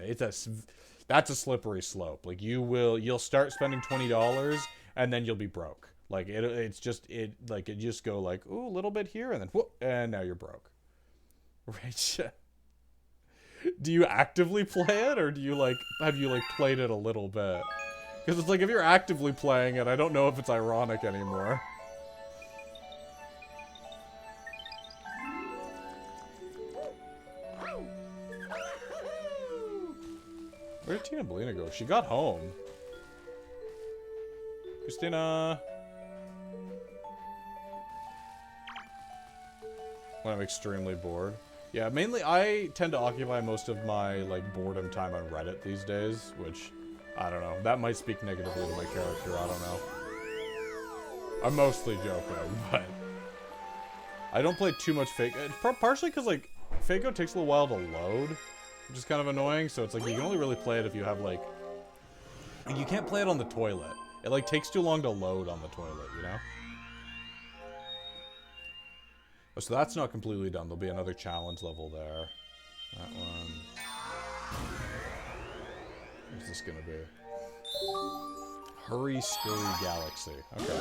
that's a slippery slope. Like you'll start spending $20 and then you'll be broke. Like you just go like, ooh, a little bit here and then whoop, and now you're broke. Right? Do you actively play it, or have you played it a little bit? Because it's like if you're actively playing it, I don't know if it's ironic anymore. Where did Tina Belina go? She got home. Christina! When I'm extremely bored. Yeah, mainly I tend to occupy most of my, like, boredom time on Reddit these days, which, I don't know. That might speak negatively to my character, I don't know. I'm mostly joking, but... I don't play too much Fake... partially because, like, Fako takes a little while to load, which is kind of annoying, so it's like, you can only really play it if you have, like... You can't play it on the toilet. It, like, takes too long to load on the toilet, you know? Oh, so that's not completely done. There'll be another challenge level there. That one. What's this gonna be? Hurry Scurry Galaxy. Okay.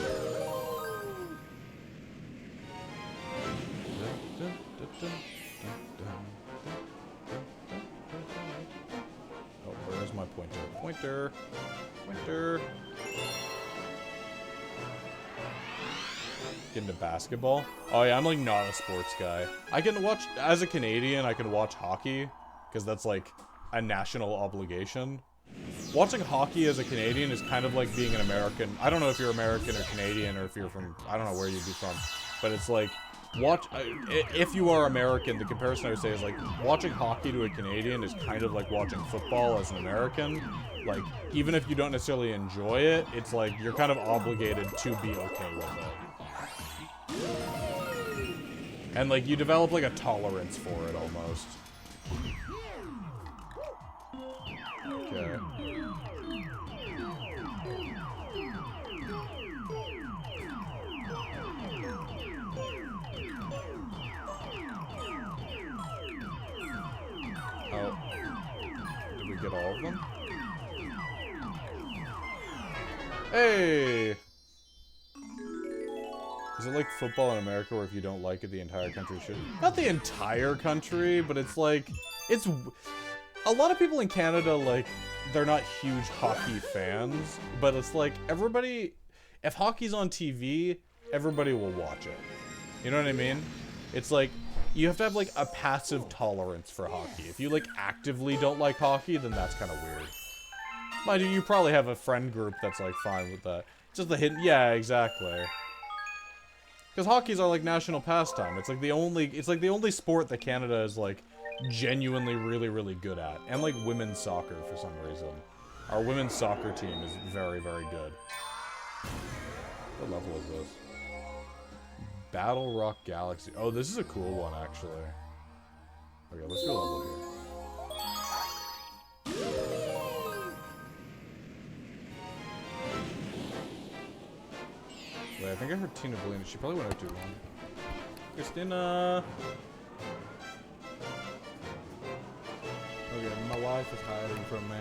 Oh, where's my pointer? Pointer! Pointer! Get into basketball. Oh yeah, I'm like not a sports guy. I can watch, as a Canadian, I can watch hockey, because that's like a national obligation. Watching hockey as a Canadian is kind of like being an American. I don't know if you're American or Canadian, or if you're from, I don't know where you'd be from, but it's like, if you are American, the comparison I would say is like, watching hockey to a Canadian is kind of like watching football as an American. Like, even if you don't necessarily enjoy it, it's like, you're kind of obligated to be okay with it. And, like, you develop, like, a tolerance for it, almost. Okay. Oh. Did we get all of them? Hey! Is it like football in America where if you don't like it, the entire country should? Not the entire country, but it's like... It's... A lot of people in Canada, like, they're not huge hockey fans, but it's like, everybody... If hockey's on TV, everybody will watch it. You know what I mean? It's like, you have to have, like, a passive tolerance for hockey. If you, like, actively don't like hockey, then that's kind of weird. Mind you, you probably have a friend group that's, like, fine with that. Just the hidden... Yeah, exactly. Because hockey's our, like, national pastime. It's like the only sport that Canada is, like, genuinely really, really good at. And, like, women's soccer for some reason. Our women's soccer team is very, very good. What level is this? Battle Rock Galaxy. Oh, this is a cool one, actually. Okay, let's do a level here. Wait, I think I heard Tina Belina. She probably went out too long. Christina! Okay, my wife is hiding from me.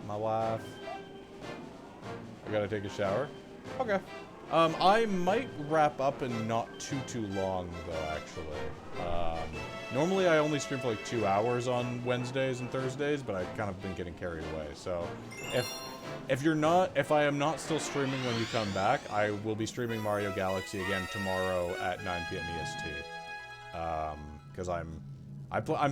My wife. I gotta take a shower? Okay. I might wrap up in not too long, though, actually. Normally I only stream for like 2 hours on Wednesdays and Thursdays, but I've kind of been getting carried away, so... If I am not still streaming when you come back, I will be streaming Mario Galaxy again tomorrow at 9 PM EST. Because I'm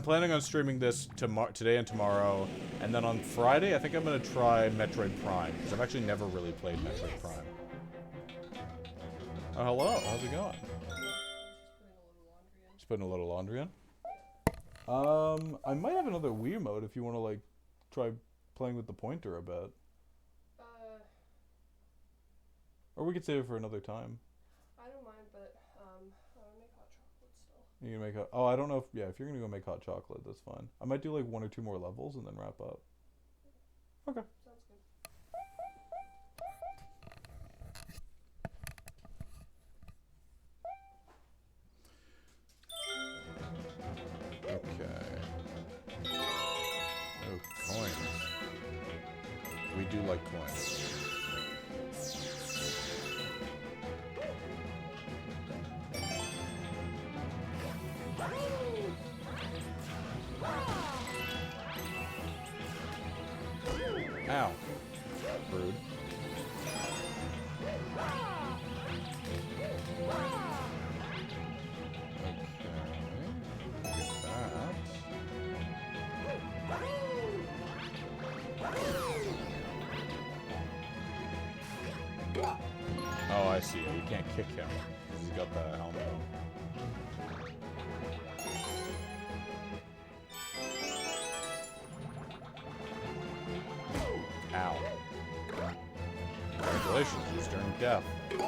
planning on streaming this today and tomorrow, and then on Friday, I think I'm going to try Metroid Prime, because I've actually never really played Metroid Prime. Oh, hello. How's it going? Just putting a little laundry in? I might have another Wii mode if you want to, like, try playing with the pointer a bit. Or we could save it for another time. I don't mind, but I want to make hot chocolate still. You can make hot... Oh, I don't know if... Yeah, if you're going to go make hot chocolate, that's fine. I might do like 1 or 2 more levels and then wrap up. Okay. Sounds good. Okay. Oh, coins. We do like coins. Ow. Rude. Okay. Get that. Oh, I see. You can't kick him because he's got the helmet on. Ow. Congratulations, you turned deaf. Thank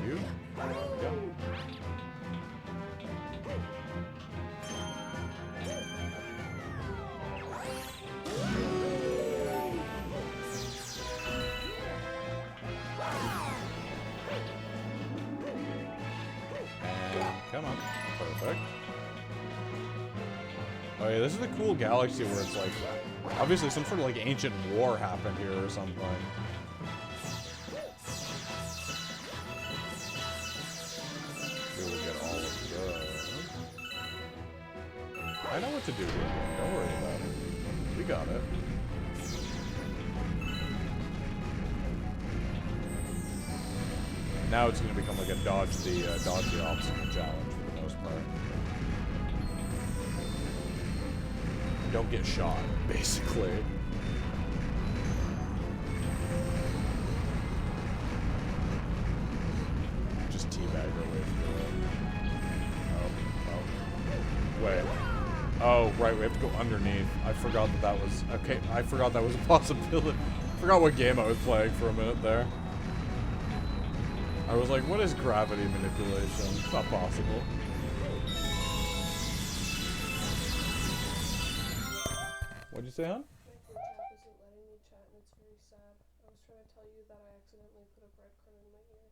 you. There we go. Come on. Perfect. Oh yeah, this is the cool galaxy where it's like, obviously some sort of like ancient war happened here or something. We will get all of those. I know what to do here. Don't worry about it. We got it. Now it's going to become like a dodge the obstacle challenge for the most part. Don't get shot, basically. Just teabag our way through it. Oh. Wait. Oh, right, we have to go underneath. I forgot that was... Okay, I forgot that was a possibility. I forgot what game I was playing for a minute there. I was like, what is gravity manipulation? It's not possible. What'd you say, hon? My phone app isn't letting me chat and it's very sad. I was trying to tell you that I accidentally put a breadcrumb in my ear.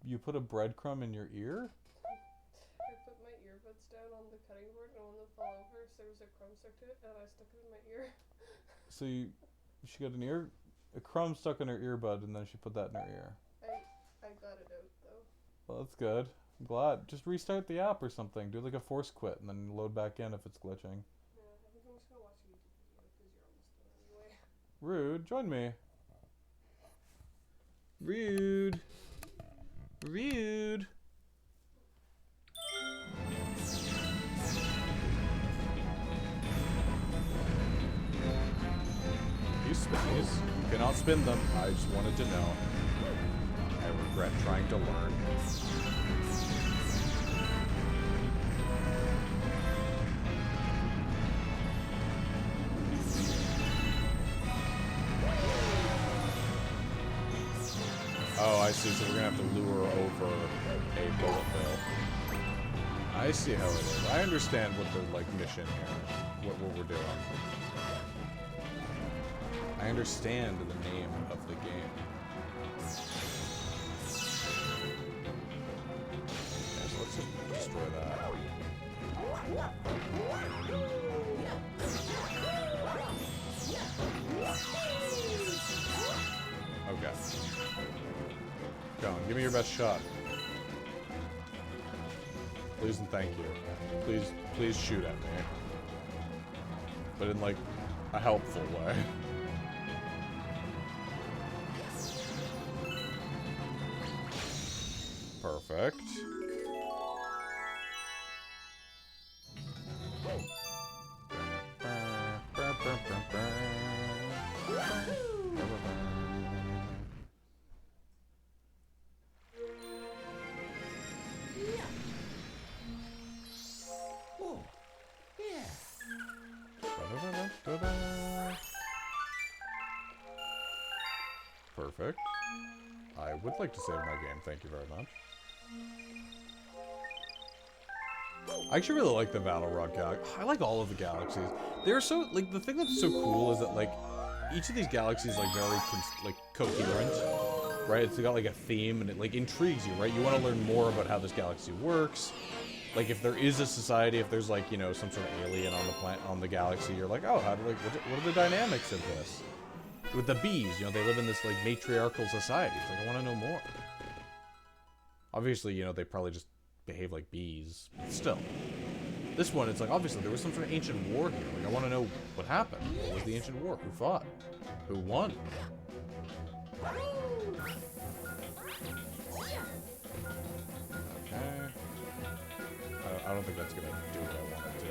You put a breadcrumb in your ear? I put my earbuds down on the cutting board and one of them fell over, so there was a crumb stuck to it, and I stuck it in my ear. So she got a crumb stuck in her earbud, and then she put that in her ear. I got it out, though. Well, that's good. I'm glad. Just restart the app or something. Do like a force quit, and then load back in if it's glitching. Yeah, I think I'm just gonna watch a YouTube video, because you're almost done anyway. Rude, join me. Rude. Rude. You spin these. You cannot spin them. I just wanted to know. I regret trying to learn. Oh, I see. So we're gonna have to lure over a bullet bill. I see how it is. I understand what the mission here, what we're doing. I understand the name of the game. Yeah, so let's just destroy that. Okay. Go on, give me your best shot. Please and thank you. Please shoot at me. But in like a helpful way. Perfect. Oh, yeah. Perfect. I would like to save my game, thank you very much. I actually really like the Battle Rock Galaxy. I like all of the galaxies. They're so, like, the thing that's so cool is that, like, each of these galaxies is, like, very, coherent, right? It's got, like, a theme, and it, like, intrigues you, right? You want to learn more about how this galaxy works. Like, if there is a society, if there's, like, you know, some sort of alien on the planet, on the galaxy, you're like, oh, how do, like, what are the dynamics of this? With the bees, you know, they live in this, like, matriarchal society. It's like, I want to know more. Obviously, you know, they probably just behave like bees. But still. This one, it's like, obviously, there was some sort of ancient war here. Like, I want to know what happened. What was the ancient war? Who fought? Who won? Okay. I don't think that's going to do what I want it to.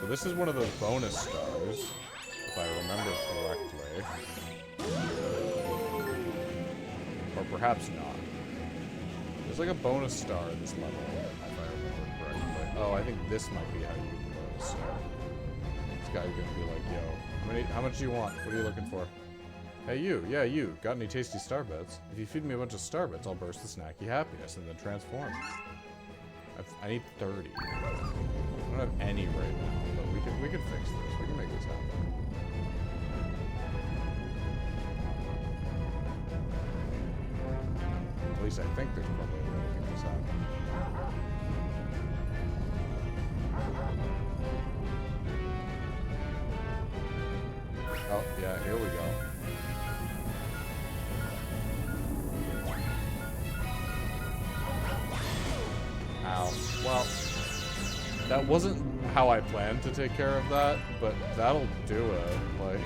So this is one of those bonus stars, if I remember correctly. Or perhaps not. There's like a bonus star at this level, if I remember correctly. Oh, I think this might be how you do the star. This guy's gonna be like, yo, how much do you want? What are you looking for? Hey you, yeah you, got any tasty star bits? If you feed me a bunch of star bits, I'll burst the snacky happiness and then transform. I need 30. I don't have any right now, but we can fix this. We can make this happen. At least I think there's probably a way to make this happen. Oh, yeah, here we go. Ow. Well, that wasn't how I planned to take care of that, but that'll do it, like...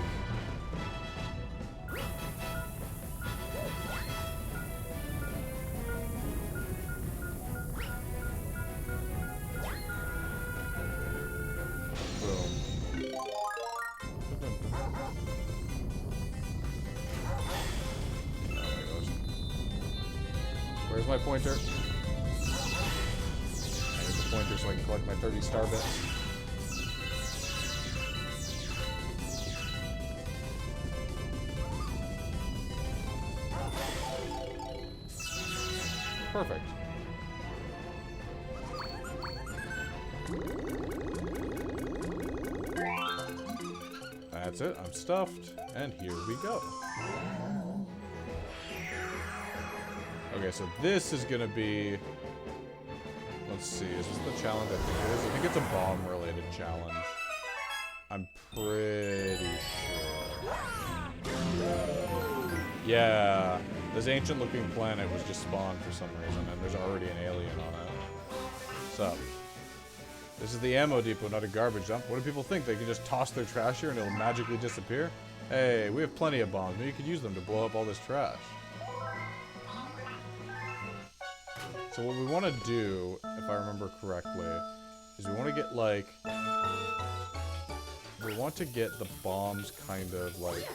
Boom. Oh my gosh. Where's my pointer? Pointer so I can collect my 30 star bits. Perfect. That's it, I'm stuffed, and here we go. Okay, so this is gonna be... Let's see, is this the challenge I think it is? I think it's a bomb-related challenge. I'm pretty sure. Yeah, this ancient-looking planet was just spawned for some reason, and there's already an alien on it. What's up? This is the ammo depot, not a garbage dump. What do people think? They can just toss their trash here and it'll magically disappear? Hey, we have plenty of bombs. Maybe you could use them to blow up all this trash. So what we want to do, if I remember correctly, is we want to get, like... We want to get the bombs kind of, like...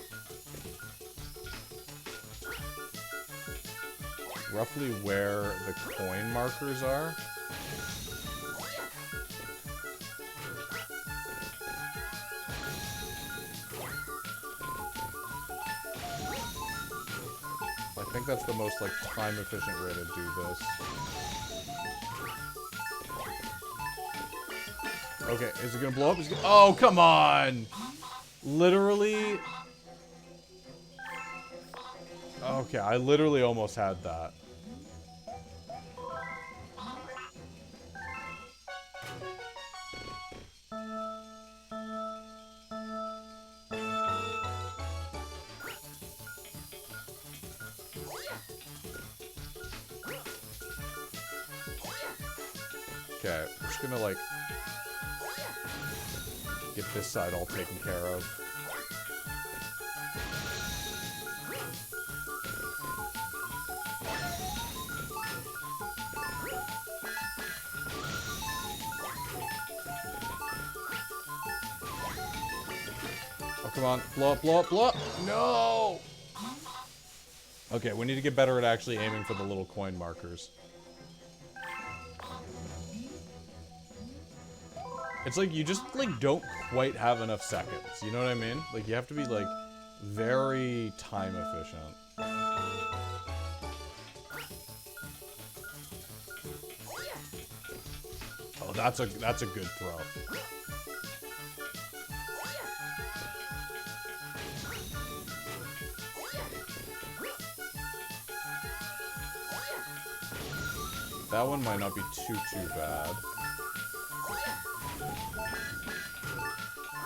roughly where the coin markers are. I think that's the most, like, time-efficient way to do this. Okay, is it gonna blow up? Oh, come on! Literally... Okay, I literally almost had that. Okay, I'm just gonna, like, get this side all taken care of. Oh, come on. Blow up, blow up, blow up! No! Okay, we need to get better at actually aiming for the little coin markers. It's like, you just, like, don't quite have enough seconds. You know what I mean? Like, you have to be, like, very time efficient. Oh, that's a good throw. That one might not be too bad.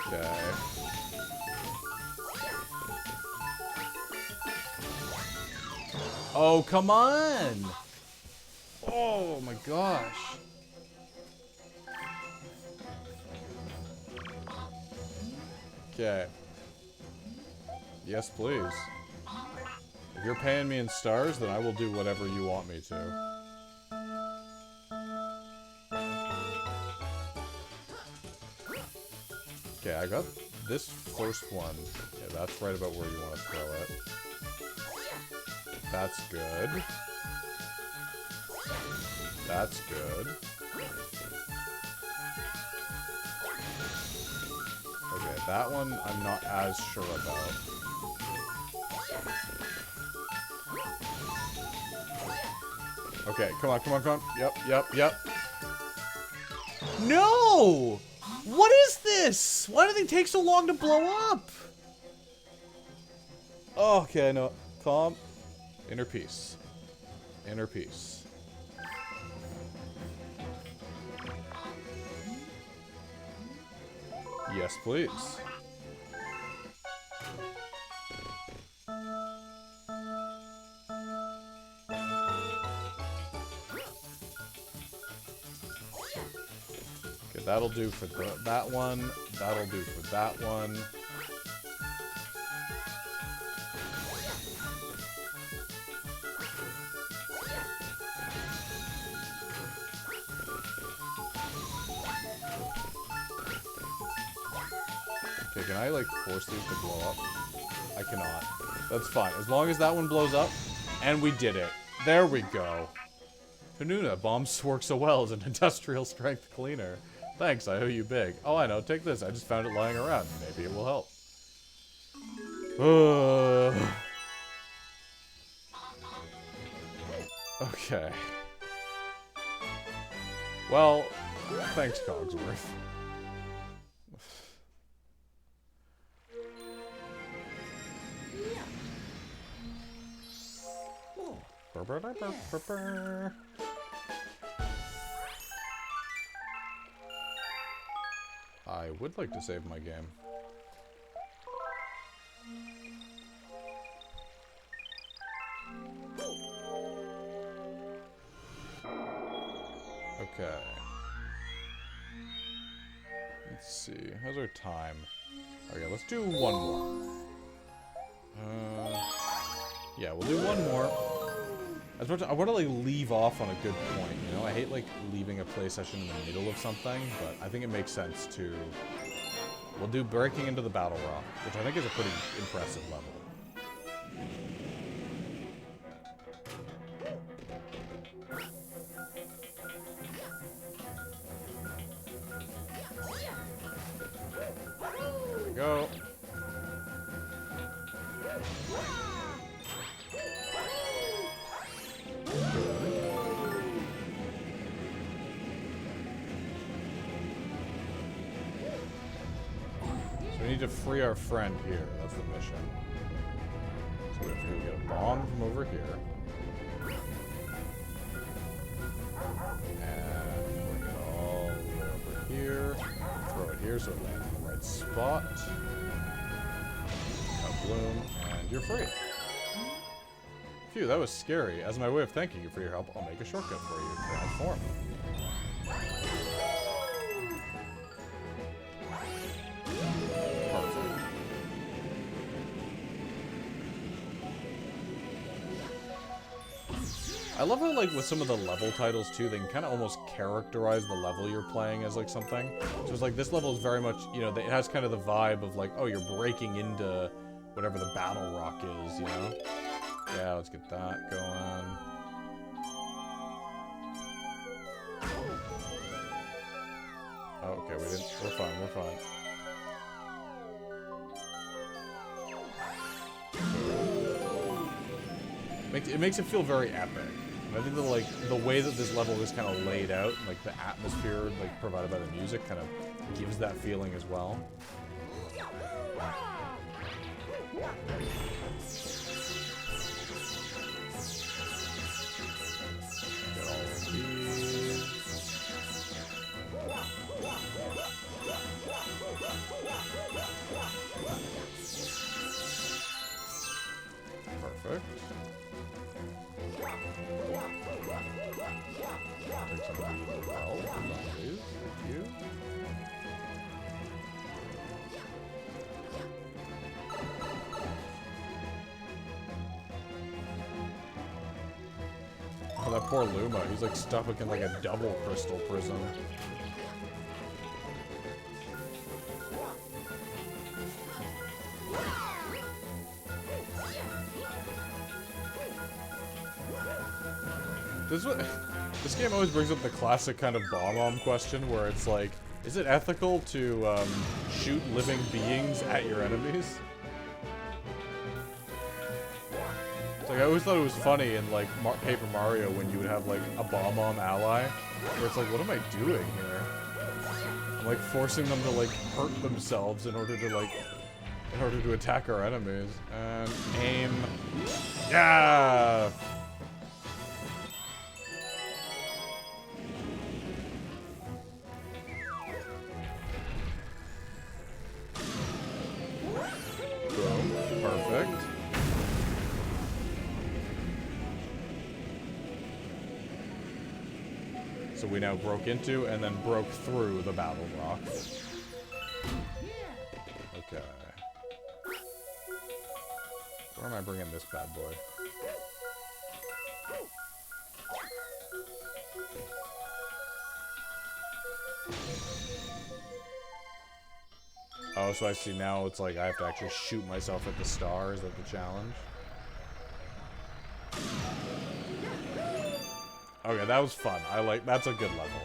Okay. Oh, come on! Oh my gosh. Okay. Yes, please. If you're paying me in stars, then I will do whatever you want me to. Okay, I got this first one. Yeah, that's right about where you want to throw it. That's good. That's good. Okay, that one I'm not as sure about. Okay, come on, come on, come on. Yep, yep, yep. No! What is this? Why do they take so long to blow up? Oh, okay, I know. Calm. Inner peace. Inner peace. Yes, please. Okay, that'll do for that one. That'll do for that one. Okay, can I, like, force these to blow up? I cannot. That's fine. As long as that one blows up, and we did it. There we go. Hanuna, bombs work so well as an industrial strength cleaner. Thanks, I owe you big. Oh, I know. Take this. I just found it lying around. Maybe it will help. Okay. Well, thanks, Cogsworth. I would like to save my game. Okay. Let's see. How's our time? Okay, let's do one more. Yeah, we'll do one more. As much as I want to like leave off on a good point, you know? I hate like leaving a play session in the middle of something, but I think it makes sense to... We'll do Breaking into the Battle Rock, which I think is a pretty impressive level. There we go. We need to free our friend here. That's the mission. So we have to go get a bomb from over here. And bring it all the way over here. Throw it here so it lands in the right spot. Bloom, and you're free. Phew, that was scary. As my way of thanking you for your help, I'll make a shortcut for you. Transform. I love how, like, with some of the level titles, too, they can kind of almost characterize the level you're playing as, like, something. So it's like, this level is very much, you know, it has kind of the vibe of, like, oh, you're breaking into whatever the battle rock is, you know? Yeah, let's get that going. Oh, okay, we didn't, we're fine, we're fine. It makes it feel very epic. And I think that, like, the way that this level is kind of laid out, like, the atmosphere, like, provided by the music kind of gives that feeling as well. Get all of these. Perfect. Take some of these as well. Zombies. Thank you. Oh, that poor Luma. He's like stuck in like a double crystal prison. This game always brings up the classic kind of bomb question where it's like, is it ethical to shoot living beings at your enemies? It's like, I always thought it was funny in like Paper Mario when you would have like a bomb ally, where it's like, what am I doing here? I'm like forcing them to like hurt themselves in order to attack our enemies. And aim. Yeah. Perfect. So we now broke into and then broke through the battle rock. Okay. Where am I bringing this bad boy? Oh, so I see now it's like I have to actually shoot myself at the star. Is that the challenge? Okay, that was fun. That's a good level.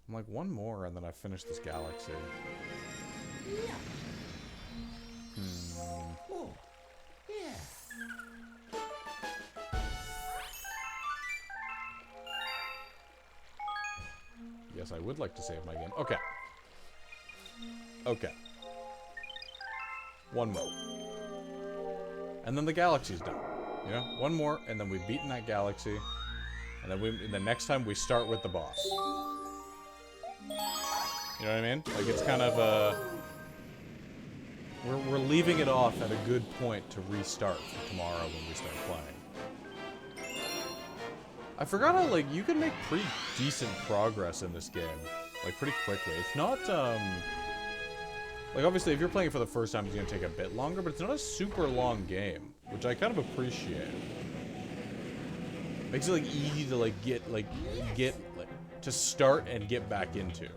I'm like, one more and then I finish this galaxy. Oh, yeah. Yes, I would like to save my game. Okay. Okay. One more. And then the galaxy's done. You know? One more, and then we've beaten that galaxy. And then the next time we start with the boss. You know what I mean? Like, it's kind of a... We're leaving it off at a good point to restart for tomorrow when we start playing. I forgot how, like, you can make pretty decent progress in this game. Like, pretty quickly. It's not, like, obviously, if you're playing it for the first time, it's gonna take a bit longer, but it's not a super long game, which I kind of appreciate. Makes it, like, easy to, like, to start and get back into.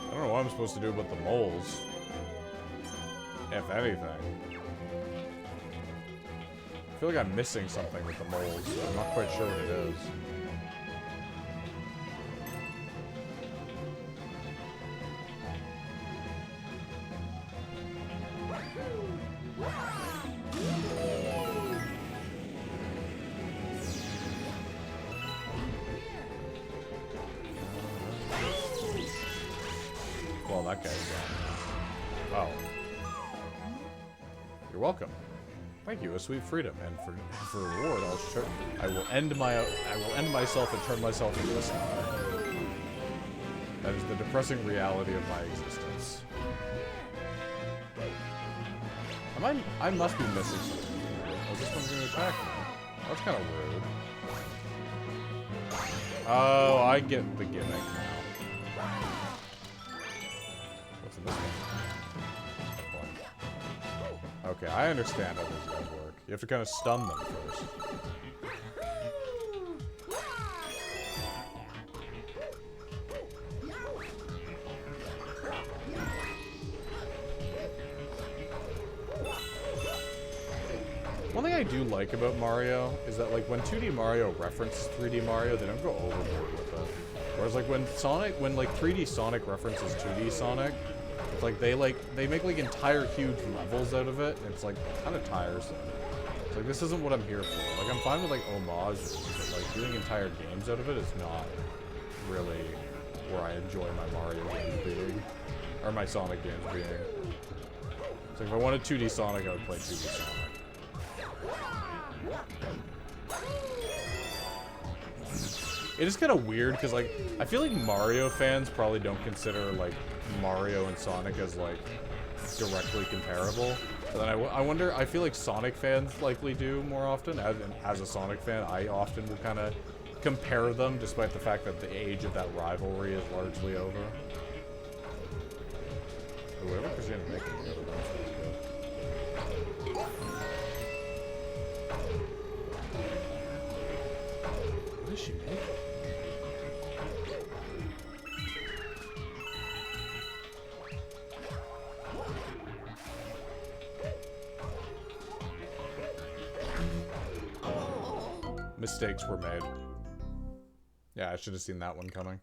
I don't know what I'm supposed to do about the moles. If anything. I feel like I'm missing something with the moles. So I'm not quite sure what it is. Well, that guy's gone. Oh. You're welcome. Thank you, a sweet freedom, and for reward, I will end myself and turn myself into a star. That is the depressing reality of my existence. I must be missing something. Oh, this one's gonna attack me. That's kind of rude. Oh, I get the gimmick now. What's in this one? Okay, I understand how these guys work. You have to kind of stun them first. One thing I do like about Mario is that, like, when 2D Mario references 3D Mario, they don't go overboard with it. Whereas, like, when 3D Sonic references 2D Sonic, it's like they make like entire huge levels out of it, and it's like kind of tiresome. It's like, this isn't what I'm here for. Like, I'm fine with like homages, but like doing entire games out of it is not really where I enjoy my Mario games being, or my Sonic games being. It's like, if I wanted 2D Sonic, I would play 2D Sonic. It is kind of weird because, like, I feel like Mario fans probably don't consider, like, Mario and Sonic as, like, directly comparable. But then I wonder, I feel like Sonic fans likely do more often. As a Sonic fan, I often will kind of compare them, despite the fact that the age of that rivalry is largely over. Whatever Christina making the other ones is good. What is she making? Mistakes were made. Yeah, I should have seen that one coming.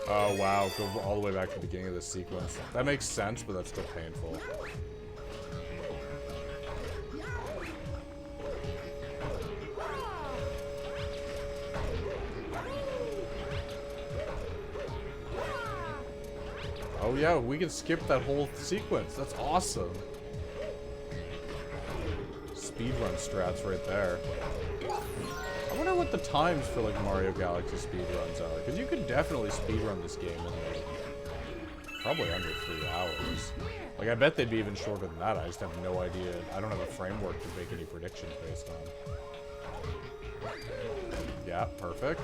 Oh wow, go all the way back to the beginning of the sequence. That makes sense, but that's still painful. Oh yeah, we can skip that whole sequence. That's awesome. Speedrun strats right there. I wonder what the times for like Mario Galaxy speedruns are, because you could definitely speedrun this game in like probably under 3 hours. Like I bet they'd be even shorter than that. I just have no idea. I don't have a framework to make any predictions based on. Yeah, perfect.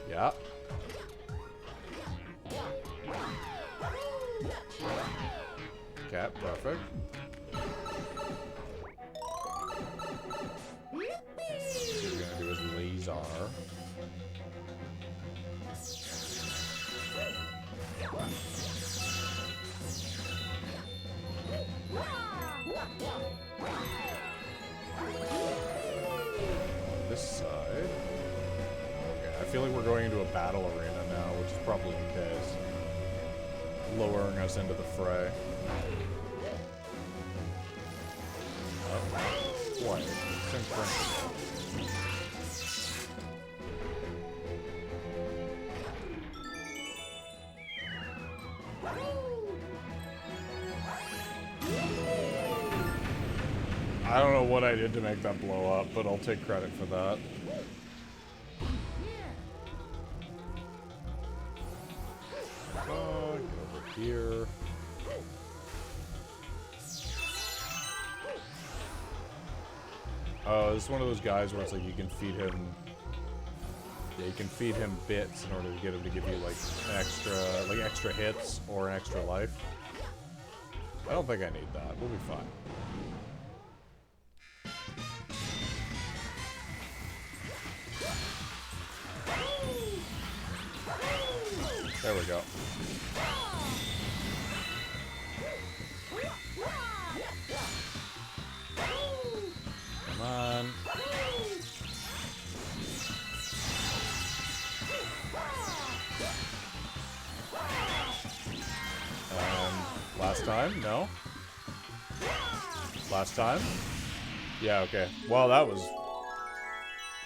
Yeah. Okay, perfect. What we're gonna do is laser. This side. Okay, I feel like we're going into a battle arena now, which is probably the case. Lowering us into the fray. What? Synchronicity. I don't know what I did to make that blow up, but I'll take credit for that. Get over here. Oh, this is one of those guys where it's like you can feed him. Yeah, you can feed him bits in order to get him to give you like an extra hits or an extra life. I don't think I need that. We'll be fine. There we go. Come on. Last time? No? Last time? Yeah, okay. Well, that was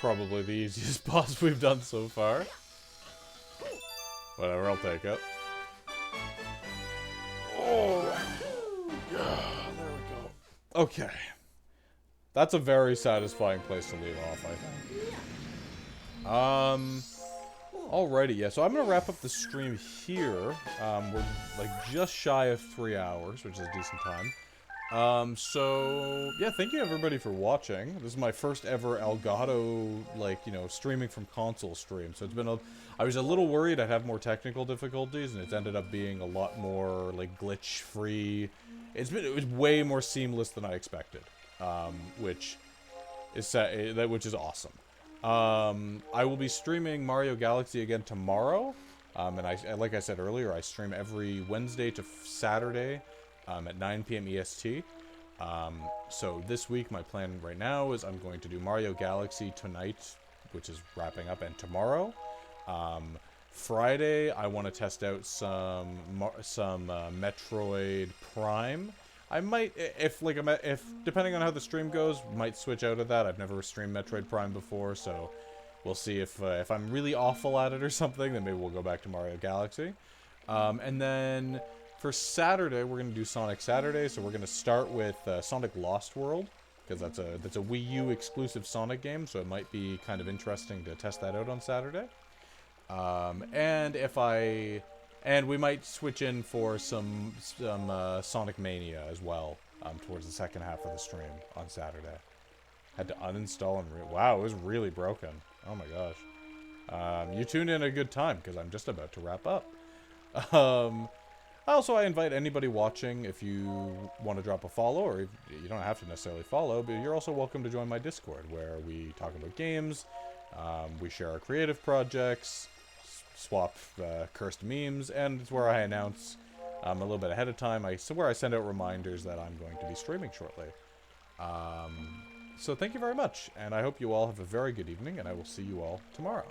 probably the easiest boss we've done so far. Whatever, I'll take it. Oh, yeah, there we go. Okay. That's a very satisfying place to leave off, I think. Alrighty, yeah, so I'm gonna wrap up the stream here. We're like just shy of 3 hours, which is a decent time. So yeah, thank you everybody for watching. This is my first ever Elgato, like, you know, streaming from console stream. So it's been I was a little worried I'd have more technical difficulties, and it's ended up being a lot more like glitch free. It was way more seamless than I expected, which is awesome. I will be streaming Mario Galaxy again tomorrow, and like I said earlier, I stream every Wednesday to Saturday at 9 p.m. EST. So this week, my plan right now is I'm going to do Mario Galaxy tonight, which is wrapping up, and tomorrow. Friday, I want to test out some Metroid Prime. I might, if depending on how the stream goes, might switch out of that. I've never streamed Metroid Prime before, so we'll see if I'm really awful at it or something, then maybe we'll go back to Mario Galaxy. And then for Saturday, we're gonna do Sonic Saturday. So we're gonna start with Sonic Lost World, because that's a Wii U exclusive Sonic game, so it might be kind of interesting to test that out on Saturday. And we might switch in for some Sonic Mania as well, towards the second half of the stream on Saturday. Had to uninstall and wow, it was really broken. Oh my gosh. You tuned in at a good time because I'm just about to wrap up. I invite anybody watching, if you want to drop a follow, or if, you don't have to necessarily follow, but you're also welcome to join my Discord, where we talk about games, we share our creative projects, swap cursed memes, and it's where I announce a little bit ahead of time. Where I send out reminders that I'm going to be streaming shortly. So thank you very much, and I hope you all have a very good evening, and I will see you all tomorrow.